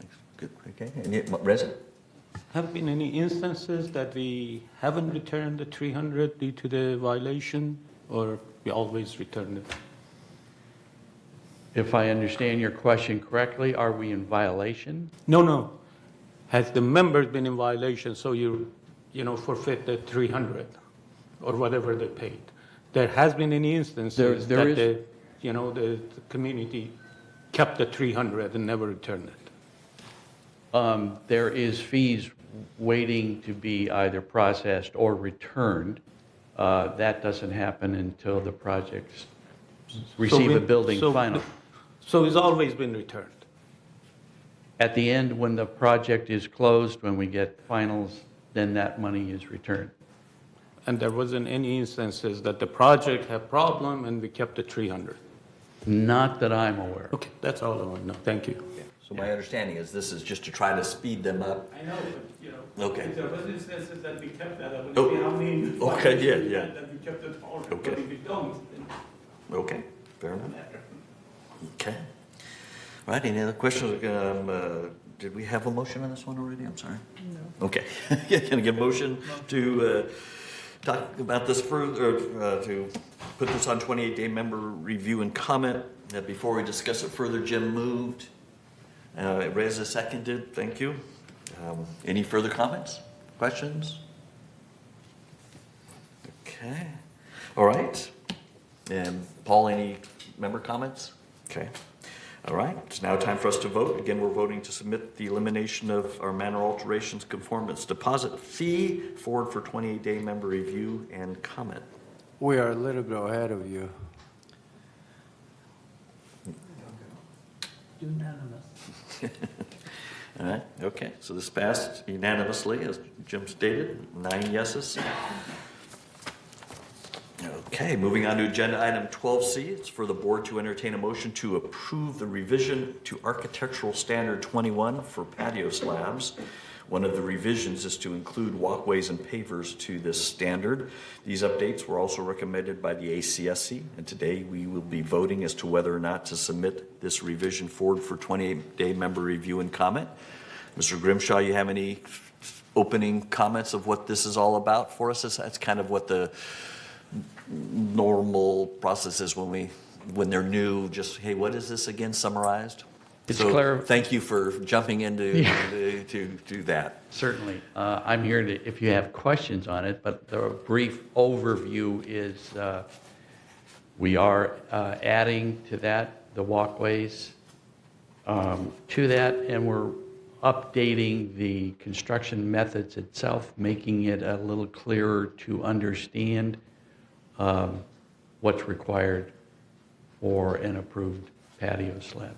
[SPEAKER 1] Thanks. Good. Okay. Any resident?
[SPEAKER 7] Have been any instances that we haven't returned the 300 due to the violation, or we always return it?
[SPEAKER 17] If I understand your question correctly, are we in violation?
[SPEAKER 7] No. Has the members been in violation, so forfeit the 300 or whatever they paid? There has been any instances
[SPEAKER 17] There
[SPEAKER 7] that
[SPEAKER 17] is-
[SPEAKER 7] the community kept the 300 and never returned it?
[SPEAKER 17] There is fees waiting to be either processed or returned. That doesn't happen until the projects receive a building final.
[SPEAKER 7] So it's always been returned?
[SPEAKER 17] At the end, when the project is closed, when we get finals, then that money is returned.
[SPEAKER 7] And there wasn't any instances that the project had problem and we kept the 300?
[SPEAKER 17] Not that I'm aware of.
[SPEAKER 7] Okay, that's all I want to know. Thank you.
[SPEAKER 1] So my understanding is this is just to try to speed them up.
[SPEAKER 7] I know, but,
[SPEAKER 1] Okay.
[SPEAKER 7] if there was instances that we kept that, I would
[SPEAKER 1] Oh,
[SPEAKER 7] see how many.
[SPEAKER 1] okay, yeah.
[SPEAKER 7] That we kept it all.
[SPEAKER 1] Okay.
[SPEAKER 7] But if we don't, then
[SPEAKER 1] Okay, fair enough. Okay. All right, any other questions? Did we have a motion on this one already? I'm sorry. No. Okay. Can I get a motion to talk about this further, to put this on 28-day member review and comment? Before we discuss it further, Jim moved. Reza seconded. Thank you. Any further comments, questions? Okay. All right. And Paul, any member comments? Okay. All right. It's now time for us to vote. Again, we're voting to submit the elimination of our manner alterations conformance deposit fee forward for 28-day member review and comment.
[SPEAKER 11] We are a little bit ahead of you.
[SPEAKER 2] Unanimous.
[SPEAKER 1] All right. Okay. So this passed unanimously, as Jim stated, 9 yeses. Okay, moving on to agenda item 12C. It's for the board to entertain a motion to approve the revision to Architectural Standard 21 for patio slabs. One of the revisions is to include walkways and pavers to this standard. These updates were also recommended by the ACSC, and today we will be voting as to whether or not to submit this revision forward for 28-day member review and comment. Mr. Grimshaw, you have any opening comments of what this is all about for us? That's kind of what the normal process is when they're new. Just, hey, what is this again, summarized?
[SPEAKER 17] It's
[SPEAKER 1] so
[SPEAKER 17] clear.
[SPEAKER 1] Thank you for jumping into to that.
[SPEAKER 17] Certainly. I'm here if you have questions on it, but the brief overview is we are adding to that the walkways to that, and we're updating the construction methods itself, making it a little clearer to understand what's required for an approved patio slab.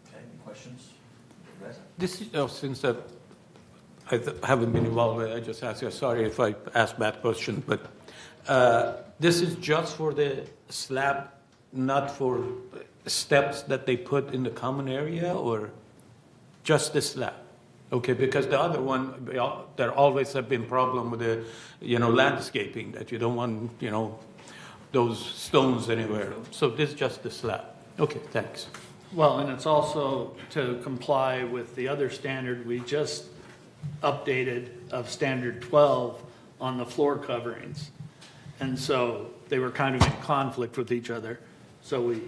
[SPEAKER 1] Okay, any questions?
[SPEAKER 7] this is, since I haven't been involved with it, I just asked you, sorry if I asked bad question, but this is just for the slab, not for steps that they put in the common area, or just the slab? Okay, because the other one, there always have been problem with the, landscaping, that you don't want, those stones anywhere. So this is just the slab. Okay, thanks.
[SPEAKER 2] Well, and it's also to comply with the other standard we just updated of standard 12 on the floor coverings. And so they were kind of in conflict with each other. So we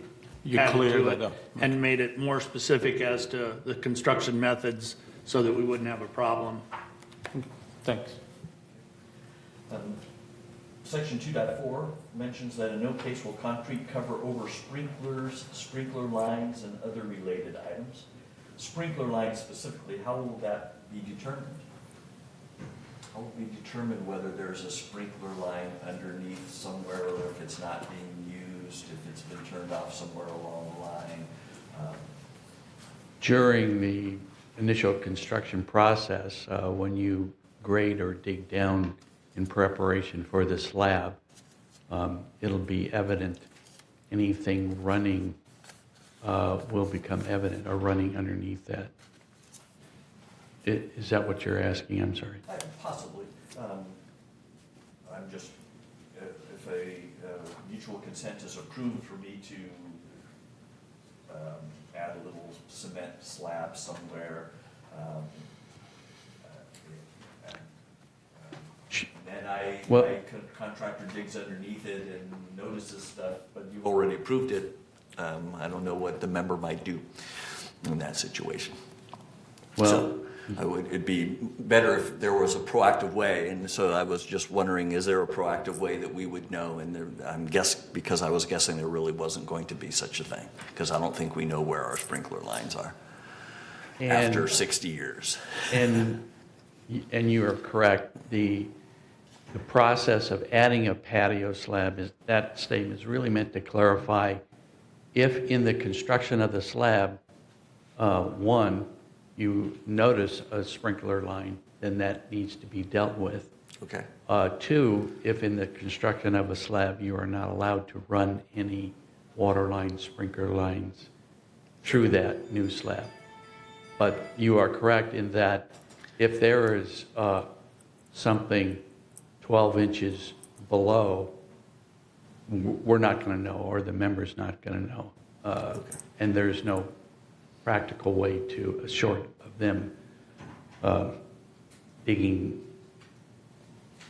[SPEAKER 7] You
[SPEAKER 2] added
[SPEAKER 7] cleared
[SPEAKER 2] to
[SPEAKER 7] that
[SPEAKER 2] it
[SPEAKER 7] up.
[SPEAKER 2] and made it more specific as to the construction methods so that we wouldn't have a problem.
[SPEAKER 7] Thanks.
[SPEAKER 1] Section 2.4 mentions that in no case will concrete cover over sprinklers, sprinkler lines, and other related items. Sprinkler lines specifically, how will that be determined? How will we determine whether there's a sprinkler line underneath somewhere, or if it's not being used, if it's been turned off somewhere along the line?
[SPEAKER 17] During the initial construction process, when you grade or dig down in preparation for the slab, it'll be evident. Anything running will become evident or running underneath that. Is that what you're asking? I'm sorry.
[SPEAKER 1] Possibly. I'm just, if a mutual consent is approved for me to add a little cement slab somewhere, and my contractor digs underneath it and notices stuff, but you've already approved it, I don't know what the member might do in that situation. So it'd be better if there was a proactive way, and so I was just wondering, is there a proactive way that we would know? And because I was guessing there really wasn't going to be such a thing, because I don't think we know where our sprinkler lines are after 60 years.
[SPEAKER 17] And you are correct. The process of adding a patio slab, that statement is really meant to clarify if in the construction of the slab, one, you notice a sprinkler line, then that needs to be dealt with.
[SPEAKER 1] Okay.
[SPEAKER 17] Two, if in the construction of a slab, you are not allowed to run any water lines, sprinkler lines through that new slab. But you are correct in that if there is something 12 inches below, we're not going to know, or the member's not going to know. And there's no practical way to, short of them digging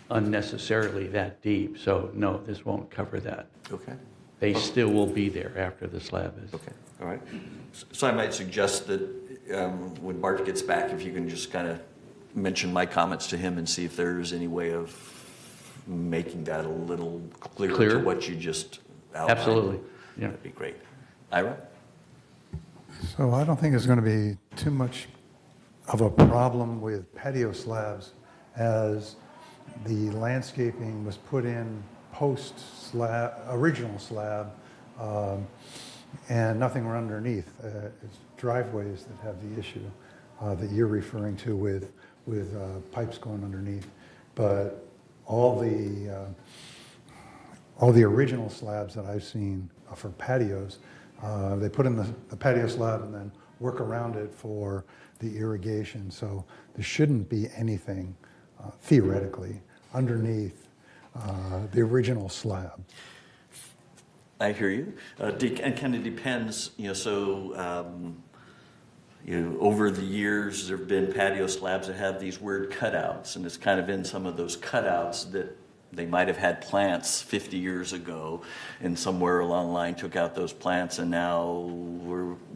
[SPEAKER 17] unnecessarily that deep. So no, this won't cover that.
[SPEAKER 1] Okay.
[SPEAKER 17] They still will be there after the slab is.
[SPEAKER 1] Okay, all right. So I might suggest that when Bart gets back, if you can just kind of mention my comments to him and see if there's any way of making that a little clearer to what you just outlined.
[SPEAKER 17] Absolutely. Yeah.
[SPEAKER 1] That'd be great. Ira?
[SPEAKER 9] So I don't think there's going to be too much of a problem with patio slabs, as the landscaping was put in post-slab, original slab, and nothing underneath. It's driveways that have the issue that you're referring to with pipes going underneath. But all the original slabs that I've seen for patios, they put in the patio slab and then work around it for the irrigation. So there shouldn't be anything theoretically underneath the original slab.
[SPEAKER 1] I hear you. And kind of depends, over the years, there have been patio slabs that have these weird cutouts, and it's kind of in some of those cutouts that they might have had plants 50 years ago, and somewhere along the line took out those plants, and now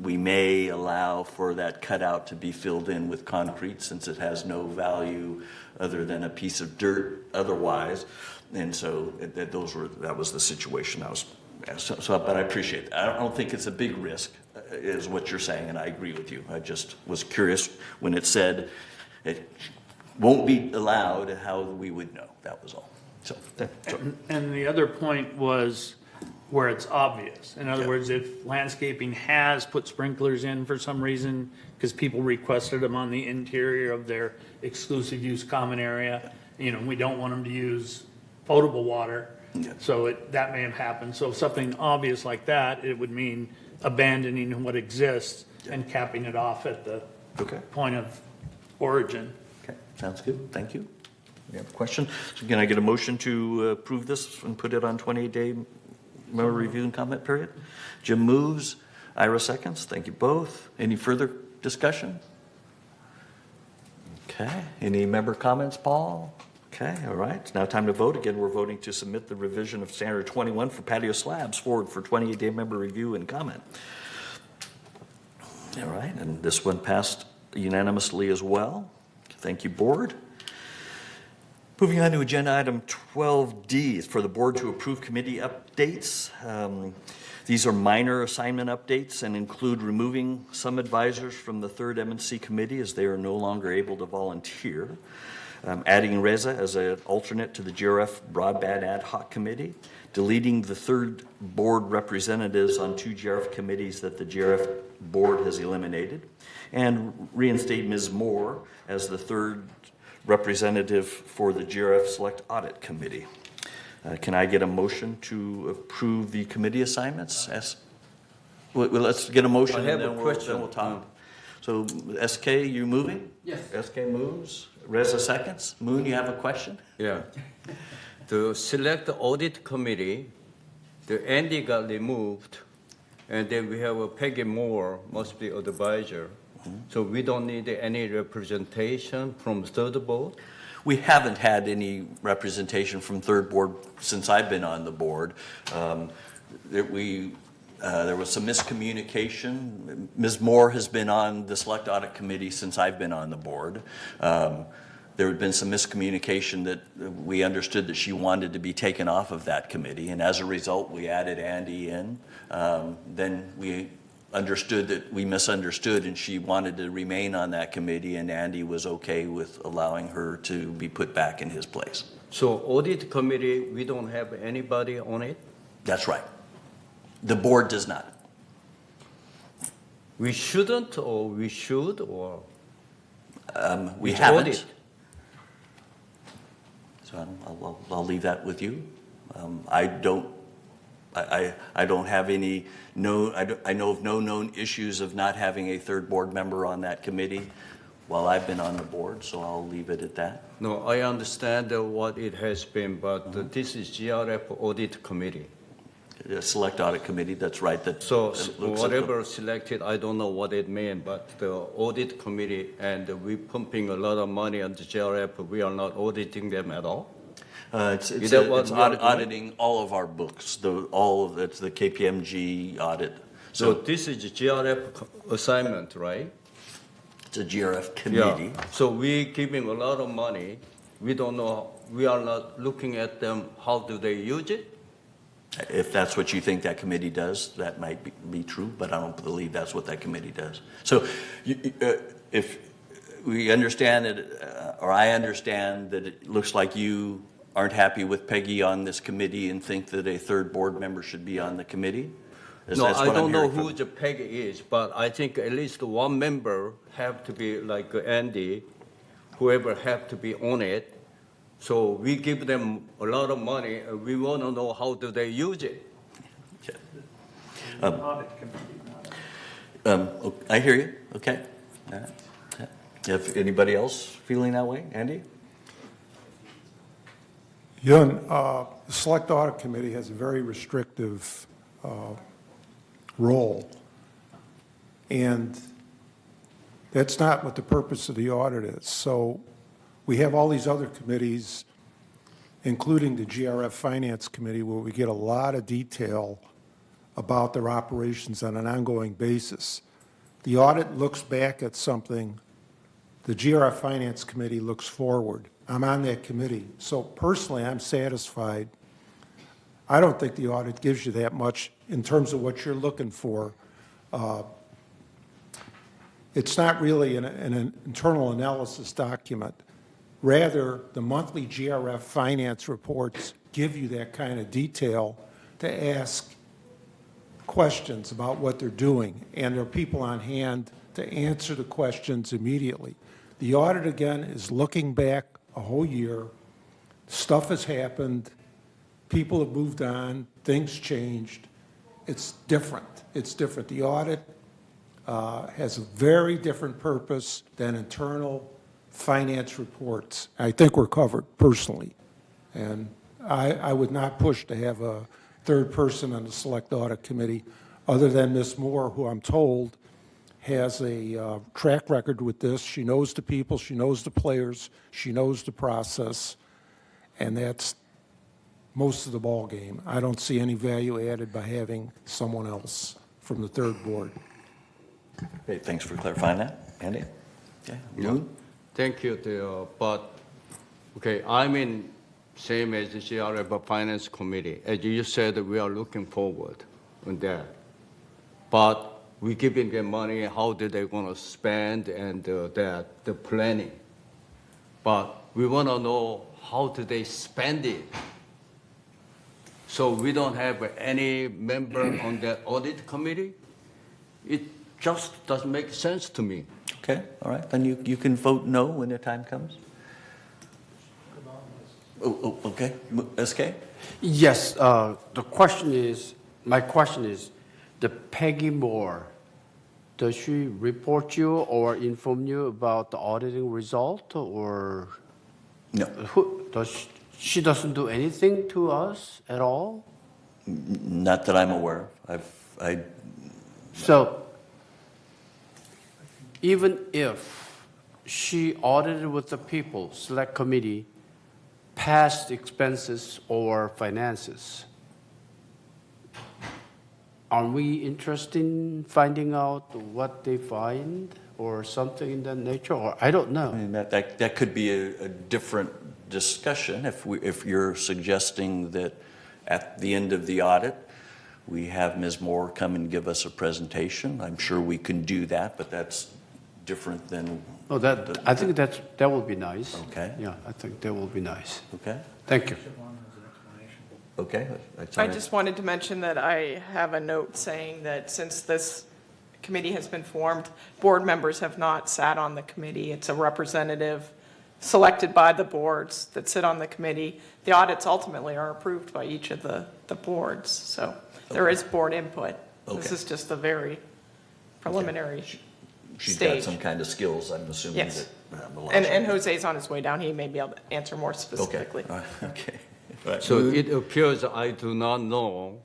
[SPEAKER 1] we may allow for that cutout to be filled in with concrete, since it has no value other than a piece of dirt otherwise. And so that was the situation I was. But I appreciate it. I don't think it's a big risk, is what you're saying, and I agree with you. I just was curious when it said it won't be allowed, how we would know. That was all. So.
[SPEAKER 2] And the other point was where it's obvious. In other words, if landscaping has put sprinklers in for some reason, because people requested them on the interior of their exclusive use common area, we don't want them to use potable water. So that may have happened. So if something obvious like that, it would mean abandoning what exists and capping it off at the point of origin.
[SPEAKER 1] Okay, sounds good. Thank you. We have a question. So can I get a motion to approve this and put it on 28-day member review and comment period? Jim moves. Ira seconds. Thank you both. Any further discussion? Okay. Any member comments, Paul? Okay, all right. It's now time to vote. Again, we're voting to submit the revision of Standard 21 for patio slabs forward for 28-day member review and comment. All right, and this one passed unanimously as well. Thank you, board. Moving on to agenda item 12D is for the board to approve committee updates. These are minor assignment updates and include removing some advisors from the third M&C committee as they are no longer able to volunteer, adding Reza as an alternate to the GRF Broadband Ad Hoc Committee, deleting the third board representatives on 2 GRF committees that the GRF board has eliminated, and reinstate Ms. Moore as the third representative for the GRF Select Audit Committee. Can I get a motion to approve the committee assignments? Well, let's get a motion
[SPEAKER 6] I have
[SPEAKER 1] and
[SPEAKER 6] a
[SPEAKER 1] then
[SPEAKER 6] question.
[SPEAKER 1] we'll talk. So SK, you moving?
[SPEAKER 11] Yes.
[SPEAKER 1] SK moves. Reza seconds. Moon, you have a question?
[SPEAKER 6] Yeah. The select audit committee, the Andy got removed, and then we have a Peggy Moore, must be advisor. So we don't need any representation from third board?
[SPEAKER 1] We haven't had any representation from third board since I've been on the board. There was some miscommunication. Ms. Moore has been on the Select Audit Committee since I've been on the board. There had been some miscommunication that we understood that she wanted to be taken off of that committee, and as a result, we added Andy in. Then we understood that we misunderstood, and she wanted to remain on that committee, and Andy was okay with allowing her to be put back in his place.
[SPEAKER 6] So audit committee, we don't have anybody on it?
[SPEAKER 1] That's right. The board does not.
[SPEAKER 6] We shouldn't, or we should, or?
[SPEAKER 1] We
[SPEAKER 6] Which
[SPEAKER 1] haven't.
[SPEAKER 6] audit?
[SPEAKER 1] So I'll leave that with you. I don't have any I know of no known issues of not having a third board member on that committee while I've been on the board, so I'll leave it at that.
[SPEAKER 6] No, I understand what it has been, but this is GRF audit committee.
[SPEAKER 1] The Select Audit Committee, that's right.
[SPEAKER 6] So
[SPEAKER 1] looks at the-
[SPEAKER 6] whatever selected, I don't know what it means, but the audit committee, and we pumping a lot of money on the GRF, we are not auditing them at all?
[SPEAKER 1] It's
[SPEAKER 6] Is that what we are doing?
[SPEAKER 1] auditing all of our books, it's the KPMG audit.
[SPEAKER 6] So this is GRF assignment, right?
[SPEAKER 1] It's a GRF committee.
[SPEAKER 6] Yeah. So we giving a lot of money. We don't know, we are not looking at them, how do they use it?
[SPEAKER 1] If that's what you think that committee does, that might be true, but I don't believe that's what that committee does. So if we understand it, or I understand that it looks like you aren't happy with Peggy on this committee and think that a third board member should be on the committee?
[SPEAKER 6] No,
[SPEAKER 1] That's
[SPEAKER 6] I
[SPEAKER 1] what I'm
[SPEAKER 6] don't know
[SPEAKER 1] hearing
[SPEAKER 6] who the PEG is, but I think at least one member have to be like Andy, whoever have to be on it. So we give them a lot of money, and we want to know how do they use it.
[SPEAKER 1] I hear you, okay. All right. If anybody else feeling that way, Andy?
[SPEAKER 10] Yun, the Select Audit Committee has a very restrictive role, and that's not what the purpose of the audit is. So we have all these other committees, including the GRF Finance Committee, where we get a lot of detail about their operations on an ongoing basis. The audit looks back at something. The GRF Finance Committee looks forward. I'm on that committee. So personally, I'm satisfied. I don't think the audit gives you that much in terms of what you're looking for. It's not really an internal analysis document. Rather, the monthly GRF finance reports give you that kind of detail to ask questions about what they're doing, and there are people on hand to answer the questions immediately. The audit, again, is looking back a whole year. Stuff has happened. People have moved on. Things changed. It's different. It's different. The audit has a very different purpose than internal finance reports. I think we're covered personally. And I would not push to have a third person on the Select Audit Committee other than Ms. Moore, who I'm told has a track record with this. She knows the people, she knows the players, she knows the process, and that's most of the ball game. I don't see any value added by having someone else from the third board.
[SPEAKER 1] Great, thanks for clarifying that. Andy? Okay.
[SPEAKER 6] Yeah. Thank you, but Okay, I'm in same as the CRF Finance Committee. As you said, we are looking forward on that. But we giving them money, how they going to spend and the planning. But we want to know how do they spend it. So we don't have any member on that audit committee. It just doesn't make sense to me.
[SPEAKER 1] Okay, all right, then you can vote no when the time comes. Okay, SK?
[SPEAKER 11] Yes, my question is, the Peggy Moore, does she report you or inform you about the auditing result, or?
[SPEAKER 1] No.
[SPEAKER 11] She doesn't do anything to us at all?
[SPEAKER 1] Not that I'm aware of.
[SPEAKER 11] So, even if she audited with the people, select committee, past expenses or finances, are we interested in finding out what they find or something in that nature? Or I don't know.
[SPEAKER 1] I mean, that could be a different discussion if you're suggesting that at the end of the audit, we have Ms. Moore come and give us a presentation. I'm sure we can do that, but that's different than.
[SPEAKER 11] Oh, I think that would be nice.
[SPEAKER 1] Okay.
[SPEAKER 11] Yeah, I think that will be nice.
[SPEAKER 1] Okay.
[SPEAKER 11] Thank you.
[SPEAKER 1] Okay.
[SPEAKER 13] I just wanted to mention that I have a note saying that since this committee has been formed, board members have not sat on the committee. It's a representative selected by the boards that sit on the committee. The audits ultimately are approved by each of the boards, so there is board input. This
[SPEAKER 1] Okay.
[SPEAKER 13] is just a very preliminary
[SPEAKER 1] She's got
[SPEAKER 13] stage.
[SPEAKER 1] some kind of skills, I'm assuming.
[SPEAKER 13] Yes.
[SPEAKER 1] That,
[SPEAKER 13] And Jose's on his way down. He may be able to answer more specifically.
[SPEAKER 1] Okay. Okay. Right.
[SPEAKER 6] So it appears I do not know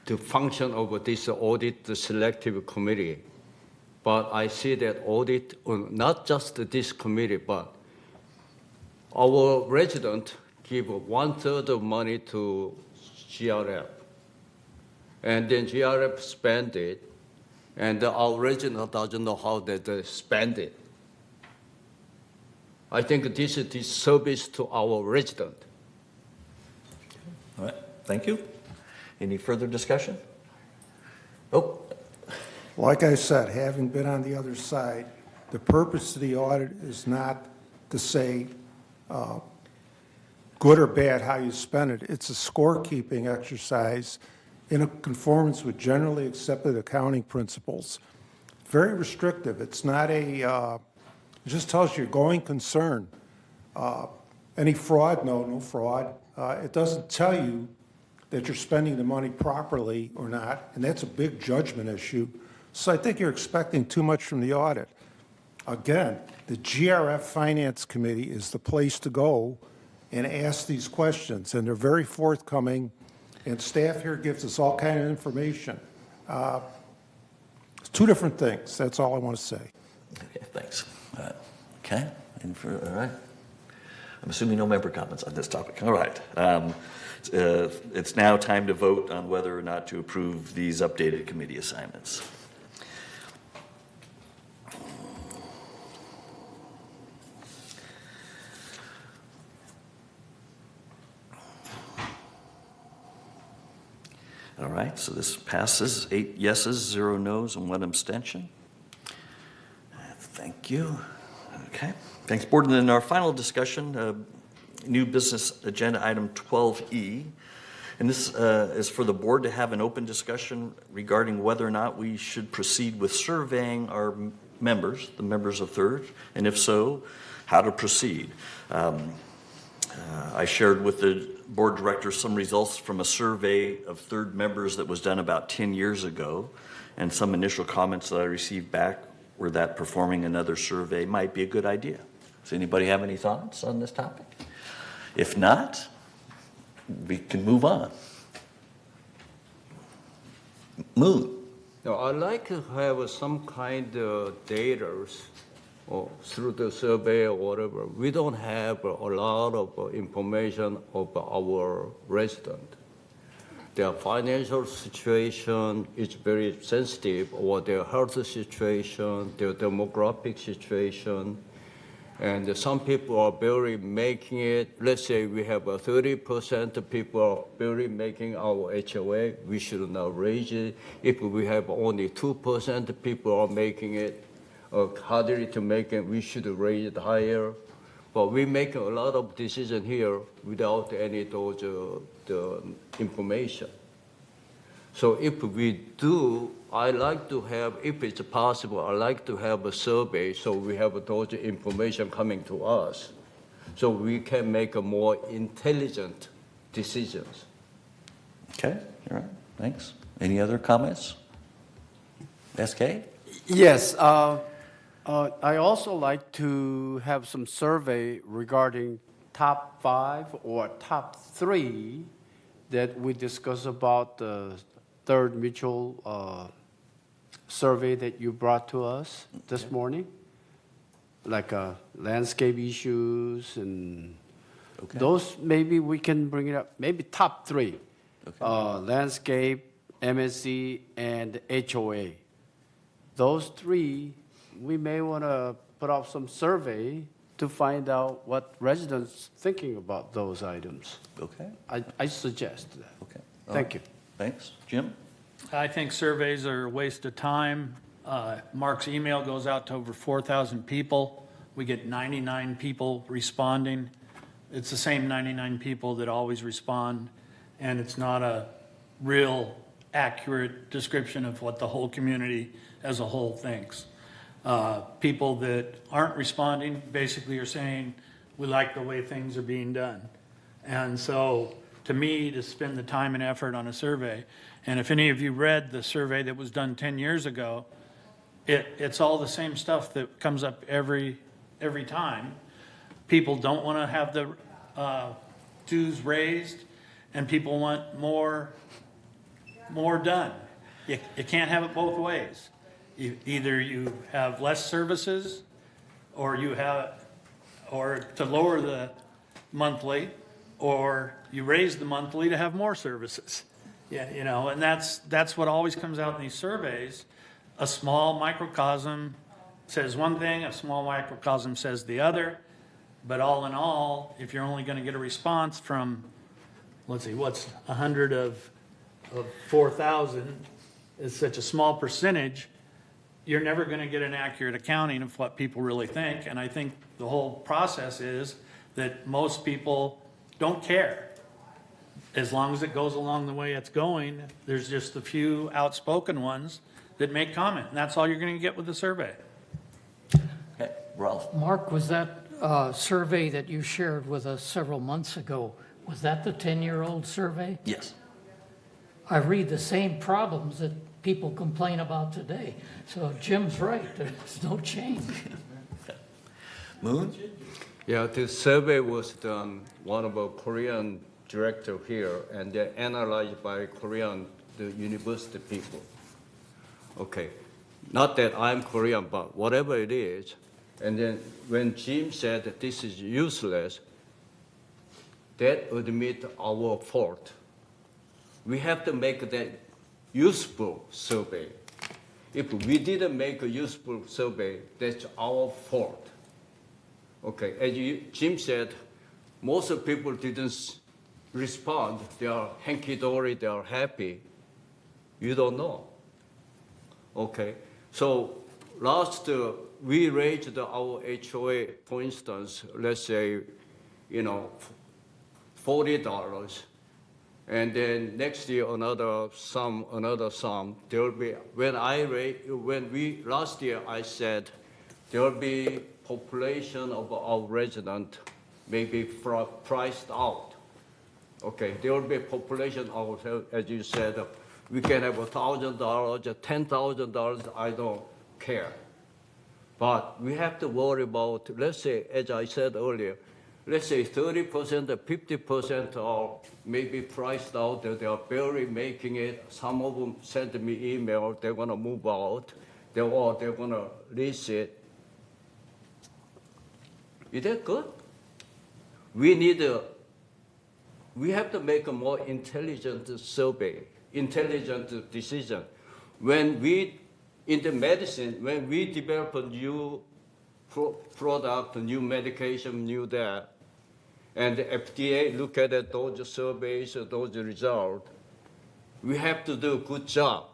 [SPEAKER 6] the function of this audit selective committee, but I see that audit on not just this committee, but our resident give 1/3 of money to GRF, and then GRF spend it, and our resident doesn't know how they spend it. I think this is disservice to our resident.
[SPEAKER 1] All right, thank you. Any further discussion? Oh,
[SPEAKER 10] Like I said, having been on the other side, the purpose of the audit is not to say good or bad how you spend it. It's a scorekeeping exercise in a conformance with generally accepted accounting principles. Very restrictive. It's not it just tells you going concern. Any fraud? No fraud. It doesn't tell you that you're spending the money properly or not, and that's a big judgment issue. So I think you're expecting too much from the audit. Again, the GRF Finance Committee is the place to go and ask these questions, and they're very forthcoming, and staff here gives us all kind of information. It's two different things. That's all I want to say.
[SPEAKER 1] okay, thanks. Okay, all right. I'm assuming no member comments on this topic. All right. It's now time to vote on whether or not to approve these updated committee assignments. All right, so this passes, 8 yeses, 0 nos, and 1 abstention. Thank you. Okay, thanks, board. And then our final discussion, new business agenda item 12E. And this is for the board to have an open discussion regarding whether or not we should proceed with surveying our members, the members of Third, and if so, how to proceed. I shared with the board director some results from a survey of Third members that was done about 10 years ago, and some initial comments that I received back were that performing another survey might be a good idea. Does anybody have any thoughts on this topic? If not, we can move on. Moon.
[SPEAKER 6] Now, I'd like to have some kind of data or through the survey or whatever. We don't have a lot of information of our resident. Their financial situation is very sensitive, or their health situation, their demographic situation, And some people are barely making it. Let's say we have 30% of people are barely making our HOA. We should not raise it. If we have only 2% of people are making it, or hardly to make it, we should raise it higher. But we make a lot of decisions here without any those the information. So if we do, I like to have, if it's possible, I like to have a survey so we have those information coming to us, so we can make a more intelligent decisions.
[SPEAKER 1] Okay, all right, thanks. Any other comments? SK?
[SPEAKER 11] Yes, I also like to have some survey regarding top 5 or top 3 that we discuss about the Third Mutual survey that you brought to us this morning, like landscape issues and those. Maybe we can bring it up. Maybe top 3, landscape, MSC, and HOA. Those 3, we may want to put out some survey to find out what residents thinking about those items.
[SPEAKER 1] Okay.
[SPEAKER 11] I suggest that.
[SPEAKER 1] Okay.
[SPEAKER 11] Thank you.
[SPEAKER 1] Thanks. Jim?
[SPEAKER 2] I think surveys are a waste of time. Mark's email goes out to over 4,000 people. We get 99 people responding. It's the same 99 people that always respond, and it's not a real accurate description of what the whole community as a whole thinks. People that aren't responding basically are saying, we like the way things are being done. And so to me, to spend the time and effort on a survey, and if any of you read the survey that was done 10 years ago, it's all the same stuff that comes up every time. People don't want to have the dues raised, and people want more done. You can't have it both ways. Either you have less services, or to lower the monthly, or you raise the monthly to have more services. Yeah, and that's what always comes out in these surveys. A small microcosm says one thing, a small microcosm says the other. But all in all, if you're only going to get a response from, let's see, what's 100 of 4,000 is such a small percentage, you're never going to get an accurate accounting of what people really think. And I think the whole process is that most people don't care. As long as it goes along the way it's going, there's just a few outspoken ones that make comment. And that's all you're going to get with the survey.
[SPEAKER 1] Okay, Ralph?
[SPEAKER 3] Mark, was that survey that you shared with us several months ago, was that the 10-year-old survey?
[SPEAKER 1] Yes.
[SPEAKER 3] I read the same problems that people complain about today. So Jim's right, there's no change.
[SPEAKER 1] Moon?
[SPEAKER 6] Yeah, the survey was done, one of our Korean director here, and they're analyzed by Korean, the university people. Okay, not that I'm Korean, but whatever it is. And then when Jim said that this is useless, that admit our fault. We have to make that useful survey. If we didn't make a useful survey, that's our fault. Okay, as Jim said, most of people didn't respond. They are hanky-dory, they are happy. You don't know. Okay, so last, we raised our HOA, for instance, let's say, $40. And then next year, another sum. There will be, last year I said, there will be population of our resident maybe priced out. Okay, there will be population of, as you said, we can have $1,000, $10,000, I don't care. But we have to worry about, let's say, as I said earlier, let's say 30% or 50% are maybe priced out, they are barely making it. Some of them send me email, they're gonna move out, they're gonna lease it. Is that good? We have to make a more intelligent survey, intelligent decision. In the medicine, when we develop a new product, new medication, new that, and the FDA look at those surveys, those results, we have to do a good job.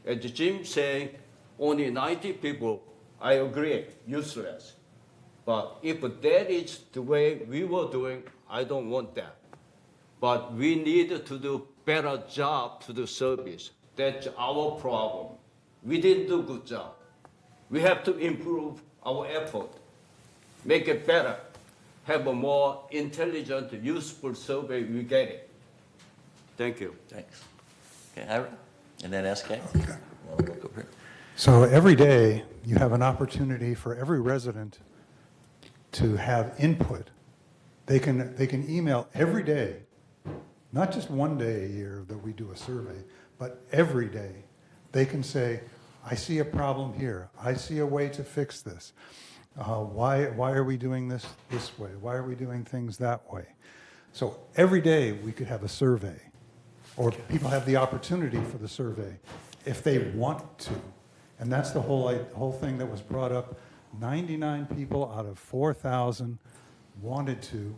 [SPEAKER 6] As Jim say, only 90 people, I agree, useless. But if that is the way we were doing, I don't want that. But we need to do better job to the service. That's our problem. We didn't do a good job. We have to improve our effort, make it better, have a more intelligent, useful survey, we get it. Thank you.
[SPEAKER 1] Thanks. Okay, Ira, and then SK. Well, we'll go here.
[SPEAKER 9] So every day, you have an opportunity for every resident to have input. They can email every day, not just one day a year that we do a survey, but every day. They can say, I see a problem here. I see a way to fix this. Why are we doing this way? Why are we doing things that way? So every day we could have a survey, or people have the opportunity for the survey if they want to. And that's the whole thing that was brought up. 99 people out of 4,000 wanted to,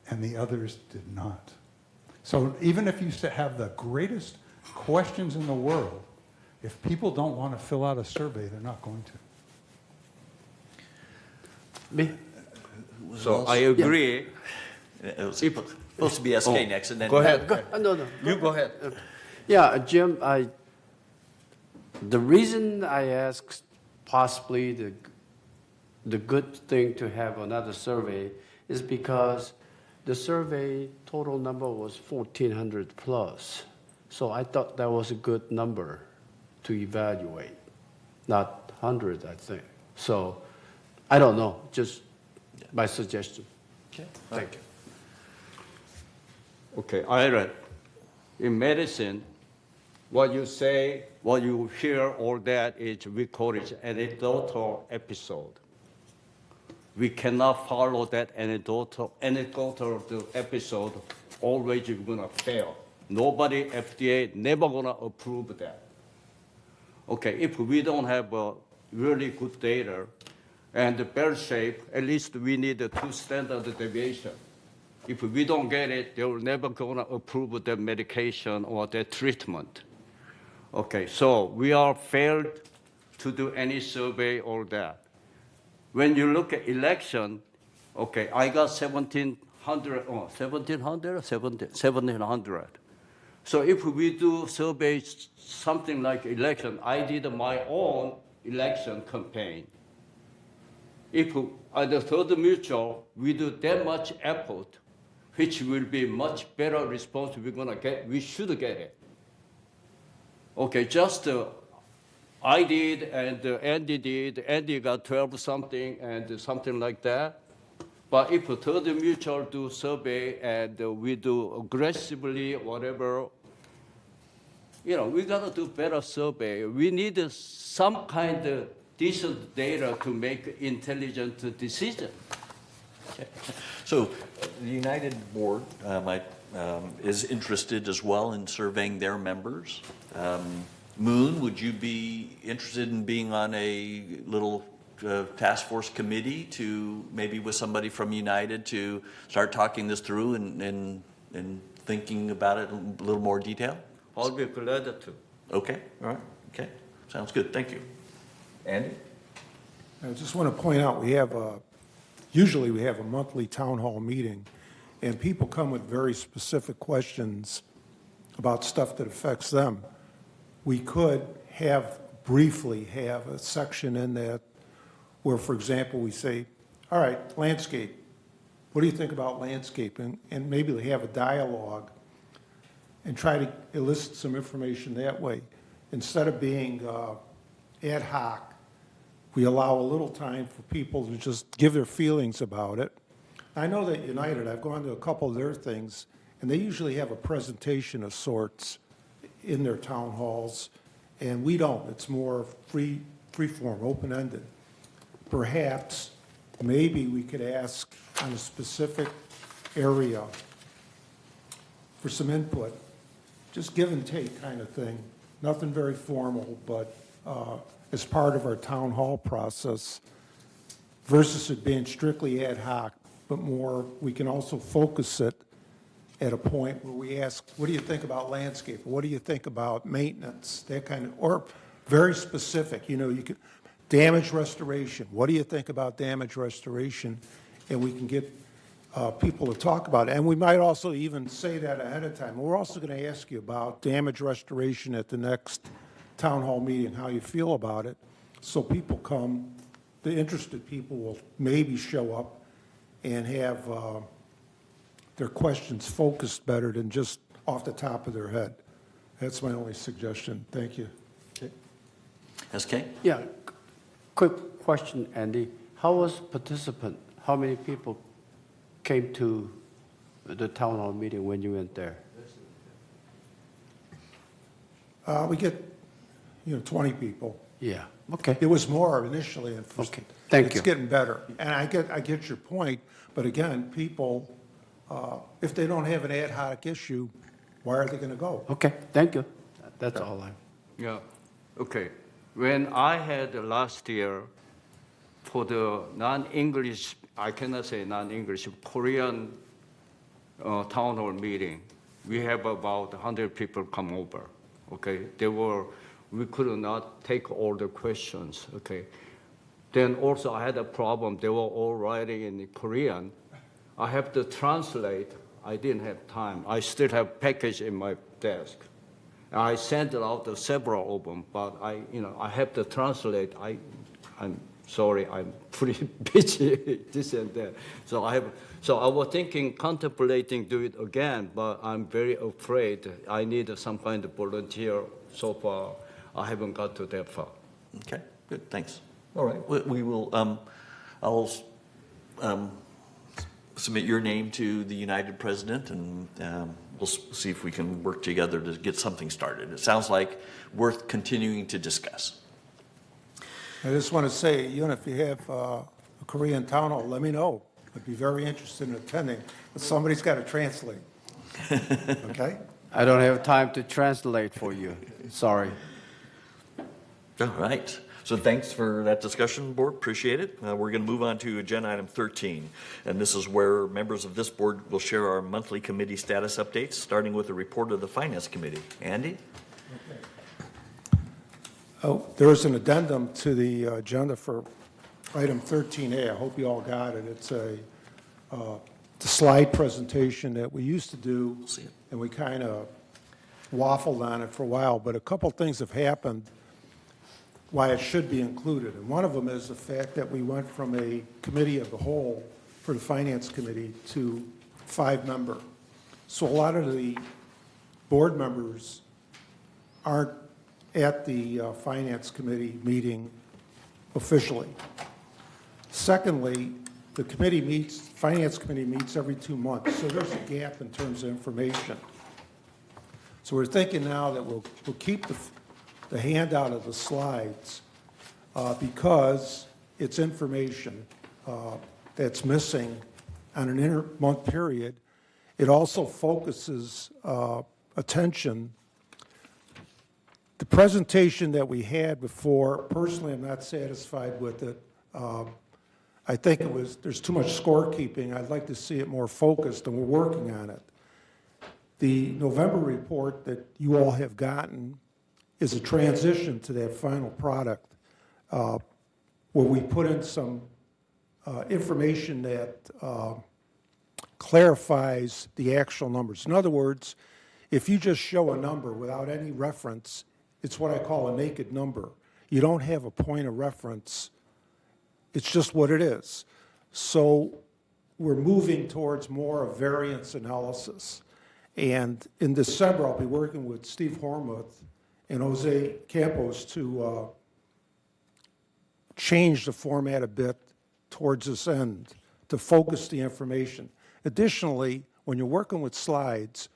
[SPEAKER 9] and the others did not. So even if you have the greatest questions in the world, if people don't want to fill out a survey, they're not going to.
[SPEAKER 11] Me?
[SPEAKER 6] So I agree.
[SPEAKER 1] It was supposed to be SK next, and then.
[SPEAKER 6] Go ahead.
[SPEAKER 11] No.
[SPEAKER 6] You go ahead.
[SPEAKER 11] Yeah, Jim, the reason I asked possibly the good thing to have another survey is because the survey total number was 1,400 plus. So I thought that was a good number to evaluate, not 100, I think. So I don't know, just my suggestion.
[SPEAKER 1] Okay.
[SPEAKER 11] Thank you.
[SPEAKER 6] Okay, Ira, in medicine, what you say, what you hear, all that is we call it anecdotal episode. We cannot follow that anecdotal episode, always you're gonna fail. Nobody, FDA, never gonna approve that. Okay, if we don't have really good data and the better shape, at least we need 2 standard deviation. If we don't get it, they're never gonna approve the medication or the treatment. Okay, so we are failed to do any survey or that. When you look at election, okay, I got 1,700. So if we do surveys, something like election, I did my own election campaign. If at the Third Mutual, we do that much effort, which will be much better response we're gonna get, we should get it. Okay, just I did and Andy did, Andy got 12 something and something like that. But if Third Mutual do survey and we do aggressively whatever, we gotta do better survey. We need some kind of decent data to make intelligent decision.
[SPEAKER 1] Okay. So the United Board is interested as well in surveying their members. Moon, would you be interested in being on a little task force committee to maybe with somebody from United to start talking this through and thinking about it in a little more detail?
[SPEAKER 6] I'll be glad to.
[SPEAKER 1] Okay, all right, okay, sounds good, thank you. Andy?
[SPEAKER 10] I just want to point out, usually we have a monthly town hall meeting, and people come with very specific questions about stuff that affects them. We could briefly have a section in that where, for example, we say, all right, landscape, what do you think about landscaping? And maybe they have a dialogue and try to elicit some information that way. Instead of being ad hoc, we allow a little time for people to just give their feelings about it. I know that United, I've gone to a couple of their things, and they usually have a presentation of sorts in their town halls, and we don't. It's more free form, open-ended. Perhaps, maybe we could ask on a specific area for some input, just give and take kind of thing. Nothing very formal, but as part of our town hall process, versus it being strictly ad hoc, but more, we can also focus it at a point where we ask, what do you think about landscape? What do you think about maintenance? That kind of, or very specific, you know, you could, damage restoration. What do you think about damage restoration? And we can get people to talk about it. And we might also even say that ahead of time. We're also going to ask you about damage restoration at the next town hall meeting, how you feel about it. So people come, the interested people will maybe show up and have their questions focused better than just off the top of their head. That's my only suggestion. Thank you.
[SPEAKER 1] SK?
[SPEAKER 11] Yeah, quick question, Andy. How was participant? How many people came to the town hall meeting when you went there?
[SPEAKER 10] We get, 20 people.
[SPEAKER 11] Yeah, okay.
[SPEAKER 10] It was more initially.
[SPEAKER 11] Okay, thank
[SPEAKER 10] It's
[SPEAKER 11] you.
[SPEAKER 10] getting better. And I get your point, but again, people, if they don't have an ad hoc issue, why are they going to go?
[SPEAKER 11] Okay, thank you. That's all I.
[SPEAKER 6] Yeah, okay. When I had last year for the non-English, I cannot say non-English, Korean town hall meeting, we have about 100 people come over, okay? We could not take all the questions, okay? Then also I had a problem, they were all writing in Korean. I have to translate, I didn't have time. I still have package in my desk. I sent it out to several of them, but I have to translate. I'm sorry, I'm pretty busy, this and that. So I was thinking, contemplating do it again, but I'm very afraid. I need some kind of volunteer. So far, I haven't got to that far.
[SPEAKER 1] Okay, good, thanks. All right, we will, I'll submit your name to the United President, and we'll see if we can work together to get something started. It sounds like worth continuing to discuss.
[SPEAKER 10] I just want to say, if you have a Korean town hall, let me know. I'd be very interested in attending, but somebody's got to translate. Okay?
[SPEAKER 11] I don't have time to translate for you. Sorry.
[SPEAKER 1] All right. So thanks for that discussion, Board. Appreciate it. We're going to move on to agenda item 13. And this is where members of this board will share our monthly committee status updates, starting with a report of the Finance Committee. Andy?
[SPEAKER 10] Oh, there is an addendum to the agenda for item 13A. I hope you all got it. It's a slide presentation that we used to do, and we kind of waffled on it for a while, but a couple things have happened why it should be included. And one of them is the fact that we went from a committee of the whole for the Finance Committee to 5-member. So a lot of the board members aren't at the Finance Committee meeting officially. Secondly, the Finance Committee meets every 2 months, so there's a gap in terms of information. So we're thinking now that we'll keep the handout of the slides because it's information that's missing on an inter-month period. It also focuses attention. The presentation that we had before, personally, I'm not satisfied with it. I think there's too much scorekeeping. I'd like to see it more focused, and we're working on it. The November report that you all have gotten is a transition to that final product where we put in some information that clarifies the actual numbers. In other words, if you just show a number without any reference, it's what I call a naked number. You don't have a point of reference. It's just what it is. So we're moving towards more of variance analysis. And in December, I'll be working with Steve Hormuth and Jose Campos to change the format a bit towards this end, to focus the information. Additionally, when you're working with slides,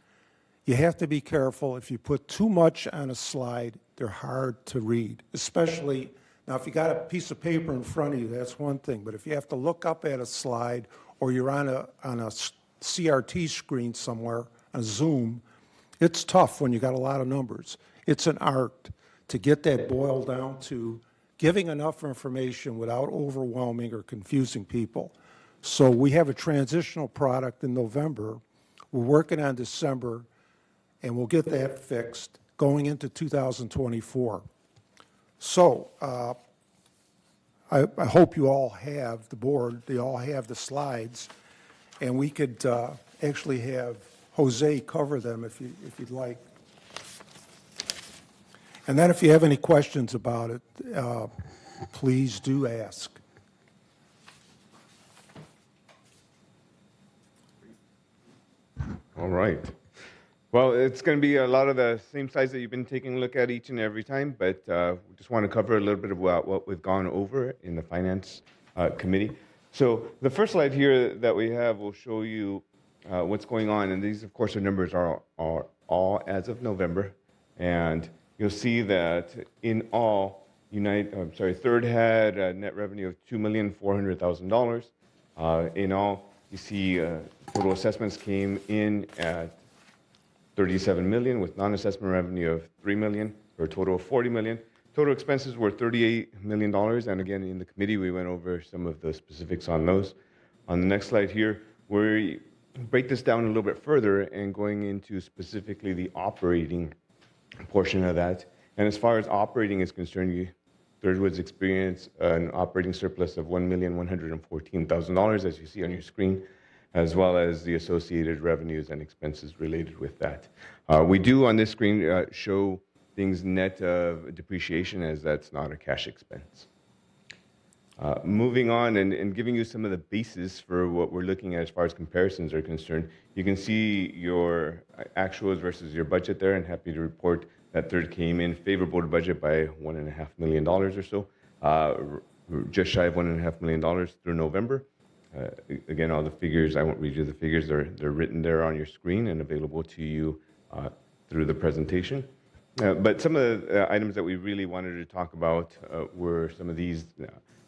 [SPEAKER 10] you have to be careful. If you put too much on a slide, they're hard to read, especially, now if you got a piece of paper in front of you, that's one thing, but if you have to look up at a slide or you're on a CRT screen somewhere, a Zoom, it's tough when you got a lot of numbers. It's an art to get that boiled down to giving enough information without overwhelming or confusing people. So we have a transitional product in November. We're working on December, and we'll get that fixed going into 2024. So I hope you all have the board, they all have the slides, and we could actually have Jose cover them if you'd like. And then if you have any questions about it, please do ask.
[SPEAKER 18] All right. Well, it's going to be a lot of the same slides that you've been taking a look at each and every time, but we just want to cover a little bit about what we've gone over in the Finance Committee. So the first slide here that we have will show you what's going on, and these, of course, our numbers are all as of November, and you'll see that in all, Third had a net revenue of $2,400,000. In all, you see total assessments came in at $37 million with non-assessment revenue of $3 million for a total of $40 million. Total expenses were $38 million, and again, in the committee, we went over some of the specifics on those. On the next slide here, we break this down a little bit further and going into specifically the operating portion of that. And as far as operating is concerned, Third Woods experienced an operating surplus of $1,114,000, as you see on your screen, as well as the associated revenues and expenses related with that. We do on this screen show things net of depreciation, as that's not a cash expense. Moving on and giving you some of the basis for what we're looking at as far as comparisons are concerned, you can see your actuals versus your budget there, and happy to report that Third came in favorable to budget by $1.5 million or so, just shy of $1.5 million through November. Again, all the figures, I won't read you the figures, they're written there on your screen and available to you through the presentation. But some of the items that we really wanted to talk about were some of these.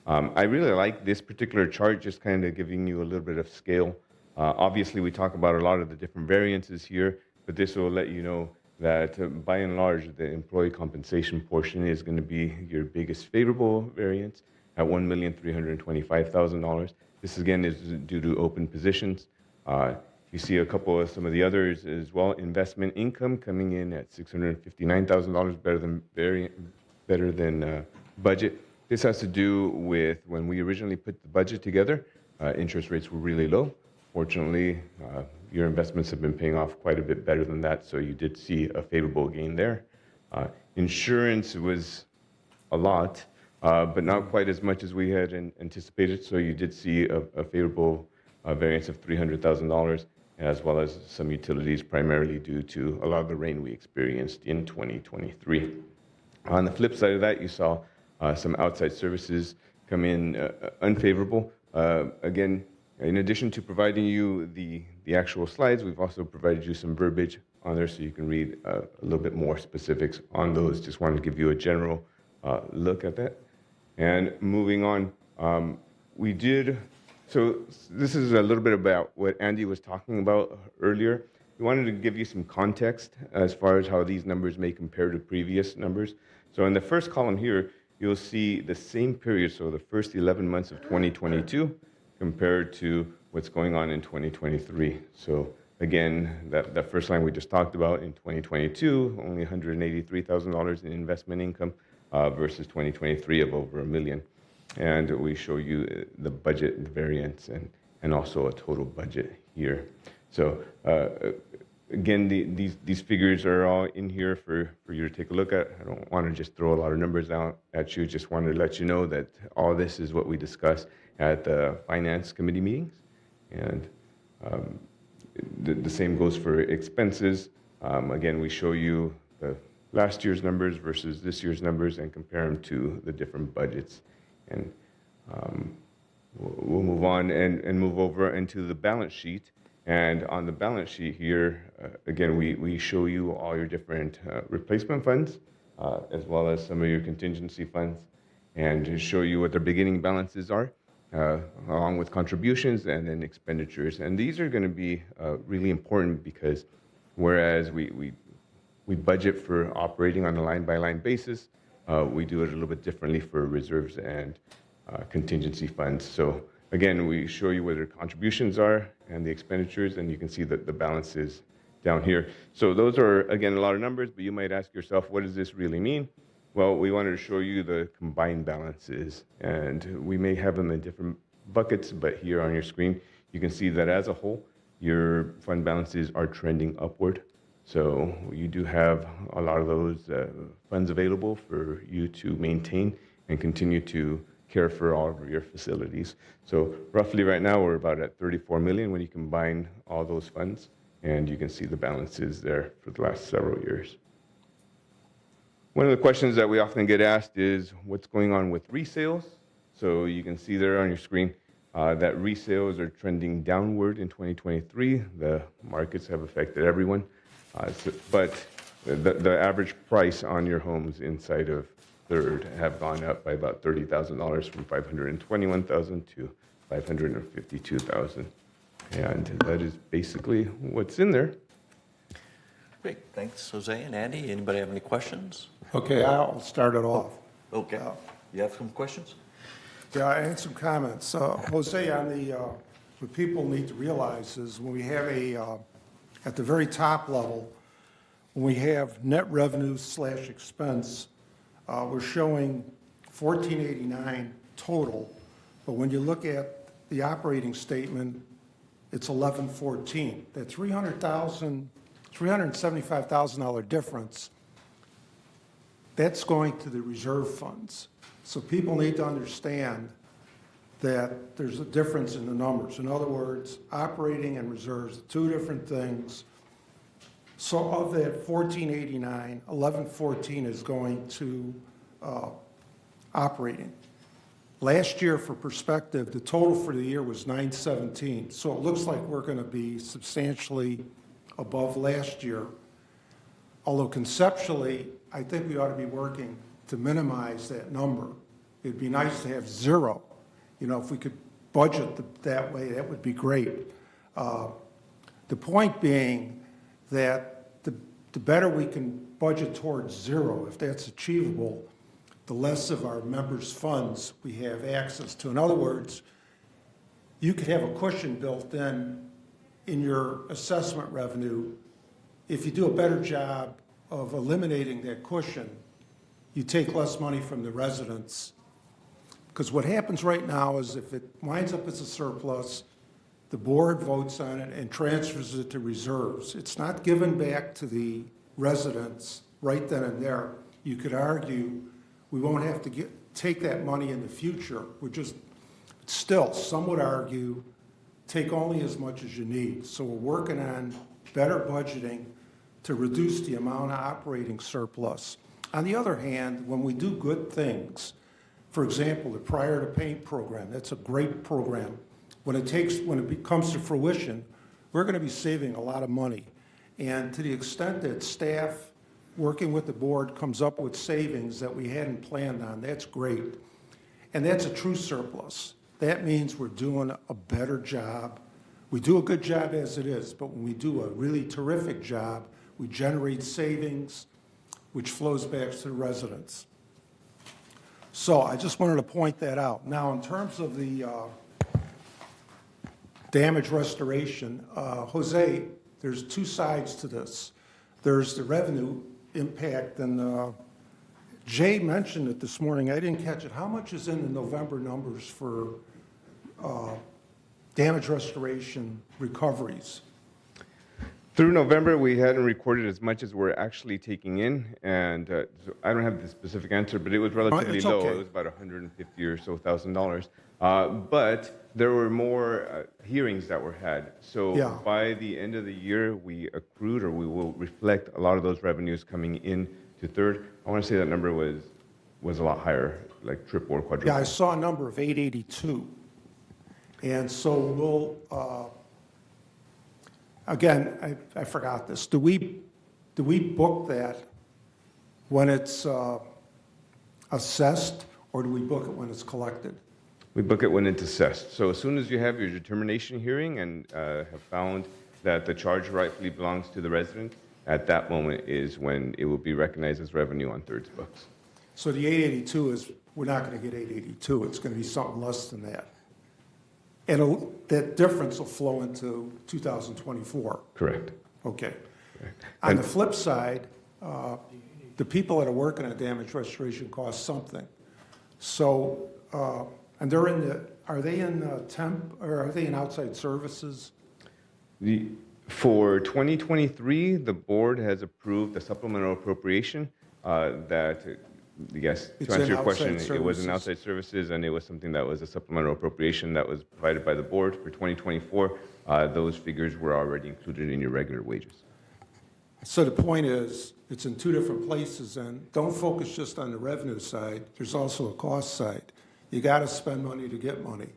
[SPEAKER 18] I really like this particular chart, just kind of giving you a little bit of scale. Obviously, we talk about a lot of the different variances here, but this will let you know that by and large, the employee compensation portion is going to be your biggest favorable variance at $1,325,000. This again is due to open positions. You see a couple of some of the others as well. Investment income coming in at $659,000, better than budget. This has to do with when we originally put the budget together, interest rates were really low. Fortunately, your investments have been paying off quite a bit better than that, so you did see a favorable gain there. Insurance was a lot, but not quite as much as we had anticipated, so you did see a favorable variance of $300,000, as well as some utilities, primarily due to a lot of the rain we experienced in 2023. On the flip side of that, you saw some outside services come in unfavorable. Again, in addition to providing you the actual slides, we've also provided you some verbiage on there so you can read a little bit more specifics on those. Just wanted to give you a general look at that. And moving on, so this is a little bit about what Andy was talking about earlier. We wanted to give you some context as far as how these numbers may compare to previous numbers. So in the first column here, you'll see the same period, so the first 11 months of 2022 compared to what's going on in 2023. So again, that first line we just talked about in 2022, only $183,000 in investment income versus 2023 of over $1 million. And we show you the budget variance and also a total budget here. So again, these figures are all in here for you to take a look at. I don't want to just throw a lot of numbers out at you. Just wanted to let you know that all this is what we discussed at the Finance Committee meetings. And the same goes for expenses. Again, we show you the last year's numbers versus this year's numbers and compare them to the different budgets. And we'll move on and move over into the balance sheet. And on the balance sheet here, again, we show you all your different replacement funds, as well as some of your contingency funds, and to show you what their beginning balances are, along with contributions and then expenditures. And these are going to be really important because whereas we budget for operating on a line-by-line basis, we do it a little bit differently for reserves and contingency funds. So again, we show you where their contributions are and the expenditures, and you can see that the balances down here. So those are, again, a lot of numbers, but you might ask yourself, what does this really mean? Well, we wanted to show you the combined balances, and we may have them in different buckets, but here on your screen, you can see that as a whole, your fund balances are trending upward. So you do have a lot of those funds available for you to maintain and continue to care for all of your facilities. So roughly right now, we're about at 34 million when you combine all those funds, and you can see the balances there for the last several years. One of the questions that we often get asked is what's going on with resales. So you can see there on your screen that resales are trending downward in 2023. The markets have affected everyone, but the average price on your homes inside of Third have gone up by about $30,000 from $521,000 to $552,000. And that is basically what's in there.
[SPEAKER 1] Great, thanks, Jose and Andy. Anybody have any questions?
[SPEAKER 10] Okay, I'll start it off.
[SPEAKER 1] Okay, you have some questions?
[SPEAKER 10] Yeah, I had some comments. Jose, on what people need to realize is when we have at the very top level, when we have net revenue / expense, we're showing 1489 total, but when you look at the operating statement, it's 1114. That $375,000 difference, that's going to the reserve funds. So people need to understand that there's a difference in the numbers. In other words, operating and reserves are two different things. So of that 1489, 1114 is going to operating. Last year, for perspective, the total for the year was 917. So it looks like we're going to be substantially above last year. Although conceptually, I think we ought to be working to minimize that number. It'd be nice to have zero. You know, if we could budget that way, that would be great. The point being that the better we can budget towards zero, if that's achievable, the less of our members' funds we have access to. In other words, you could have a cushion built in your assessment revenue. If you do a better job of eliminating that cushion, you take less money from the residents. Because what happens right now is if it winds up as a surplus, the board votes on it and transfers it to reserves. It's not given back to the residents right then and there. You could argue we won't have to take that money in the future. Still, some would argue, take only as much as you need. So we're working on better budgeting to reduce the amount of operating surplus. On the other hand, when we do good things, for example, the Prior to Paint program, that's a great program. When it comes to fruition, we're going to be saving a lot of money. And to the extent that staff working with the board comes up with savings that we hadn't planned on, that's great. And that's a true surplus. That means we're doing a better job. We do a good job as it is, but when we do a really terrific job, we generate savings, which flows back to the residents. So I just wanted to point that out. Now, in terms of the damage restoration, Jose, there's two sides to this. There's the revenue impact, and Jay mentioned it this morning. I didn't catch it. How much is in the November numbers for damage restoration recoveries?
[SPEAKER 18] Through November, we hadn't recorded as much as we're actually taking in, and so I don't have the specific answer, but it was relatively low.
[SPEAKER 10] Okay.
[SPEAKER 18] It was about $150,000 or so. But there were more hearings that were had. So
[SPEAKER 10] Yeah.
[SPEAKER 18] by the end of the year, we accrued, or we will reflect a lot of those revenues coming in to Third. I want to say that number was a lot higher, like triple or quadruple.
[SPEAKER 10] Yeah, I saw a number of 882. And so we'll, again, I forgot this. Do we book that when it's assessed, or do we book it when it's collected?
[SPEAKER 18] We book it when it's assessed. So as soon as you have your determination hearing and have found that the charge rightfully belongs to the resident, at that moment is when it will be recognized as revenue on Third's books.
[SPEAKER 10] So the 882 is, we're not going to get 882. It's going to be something less than that. And that difference will flow into 2024.
[SPEAKER 18] Correct.
[SPEAKER 10] Okay. On the flip side, the people that are working on damage restoration cost something. So, and they're are they in temp, or are they in outside services?
[SPEAKER 18] For 2023, the board has approved a supplemental appropriation that, yes,
[SPEAKER 10] It's
[SPEAKER 18] to answer
[SPEAKER 10] in
[SPEAKER 18] your question,
[SPEAKER 10] outside
[SPEAKER 18] it was in
[SPEAKER 10] services.
[SPEAKER 18] outside services, and it was something that was a supplemental appropriation that was provided by the board for 2024. Those figures were already included in your regular wages.
[SPEAKER 10] So the point is, it's in two different places, and don't focus just on the revenue side. There's also a cost side. You got to spend money to get money.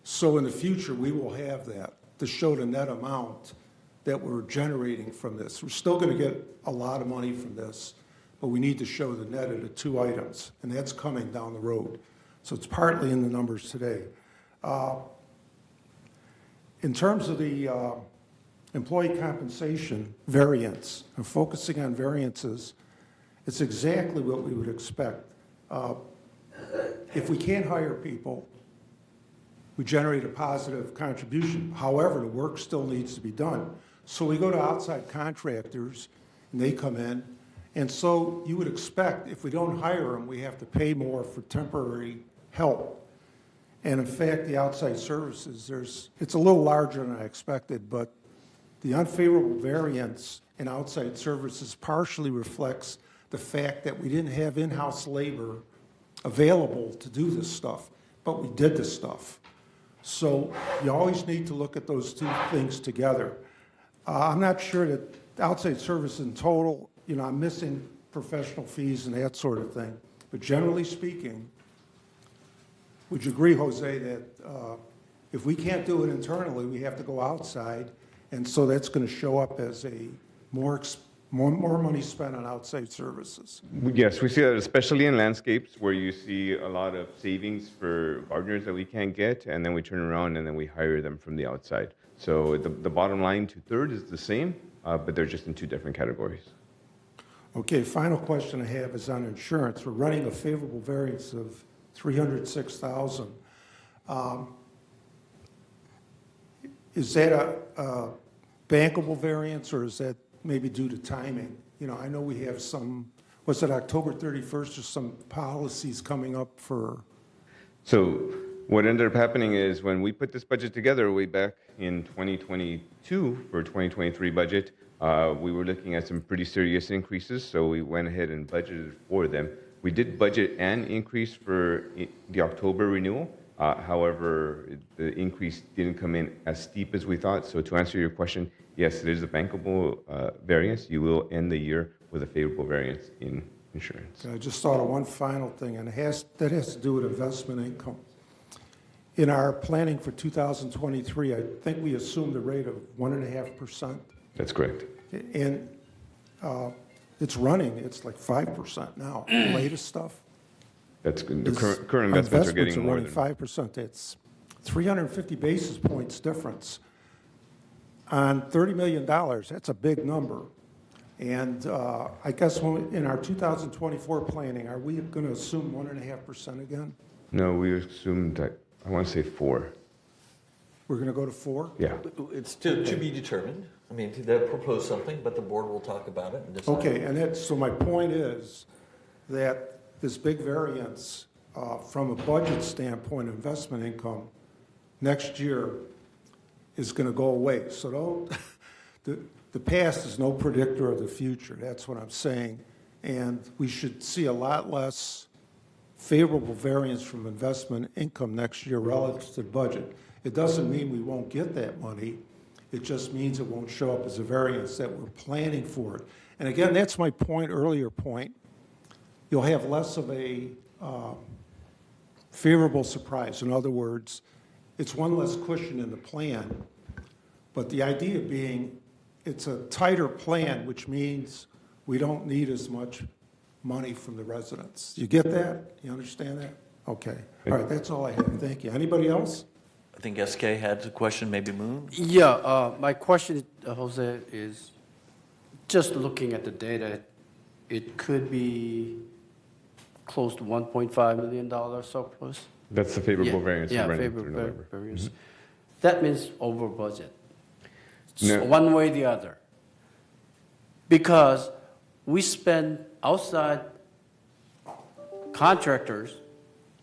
[SPEAKER 10] So in the future, we will have that to show the net amount that we're generating from this. We're still going to get a lot of money from this, but we need to show the net of the two items, and that's coming down the road. So it's partly in the numbers today. In terms of the employee compensation variance, and focusing on variances, it's exactly what we would expect. If we can't hire people, we generate a positive contribution. However, the work still needs to be done. So we go to outside contractors, and they come in. And so you would expect, if we don't hire them, we have to pay more for temporary help. And in fact, the outside services, it's a little larger than I expected, but the unfavorable variance in outside services partially reflects the fact that we didn't have in-house labor available to do this stuff, but we did this stuff. So you always need to look at those two things together. I'm not sure that outside service in total, I'm missing professional fees and that sort of thing. But generally speaking, would you agree, Jose, that if we can't do it internally, we have to go outside, and so that's going to show up as a more money spent on outside services?
[SPEAKER 18] Yes, we see that especially in landscapes where you see a lot of savings for gardeners that we can't get, and then we turn around and then we hire them from the outside. So the bottom line, 2/3 is the same, but they're just in two different categories.
[SPEAKER 10] Okay, final question I have is on insurance. We're running a favorable variance of $306,000. Is that a bankable variance, or is that maybe due to timing? I know we have some, was it October 31st or some policies coming up for?
[SPEAKER 18] So what ended up happening is when we put this budget together way back in 2022 for 2023 budget, we were looking at some pretty serious increases, so we went ahead and budgeted for them. We did budget an increase for the October renewal. However, the increase didn't come in as steep as we thought. So to answer your question, yes, it is a bankable variance. You will end the year with a favorable variance in insurance.
[SPEAKER 10] I just thought of one final thing, and that has to do with investment income. In our planning for 2023, I think we assumed a rate of 1.5%.
[SPEAKER 18] That's correct.
[SPEAKER 10] And it's running, it's like 5% now, the latest stuff.
[SPEAKER 18] That's good. The current investments are getting more
[SPEAKER 10] running
[SPEAKER 18] than
[SPEAKER 10] 5%. It's 350 basis points difference. On $30 million, that's a big number. And I guess in our 2024 planning, are we going to assume 1.5% again?
[SPEAKER 18] No, we assumed that, I want to say 4.
[SPEAKER 10] We're going to go to 4?
[SPEAKER 18] Yeah.
[SPEAKER 1] It's to be determined. I mean, they'll propose something, but the board will talk about it and decide.
[SPEAKER 10] Okay, and so my point is that this big variance from a budget standpoint, investment income, next year is going to go away. So the past is no predictor of the future. That's what I'm saying. And we should see a lot less favorable variance from investment income next year relative to the budget. It doesn't mean we won't get that money. It just means it won't show up as a variance, that we're planning for it. And again, that's my earlier point. You'll have less of a favorable surprise. In other words, it's one less cushion in the plan. But the idea being it's a tighter plan, which means we don't need as much money from the residents. You get that? You understand that? Okay. All right, that's all I have. Thank you. Anybody else?
[SPEAKER 1] I think SK had a question, maybe Moon?
[SPEAKER 11] Yeah, my question, Jose, is just looking at the data, it could be close to $1.5 million surplus.
[SPEAKER 18] That's the favorable
[SPEAKER 11] Yeah,
[SPEAKER 18] variance we're
[SPEAKER 11] yeah,
[SPEAKER 18] running
[SPEAKER 11] favorable
[SPEAKER 18] through November.
[SPEAKER 11] variance. That means over budget.
[SPEAKER 18] No.
[SPEAKER 11] One way or the other. Because we spend outside contractors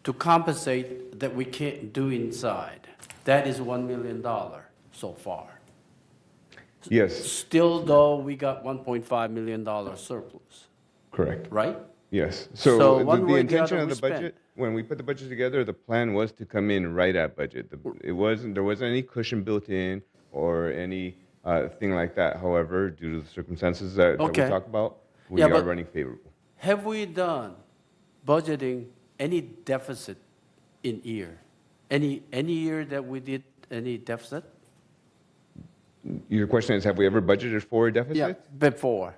[SPEAKER 11] to compensate that we can't do inside. That is $1 million so far.
[SPEAKER 18] Yes,
[SPEAKER 11] Still though, we got $1.5 million surplus,
[SPEAKER 18] correct.
[SPEAKER 11] right?
[SPEAKER 18] Yes.
[SPEAKER 11] So
[SPEAKER 18] So
[SPEAKER 11] one
[SPEAKER 18] the
[SPEAKER 11] way or the
[SPEAKER 18] intention
[SPEAKER 11] other
[SPEAKER 18] of
[SPEAKER 11] we
[SPEAKER 18] the
[SPEAKER 11] spend.
[SPEAKER 18] budget, when we put the budget together, the plan was to come in right at budget. There wasn't any cushion built in or any thing like that. However, due to the circumstances that we
[SPEAKER 11] Okay.
[SPEAKER 18] talk about, we
[SPEAKER 11] Yeah,
[SPEAKER 18] are
[SPEAKER 11] but-
[SPEAKER 18] running favorable.
[SPEAKER 11] Have we done budgeting any deficit in year? Any year that we did any deficit?
[SPEAKER 18] Your question is, have we ever budgeted for a deficit?
[SPEAKER 11] Yeah, before.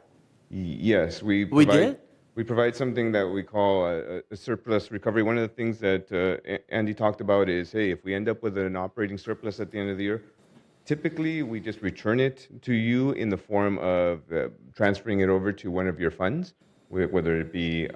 [SPEAKER 18] Yes, we
[SPEAKER 11] We
[SPEAKER 18] provide,
[SPEAKER 11] did?
[SPEAKER 18] We provide something that we call a surplus recovery. One of the things that Andy talked about is, hey, if we end up with an operating surplus at the end of the year, typically we just return it to you in the form of transferring it over to one of your funds, whether it be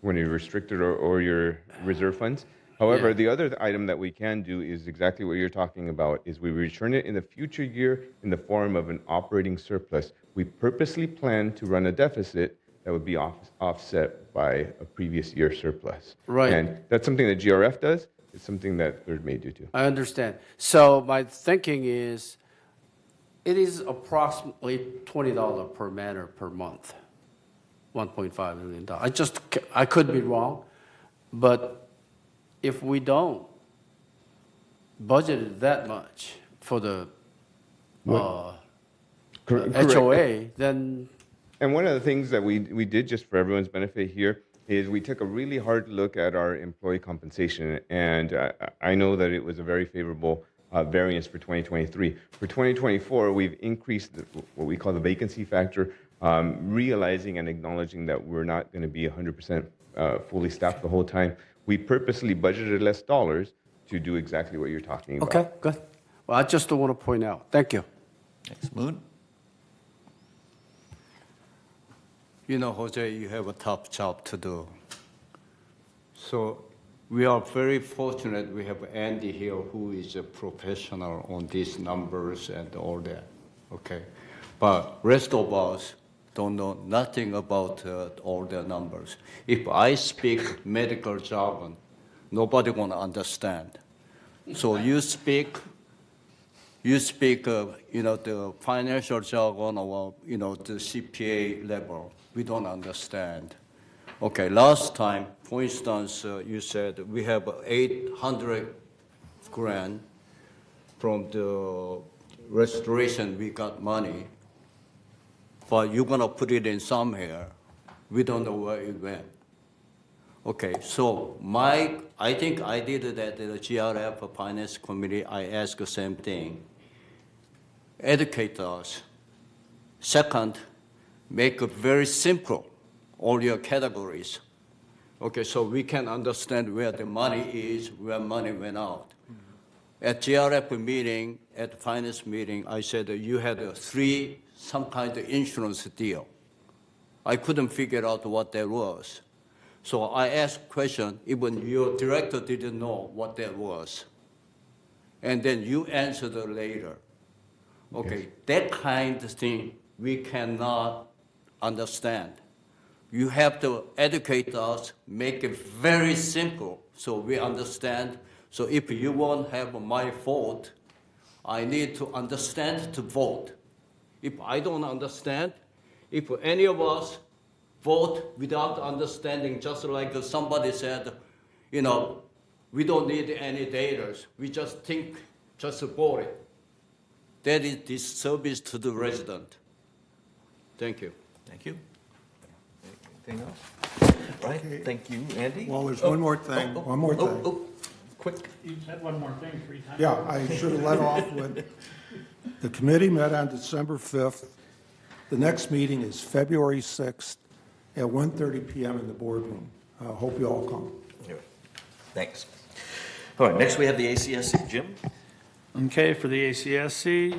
[SPEAKER 18] one of your restricted or your reserve funds. However,
[SPEAKER 11] Yeah.
[SPEAKER 18] the other item that we can do is exactly what you're talking about, is we return it in the future year in the form of an operating surplus. We purposely plan to run a deficit that would be offset by a previous year surplus.
[SPEAKER 11] Right.
[SPEAKER 18] And that's something that GRF does. It's something that Third may do too.
[SPEAKER 11] I understand. So my thinking is, it is approximately $20 per manor per month, $1.5 million. I could be wrong, but if we don't budget it that much for the
[SPEAKER 18] Correct.
[SPEAKER 11] HOA, then
[SPEAKER 18] And one of the things that we did, just for everyone's benefit here, is we took a really hard look at our employee compensation. And I know that it was a very favorable variance for 2023. For 2024, we've increased what we call the vacancy factor, realizing and acknowledging that we're not going to be 100% fully staffed the whole time. We purposely budgeted less dollars to do exactly what you're talking about.
[SPEAKER 11] okay, good. Well, I just want to point out. Thank you.
[SPEAKER 1] Thanks, Moon.
[SPEAKER 6] You know, Jose, you have a tough job to do. So we are very fortunate we have Andy here who is a professional on these numbers and all that, okay? But rest of us don't know nothing about all the numbers. If I speak medical jargon, nobody gonna understand. So you speak, you know, the financial jargon or, you know, the CPA level. We don't understand. Okay, last time, for instance, you said we have 800 grand from the restoration, we got money, but you're gonna put it in somewhere. We don't know where it went. Okay, so I think I did that at the GRF Finance Committee. I asked the same thing. Educate us. Second, make it very simple, all your categories. Okay, so we can understand where the money is, where money went out. At GRF meeting, at finance meeting, I said that you had some kind of insurance deal. I couldn't figure out what that was. So I asked question, even your director didn't know what that was. And then you answered it later. Okay, that kind of thing we cannot understand. You have to educate us, make it very simple so we understand. So if you won't have my vote, I need to understand to vote. If I don't understand, if any of us vote without understanding, just like somebody said, you know, we don't need any data. We just think, just vote it. That is disservice to the resident. Thank you.
[SPEAKER 1] Thank you. Anything else? Right, thank you, Andy.
[SPEAKER 10] Well, there's one more thing, one more thing.
[SPEAKER 1] Quick.
[SPEAKER 2] You said one more thing 3 times.
[SPEAKER 10] Yeah, I should have let off with, the committee met on December 5th. The next meeting is February 6th at 1:30 PM in the boardroom. Hope you all come.
[SPEAKER 1] Anyway, thanks. All right, next we have the ACSC. Jim?
[SPEAKER 2] Okay, for the ACSC,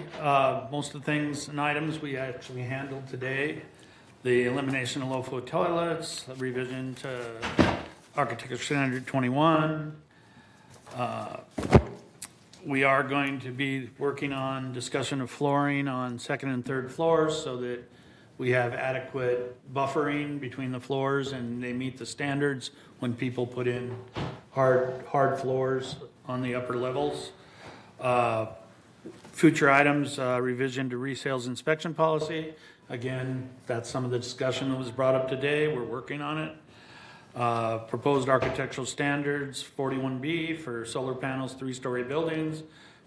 [SPEAKER 2] most of the things and items we actually handled today. the elimination of low-flow toilets, the revision to Architecture Standard 21. We are going to be working on discussion of flooring on second and third floors so that we have adequate buffering between the floors and they meet the standards when people put in hard floors on the upper levels. Future items, revision to resales inspection policy. Again, that's some of the discussion that was brought up today. We're working on it. Proposed architectural standards, 41B for solar panels, 3-story buildings.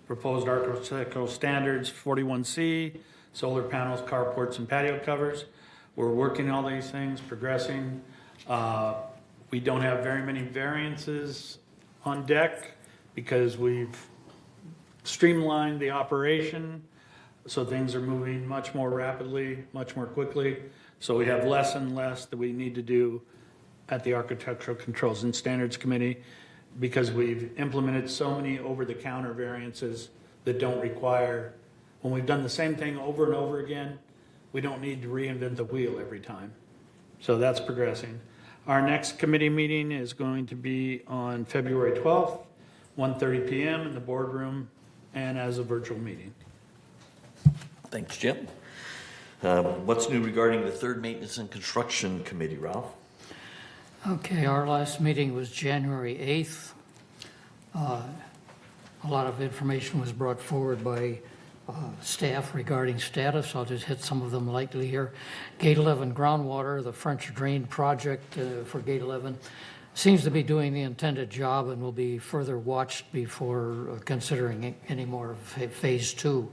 [SPEAKER 2] Proposed architectural standards, 41C, solar panels, carports, and patio covers. We're working all these things, progressing. We don't have very many variances on deck because we've streamlined the operation, so things are moving much more rapidly, much more quickly. So we have less and less that we need to do at the Architectural Controls and Standards Committee because we've implemented so many over-the-counter variances that don't require, when we've done the same thing over and over again, we don't need to reinvent the wheel every time. So that's progressing. Our next committee meeting is going to be on February 12th, 1:30 p.m. in the boardroom and as a virtual meeting.
[SPEAKER 1] Thanks, Jim. What's new regarding the Third Maintenance and Construction Committee, Ralph?
[SPEAKER 3] Okay, our last meeting was January 8th. A lot of information was brought forward by staff regarding status. I'll just hit some of them lightly here. Gate 11 groundwater, the French Drain project for Gate 11 seems to be doing the intended job and will be further watched before considering any more of phase 2.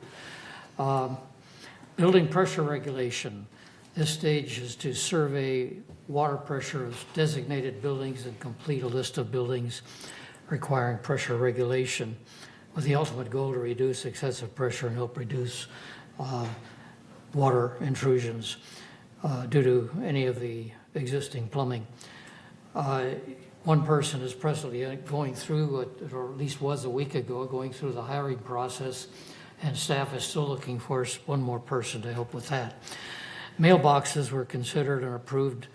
[SPEAKER 3] Building pressure regulation. This stage is to survey water pressure of designated buildings and complete a list of buildings requiring pressure regulation with the ultimate goal to reduce excessive pressure and help reduce water intrusions due to any of the existing plumbing. One person is presently going through, or at least was a week ago, going through the hiring process, and staff is still looking for one more person to help with that. Mailboxes were considered and approved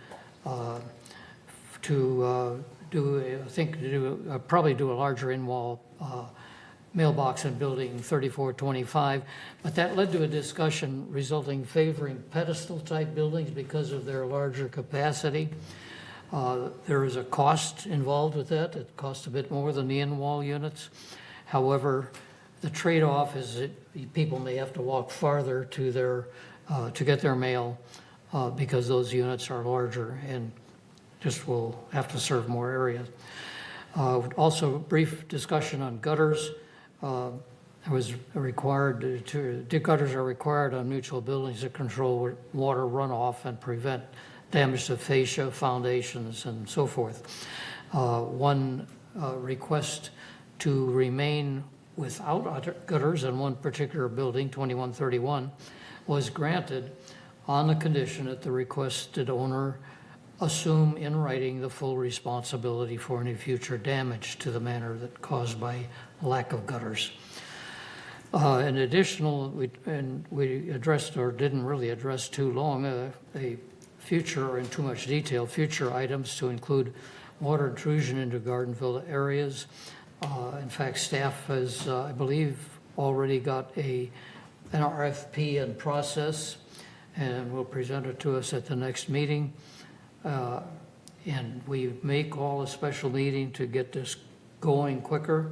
[SPEAKER 3] to probably do a larger in-wall mailbox in building 3425, but that led to a discussion resulting favoring pedestal-type buildings because of their larger capacity. There is a cost involved with that. It costs a bit more than the in-wall units. However, the trade-off is that people may have to walk farther to get their mail because those units are larger and just will have to serve more areas. Also, brief discussion on gutters. Gutters are required on mutual buildings to control water runoff and prevent damage to fascia, foundations, and so forth. One request to remain without gutters in one particular building, 2131, was granted on the condition that the requested owner assume in writing the full responsibility for any future damage to the manor that caused by lack of gutters. In additional, we addressed, or didn't really address too long, a future, or in too much detail, future items to include water intrusion into Gardenville areas. In fact, staff has, I believe, already got an RFP in process and will present it to us at the next meeting. And we may call a special meeting to get this going quicker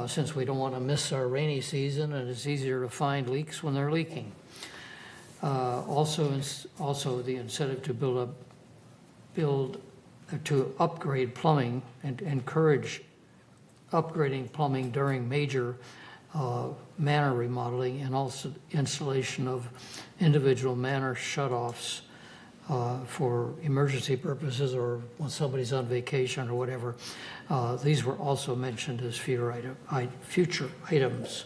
[SPEAKER 3] since we don't want to miss our rainy season and it's easier to find leaks when they're leaking. Also the incentive to upgrade plumbing and encourage upgrading plumbing during major manor remodeling and also installation of individual manor shutoffs for emergency purposes or when somebody's on vacation or whatever. These were also mentioned as future items.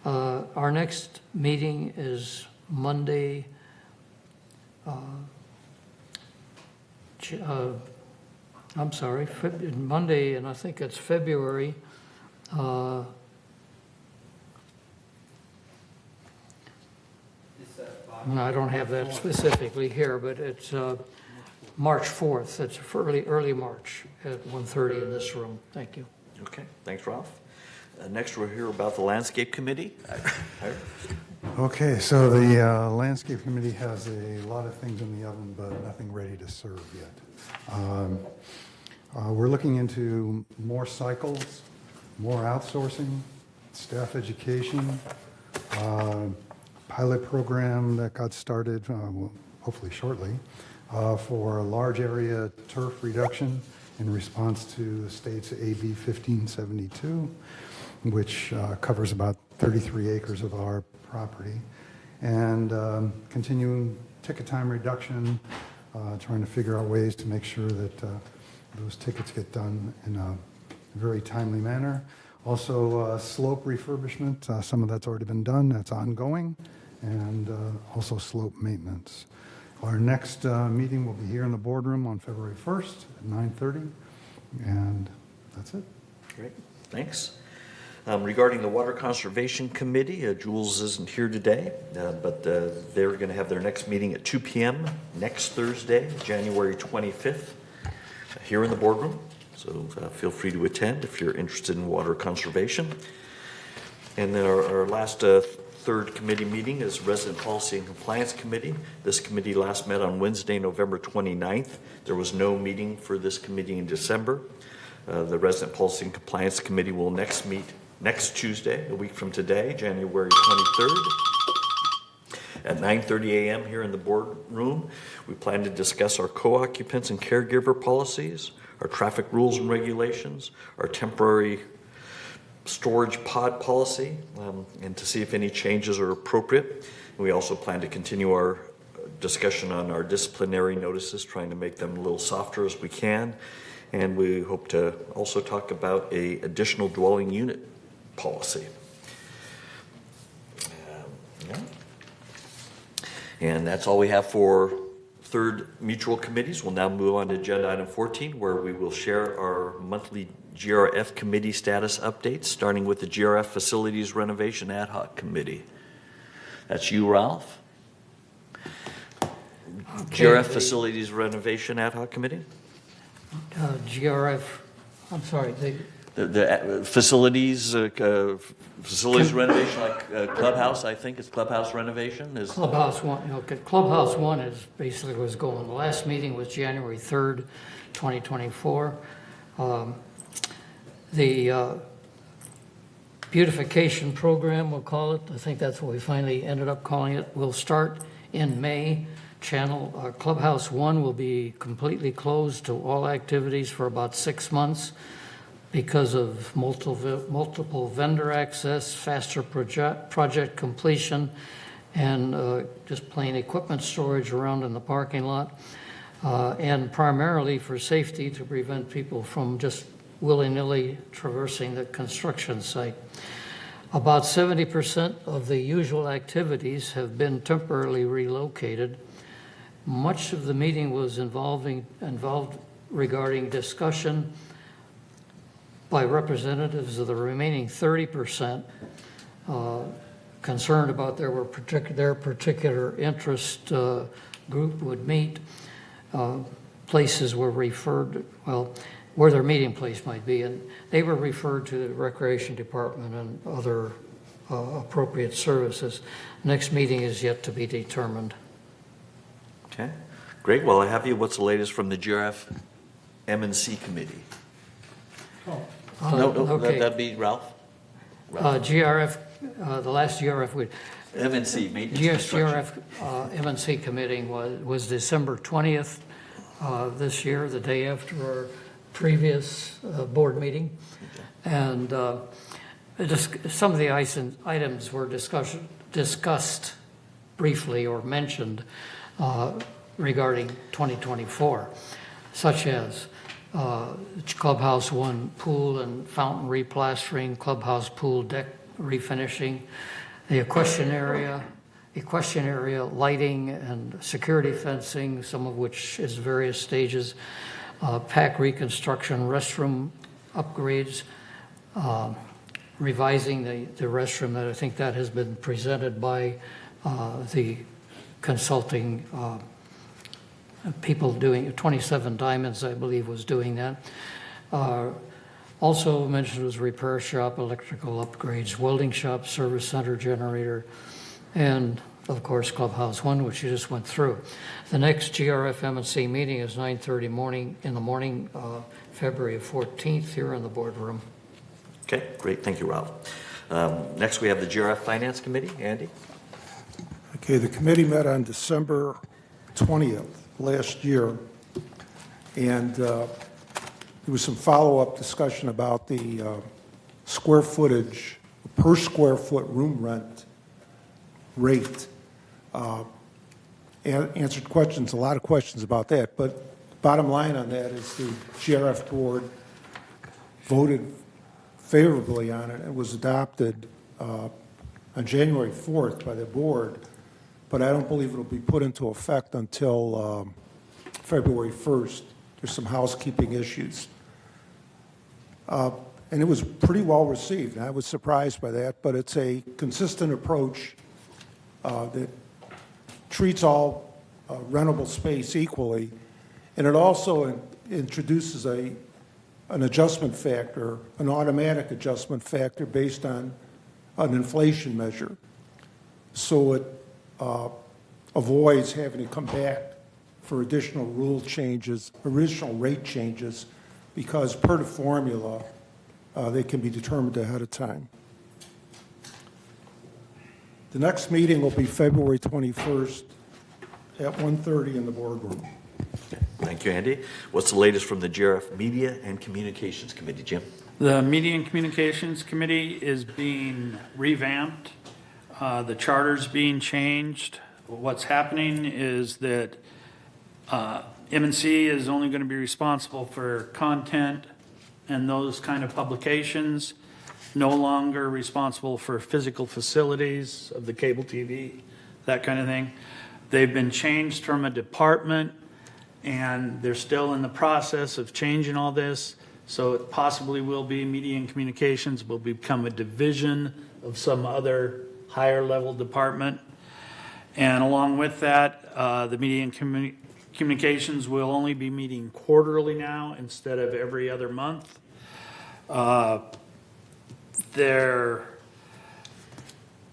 [SPEAKER 3] Our next meeting is Monday, Monday, and I think it's February.
[SPEAKER 11] It's at 5
[SPEAKER 3] and I don't have that specifically here, but it's March 4th. It's early March at 1:30 in this room. Thank you.
[SPEAKER 1] Okay, thanks, Ralph. Next, we'll hear about the Landscape Committee.
[SPEAKER 9] Okay, so the Landscape Committee has a lot of things in the oven, but nothing ready to serve yet. We're looking into more cycles, more outsourcing, staff education, pilot program that got started, hopefully shortly, for large area turf reduction in response to the state's AB 1572, which covers about 33 acres of our property, and continuing ticket time reduction, trying to figure out ways to make sure that those tickets get done in a very timely manner. Also, slope refurbishment, some of that's already been done, that's ongoing, and also slope maintenance. Our next meeting will be here in the boardroom on February 1st at 9:30, and that's it.
[SPEAKER 1] Great, thanks. Regarding the Water Conservation Committee, Jules isn't here today, but they're going to have their next meeting at 2 p.m. next Thursday, January 25th, here in the boardroom. So feel free to attend if you're interested in water conservation. And then our last third committee meeting is Resident Policy and Compliance Committee. This committee last met on Wednesday, November 29th. There was no meeting for this committee in December. The Resident Policy and Compliance Committee will next meet next Tuesday, a week from today, January 23rd, at 9:30 a.m. here in the boardroom. We plan to discuss our co-occupants and caregiver policies, our traffic rules and regulations, our temporary storage pod policy, and to see if any changes are appropriate. We also plan to continue our discussion on our disciplinary notices, trying to make them a little softer as we can. And we hope to also talk about a additional dwelling unit policy. And that's all we have for third mutual committees. We'll now move on to agenda item 14, where we will share our monthly GRF committee status updates, starting with the GRF Facilities Renovation Ad Hoc Committee. That's you, Ralph.
[SPEAKER 3] Okay,
[SPEAKER 1] GRF Facilities Renovation Ad Hoc Committee?
[SPEAKER 3] GRF, I'm sorry,
[SPEAKER 1] The facilities renovation, like clubhouse, I think it's clubhouse renovation is.
[SPEAKER 3] Clubhouse One, okay, Clubhouse One is basically was going. The last meeting was January 3rd, 2024. The beautification program, we'll call it, I think that's what we finally ended up calling it, will start in May. Clubhouse One will be completely closed to all activities for about 6 months because of multiple vendor access, faster project completion, and just plain equipment storage around in the parking lot, and primarily for safety to prevent people from just willy-nilly traversing the construction site. About 70% of the usual activities have been temporarily relocated. Much of the meeting was involved regarding discussion by representatives of the remaining 30%, concerned about their particular interest group would meet. Places were referred, where their meeting place might be, and they were referred to the Recreation Department and other appropriate services. Next meeting is yet to be determined.
[SPEAKER 1] Okay, great. Well, I have you. What's the latest from the GRF M&C committee?
[SPEAKER 3] Okay.
[SPEAKER 1] That'd be Ralph.
[SPEAKER 3] GRF, the last GRF
[SPEAKER 1] M&C, maintenance
[SPEAKER 3] GRF M&C committee was December 20th this year, the day after our previous board meeting. And some of the items were discussed briefly or mentioned regarding 2024, such as Clubhouse One pool and fountain replastering, Clubhouse pool deck refinishing, the equestrian area lighting and security fencing, some of which is various stages, PAC reconstruction, restroom upgrades, revising the restroom. That I think that has been presented by the consulting people doing, 27 Diamonds, I believe, was doing that. Also mentioned was repair shop, electrical upgrades, welding shop, service center generator, and of course Clubhouse 1, which you just went through. The next GRF M&C meeting is 9:30 in the morning, February 14th, here in the boardroom.
[SPEAKER 19] Okay, great. Thank you, Ralph. Next, we have the GRF Finance Committee. Andy?
[SPEAKER 10] Okay, the committee met on December 20th last year, and there was some follow-up discussion about the square footage, per square foot room rent rate. Answered questions, a lot of questions about that, but bottom line on that is the GRF board voted favorably on it and was adopted on January 4th by the board, but I don't believe it'll be put into effect until February 1st. There's some housekeeping issues. And it was pretty well received. I was surprised by that, but it's a consistent approach that treats all rentable space equally, and it also introduces an adjustment factor, an automatic adjustment factor based on an inflation measure. So it avoids having to come back for additional rule changes, additional rate changes, because per the formula, they can be determined ahead of time. The next meeting will be February 21st at 1:30 in the boardroom.
[SPEAKER 19] Thank you, Andy. What's the latest from the GRF Media and Communications Committee, Jim?
[SPEAKER 2] The Media and Communications Committee is being revamped. The charter's being changed. What's happening is that M&C is only going to be responsible for content and those kind of publications, no longer responsible for physical facilities of the cable TV, that kind of thing. They've been changed from a department, and they're still in the process of changing all this. So it possibly will be Media and Communications will become a division of some other higher level department. And along with that, the Media and Communications will only be meeting quarterly now instead of every other month.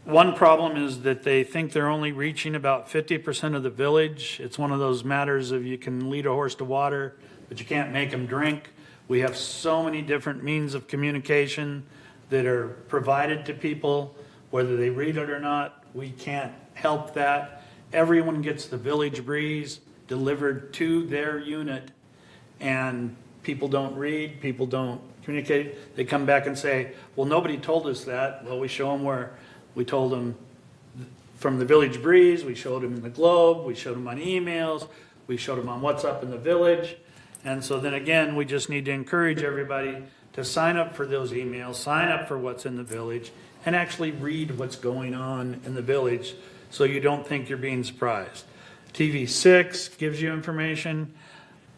[SPEAKER 2] One problem is that they think they're only reaching about 50% of the village. It's one of those matters of you can lead a horse to water, but you can't make them drink. We have so many different means of communication that are provided to people, whether they read it or not. We can't help that. Everyone gets the Village Breeze delivered to their unit, and people don't read, people don't communicate. They come back and say, well, nobody told us that. Well, we show them where we told them from the Village Breeze, we showed them in the Globe, we showed them on emails, we showed them on What's Up in the Village. And so then again, we just need to encourage everybody to sign up for those emails, sign up for What's in the Village, and actually read what's going on in the village so you don't think you're being surprised. TV6 gives you information.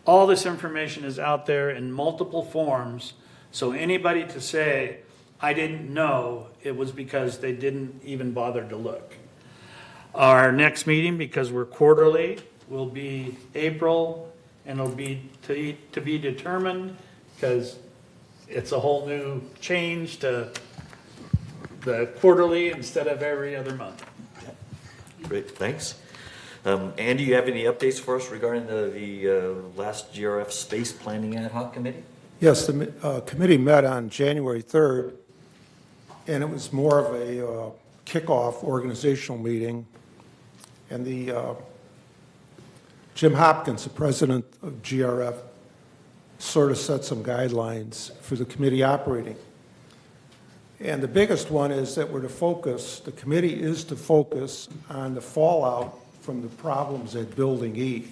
[SPEAKER 2] All this information is out there in multiple forms, so anybody to say, I didn't know, it was because they didn't even bother to look. Our next meeting, because we're quarterly, will be April, and it'll be to be determined, because it's a whole new change to the quarterly instead of every other month.
[SPEAKER 19] Great, thanks. Andy, you have any updates for us regarding the last GRF Space Planning Ad Hoc Committee?
[SPEAKER 10] Yes, the committee met on January 3rd, and it was more of a kickoff organizational meeting. And Jim Hopkins, the president of GRF, sort of set some guidelines for the committee operating. And the biggest one is that the committee is to focus on the fallout from the problems at Building E.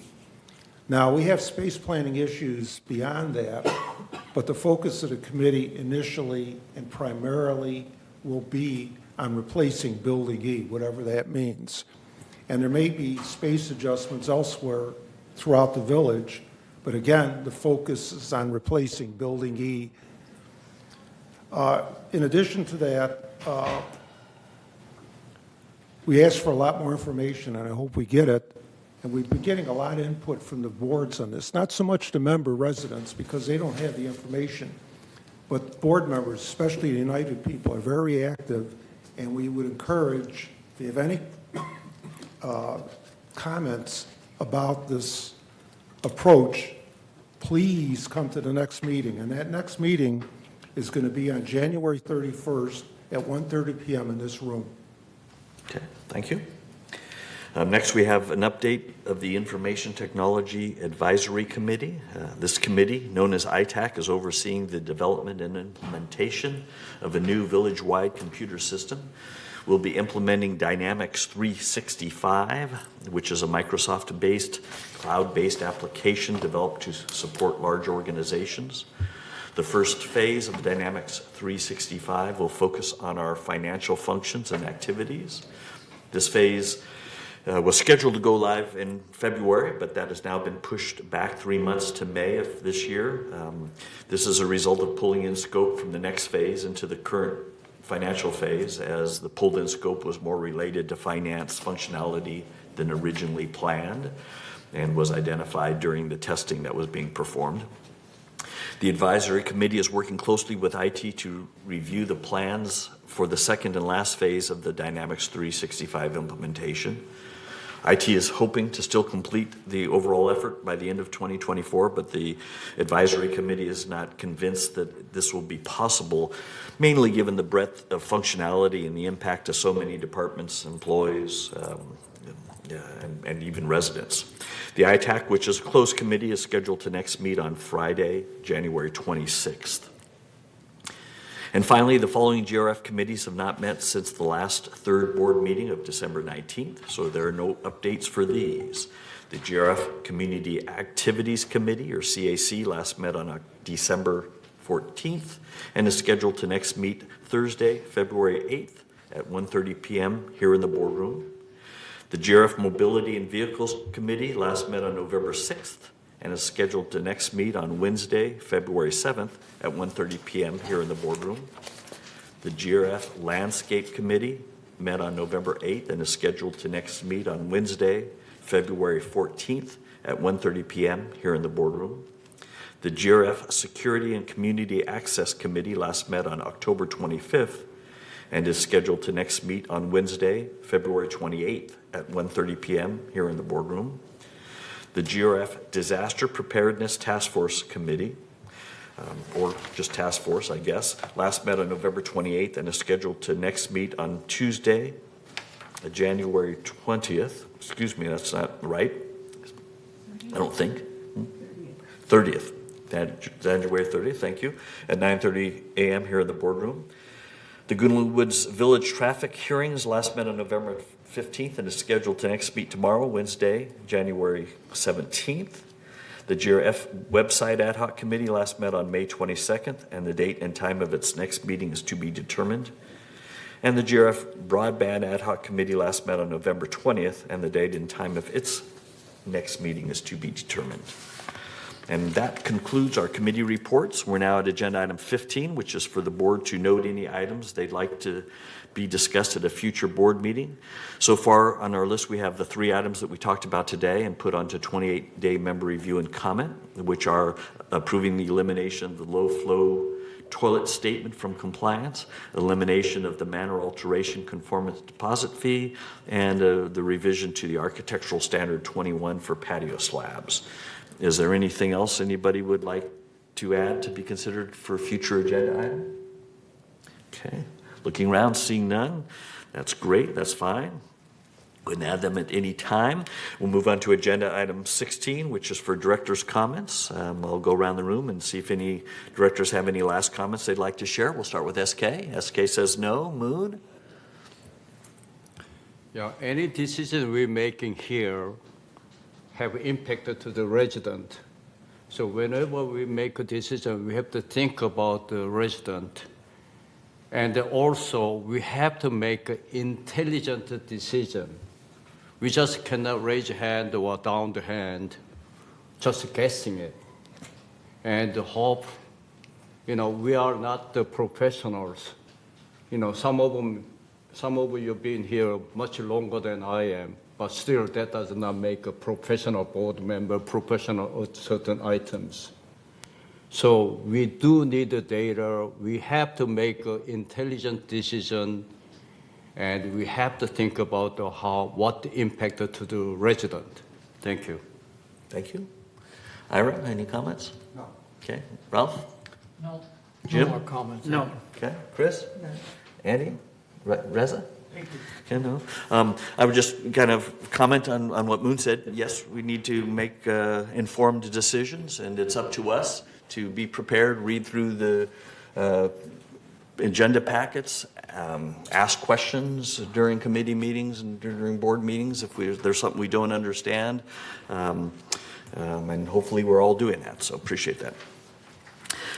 [SPEAKER 10] Now, we have space planning issues beyond that, but the focus of the committee initially and primarily will be on replacing Building E, whatever that means. And there may be space adjustments elsewhere throughout the village, but again, the focus is on replacing Building E. In addition to that, we asked for a lot more information, and I hope we get it. And we've been getting a lot of input from the boards on this, not so much the member residents, because they don't have the information. But board members, especially the United people, are very active, and we would encourage, if you have any comments about this approach, please come to the next meeting. And that next meeting is going to be on January 31st at 1:30 p.m. in this room.
[SPEAKER 19] Okay, thank you. Next, we have an update of the Information Technology Advisory Committee. This committee, known as ITAC, is overseeing the development and implementation of a new village-wide computer system. We'll be implementing Dynamics 365, which is a Microsoft-based, cloud-based application developed to support large organizations. The first phase of Dynamics 365 will focus on our financial functions and activities. This phase was scheduled to go live in February, but that has now been pushed back 3 months to May of this year. This is a result of pulling in scope from the next phase into the current financial phase, as the pulled-in scope was more related to finance functionality than originally planned and was identified during the testing that was being performed. The advisory committee is working closely with IT to review the plans for the second and last phase of the Dynamics 365 implementation. IT is hoping to still complete the overall effort by the end of 2024, but the advisory committee is not convinced that this will be possible, mainly given the breadth of functionality and the impact to so many departments, employees, and even residents. The ITAC, which is a closed committee, is scheduled to next meet on Friday, January 26th. And finally, the following GRF committees have not met since the last third board meeting of December 19th, so there are no updates for these. The GRF Community Activities Committee, or CAC, last met on December 14th and is scheduled to next meet Thursday, February 8th at 1:30 p.m. here in the boardroom. The GRF Mobility and Vehicles Committee last met on November 6th and is scheduled to next meet on Wednesday, February 7th at 1:30 p.m. here in the boardroom. The GRF Landscape Committee met on November 8th and is scheduled to next meet on Wednesday, February 14th at 1:30 p.m. here in the boardroom. The GRF Security and Community Access Committee last met on October 25th and is scheduled to next meet on Wednesday, February 28th at 1:30 p.m. here in the boardroom. The GRF Disaster Preparedness Task Force Committee, or just Task Force, I guess, last met on November 28th and is scheduled to next meet on Tuesday, January 20th. Excuse me, that's not right. I don't think. 30th. January 30th, thank you, at 9:30 a.m. here in the boardroom. The Goodland Woods Village traffic hearings last met on November 15th and is scheduled to next meet tomorrow, Wednesday, January 17th. The GRF Website Ad Hoc Committee last met on May 22nd, and the date and time of its next meeting is to be determined. And the GRF Broadband Ad Hoc Committee last met on November 20th, and the date and time of its next meeting is to be determined. And that concludes our committee reports. We're now at agenda item 15, which is for the board to note any items they'd like to be discussed at a future board meeting. So far on our list, we have the 3 items that we talked about today and put onto 28-day member review and comment, which are approving the elimination of the low-flow toilet statement from compliance, elimination of the manner alteration conformance deposit fee, and the revision to the Architectural Standard 21 for patio slabs. Is there anything else anybody would like to add to be considered for a future agenda item? Okay. Looking around, seeing none. That's great. That's fine. We can add them at any time. We'll move on to agenda item 16, which is for directors' comments. I'll go around the room and see if any directors have any last comments they'd like to share. We'll start with SK. SK says no. Moon?
[SPEAKER 6] Yeah, any decision we're making here have impact to the resident. So whenever we make a decision, we have to think about the resident. And also, we have to make an intelligent decision. We just cannot raise a hand or down the hand, just guessing it. And hope, we are not the professionals. Some of them some of you have been here much longer than I am, but still that does not make a professional board member professional at certain items. So we do need the data. We have to make an intelligent decision, and we have to think about what the impact to the resident. Thank you.
[SPEAKER 19] Thank you. Ira, any comments?
[SPEAKER 10] No.
[SPEAKER 19] Okay. Ralph?
[SPEAKER 3] No.
[SPEAKER 19] Jim?
[SPEAKER 3] No more comments.
[SPEAKER 2] No.
[SPEAKER 19] Okay. Chris? Andy? Reza?
[SPEAKER 2] Thank you.
[SPEAKER 19] Okay, no. I would just kind of comment on what Moon said. Yes, we need to make informed decisions, and it's up to us to be prepared, read through the agenda packets, ask questions during committee meetings and during board meetings if there's something we don't understand. And hopefully we're all doing that, so appreciate that.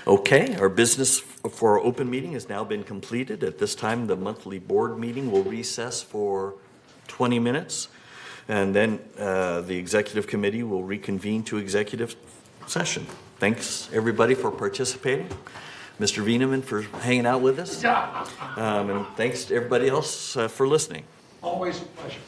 [SPEAKER 19] Okay, our business for our open meeting has now been completed. At this time, the monthly board meeting will recess for 20 minutes, and then the executive committee will reconvene to executive session. Thanks, everybody, for participating. Mr. Wieneman for hanging out with us. And thanks to everybody else for listening.
[SPEAKER 10] Always a pleasure.